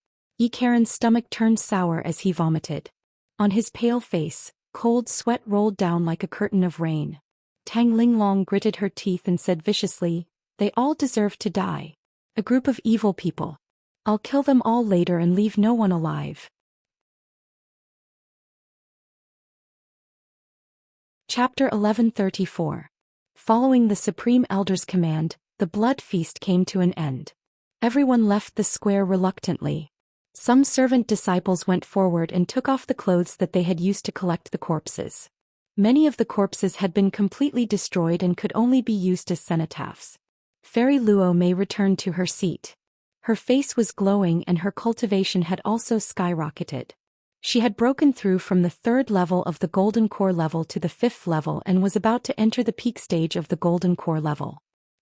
Karen's stomach turned sour as he vomited. On his pale face, cold sweat rolled down like a curtain of rain. Tang Linglong gritted her teeth and said viciously, "They all deserve to die. A group of evil people. I'll kill them all later and leave no one alive." Chapter 1134. Following the Supreme Elder's command, the blood feast came to an end. Everyone left the square reluctantly. Some servant disciples went forward and took off the clothes that they had used to collect the corpses. Many of the corpses had been completely destroyed and could only be used as cenotaphs. Fairy Luo Mei returned to her seat. Her face was glowing and her cultivation had also skyrocketed. She had broken through from the 3rd level of the Golden Core level to the 5th level and was about to enter the peak stage of the Golden Core level.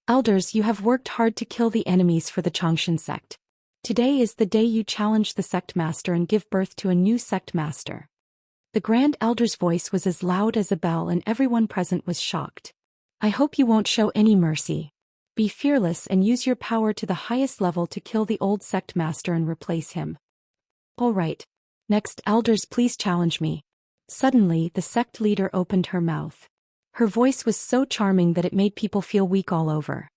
Elders, you have worked hard to kill the enemies for the Xianxia sect. Today is the day you challenge the sect master and give birth to a new sect master. The Grand Elder's voice was as loud as a bell and everyone present was shocked. I hope you won't show any mercy. Be fearless and use your power to the highest level to kill the old sect master and replace him. All right. Next, elders, please challenge me. Suddenly, the sect leader opened her mouth. Her voice was so charming that it made people feel weak all over.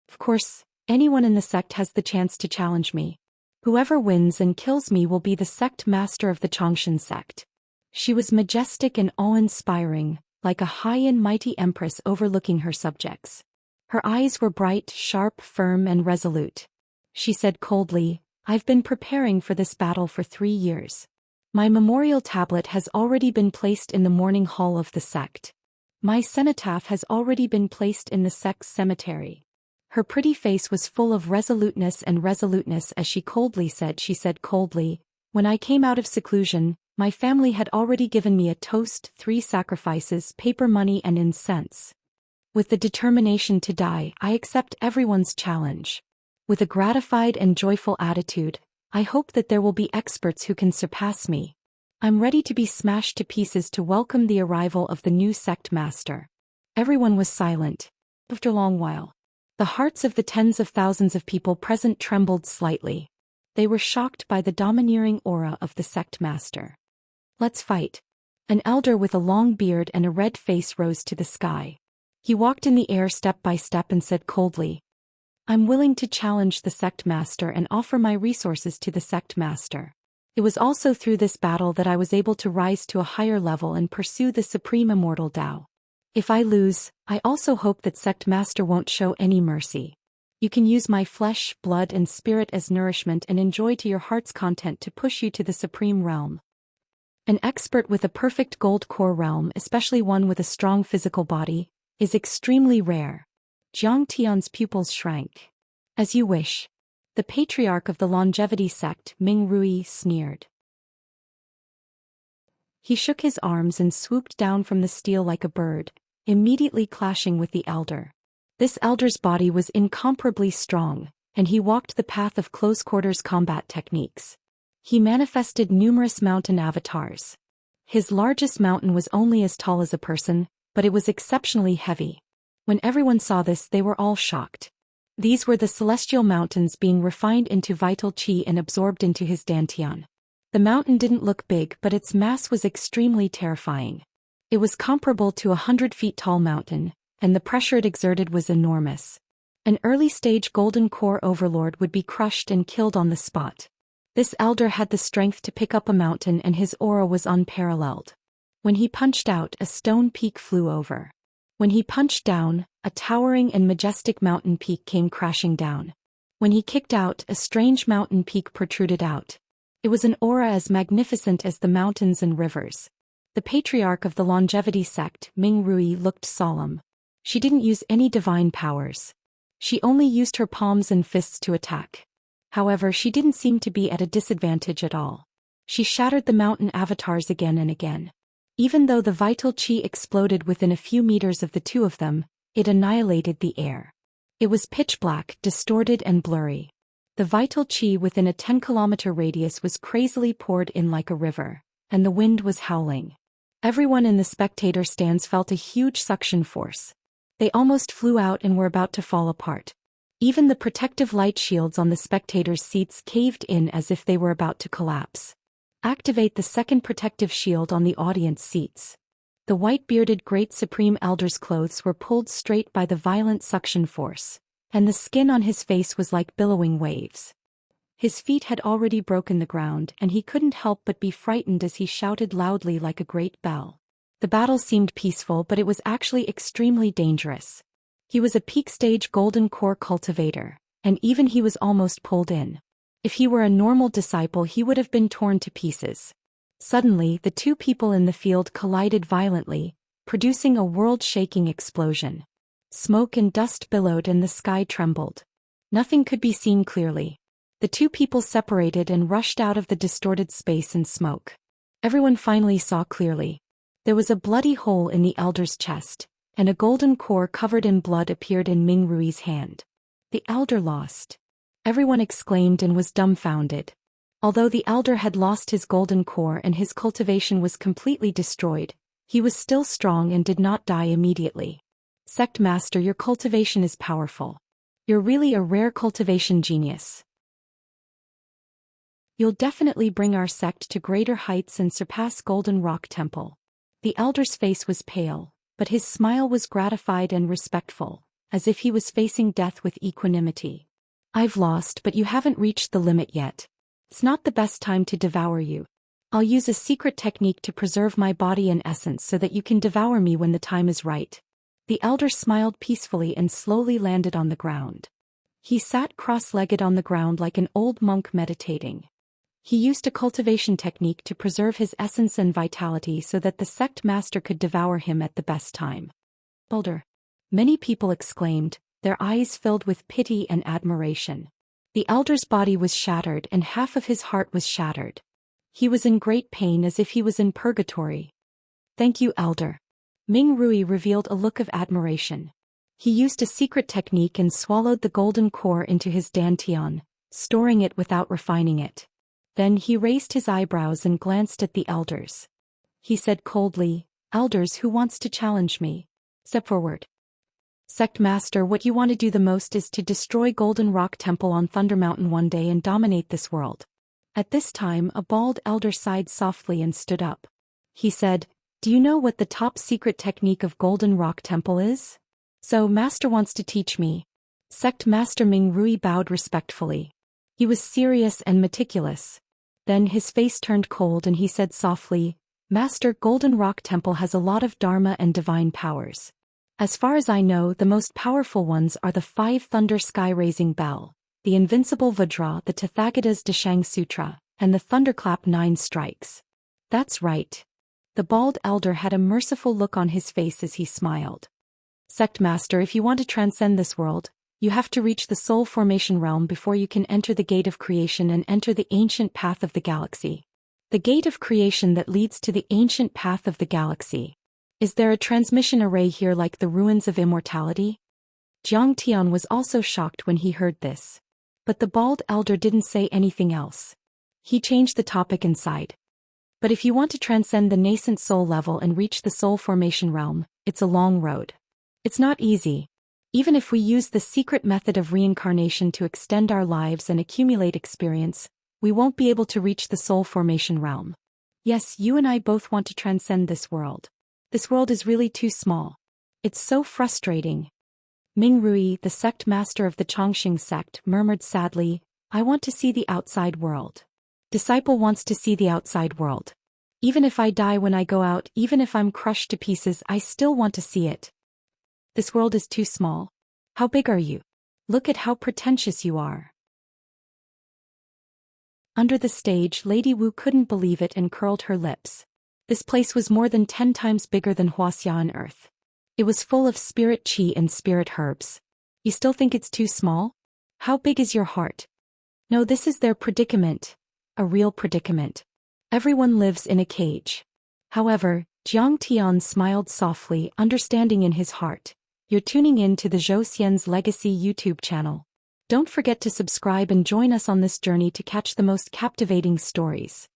Of course, anyone in the sect has the chance to challenge me. Whoever wins and kills me will be the sect master of the Xianxia sect. She was majestic and awe-inspiring, like a high and mighty empress overlooking her subjects. Her eyes were bright, sharp, firm, and resolute. She said coldly, "I've been preparing for this battle for 3 years. My memorial tablet has already been placed in the mourning hall of the sect. My cenotaph has already been placed in the sect's cemetery." Her pretty face was full of resoluteness as she said coldly, "When I came out of seclusion, my family had already given me a toast, 3 sacrifices, paper money and incense. With the determination to die, I accept everyone's challenge. With a gratified and joyful attitude, I hope that there will be experts who can surpass me. I'm ready to be smashed to pieces to welcome the arrival of the new sect master." Everyone was silent. After a long while, the hearts of the tens of thousands of people present trembled slightly. They were shocked by the domineering aura of the sect master. "Let's fight." An elder with a long beard and a red face rose to the sky. He walked in the air step by step and said coldly, "I'm willing to challenge the sect master and offer my resources to the sect master. It was also through this battle that I was able to rise to a higher level and pursue the supreme immortal Tao. If I lose, I also hope that sect master won't show any mercy. You can use my flesh, blood and spirit as nourishment and enjoy to your heart's content to push you to the supreme realm." An expert with a perfect gold core realm, especially one with a strong physical body, is extremely rare. Jiang Tian's pupils shrank. As you wish. The patriarch of the longevity sect, Ming Rui, sneered. He shook his arms and swooped down from the steel like a bird, immediately clashing with the elder. This elder's body was incomparably strong, and he walked the path of close-quarters combat techniques. He manifested numerous mountain avatars. His largest mountain was only as tall as a person, but it was exceptionally heavy. When everyone saw this, they were all shocked. These were the celestial mountains being refined into vital qi and absorbed into his dantian. The mountain didn't look big, but its mass was extremely terrifying. It was comparable to a 100-feet-tall mountain, and the pressure it exerted was enormous. An early-stage golden core overlord would be crushed and killed on the spot. This elder had the strength to pick up a mountain, and his aura was unparalleled. When he punched out, a stone peak flew over. When he punched down, a towering and majestic mountain peak came crashing down. When he kicked out, a strange mountain peak protruded out. It was an aura as magnificent as the mountains and rivers. The patriarch of the longevity sect, Ming Rui, looked solemn. She didn't use any divine powers. She only used her palms and fists to attack. However, she didn't seem to be at a disadvantage at all. She shattered the mountain avatars again and again. Even though the vital qi exploded within a few meters of the two of them, it annihilated the air. It was pitch black, distorted and blurry. The vital qi within a 10-kilometer radius was crazily poured in like a river, and the wind was howling. Everyone in the spectator stands felt a huge suction force. They almost flew out and were about to fall apart. Even the protective light shields on the spectators' seats caved in as if they were about to collapse. Activate the second protective shield on the audience seats. The white-bearded Great Supreme Elder's clothes were pulled straight by the violent suction force, and the skin on his face was like billowing waves. His feet had already broken the ground, and he couldn't help but be frightened as he shouted loudly like a great bell. The battle seemed peaceful, but it was actually extremely dangerous. He was a peak-stage golden core cultivator, and even he was almost pulled in. If he were a normal disciple, he would have been torn to pieces. Suddenly, the two people in the field collided violently, producing a world-shaking explosion. Smoke and dust billowed and the sky trembled. Nothing could be seen clearly. The two people separated and rushed out of the distorted space and smoke. Everyone finally saw clearly. There was a bloody hole in the elder's chest, and a golden core covered in blood appeared in Ming Rui's hand. The elder lost. Everyone exclaimed and was dumbfounded. Although the elder had lost his golden core and his cultivation was completely destroyed, he was still strong and did not die immediately. Sect Master, your cultivation is powerful. You're really a rare cultivation genius. You'll definitely bring our sect to greater heights and surpass Golden Rock Temple. The elder's face was pale, but his smile was gratified and respectful, as if he was facing death with equanimity. I've lost, but you haven't reached the limit yet. It's not the best time to devour you. I'll use a secret technique to preserve my body and essence so that you can devour me when the time is right. The elder smiled peacefully and slowly landed on the ground. He sat cross-legged on the ground like an old monk meditating. He used a cultivation technique to preserve his essence and vitality so that the sect master could devour him at the best time. Elder. Many people exclaimed, their eyes filled with pity and admiration. The elder's body was shattered and half of his heart was shattered. He was in great pain as if he was in purgatory. Thank you, elder. Ming Rui revealed a look of admiration. He used a secret technique and swallowed the golden core into his dantian, storing it without refining it. Then he raised his eyebrows and glanced at the elders. He said coldly, Elders, who wants to challenge me? Step forward. Sect Master, what you want to do the most is to destroy Golden Rock Temple on Thunder Mountain one day and dominate this world. At this time, a bald elder sighed softly and stood up. He said, Do you know what the top secret technique of Golden Rock Temple is? So, Master wants to teach me. Sect Master Ming Rui bowed respectfully. He was serious and meticulous. Then his face turned cold and he said softly, Master, Golden Rock Temple has a lot of dharma and divine powers. As far as I know, the most powerful ones are the 5 Thunder Sky-Raising Bell, the Invincible Vajra, the Tathagata's Dashang Sutra, and the Thunderclap 9 Strikes. That's right. The bald elder had a merciful look on his face as he smiled. Sect Master, if you want to transcend this world, you have to reach the soul formation realm before you can enter the gate of creation and enter the ancient path of the galaxy. The gate of creation that leads to the ancient path of the galaxy. Is there a transmission array here like the ruins of immortality? Jiang Tian was also shocked when he heard this. But the bald elder didn't say anything else. He changed the topic and sighed. But if you want to transcend the nascent soul level and reach the soul formation realm, it's a long road. It's not easy. Even if we use the secret method of reincarnation to extend our lives and accumulate experience, we won't be able to reach the soul formation realm. Yes, you and I both want to transcend this world. This world is really too small. It's so frustrating. Ming Rui, the sect master of the Chongqing sect, murmured sadly, I want to see the outside world. Disciple wants to see the outside world. Even if I die when I go out, even if I'm crushed to pieces, I still want to see it. This world is too small. How big are you? Look at how pretentious you are. Under the stage, Lady Wu couldn't believe it and curled her lips. This place was more than 10 times bigger than Wuxia on Earth. It was full of spirit qi and spirit herbs. You still think it's too small? How big is your heart? No, this is their predicament. A real predicament. Everyone lives in a cage. However, Jiang Tian smiled softly, understanding in his heart. You're tuning in to the Zhou Xian's Legacy YouTube channel. Don't forget to subscribe and join us on this journey to catch the most captivating stories.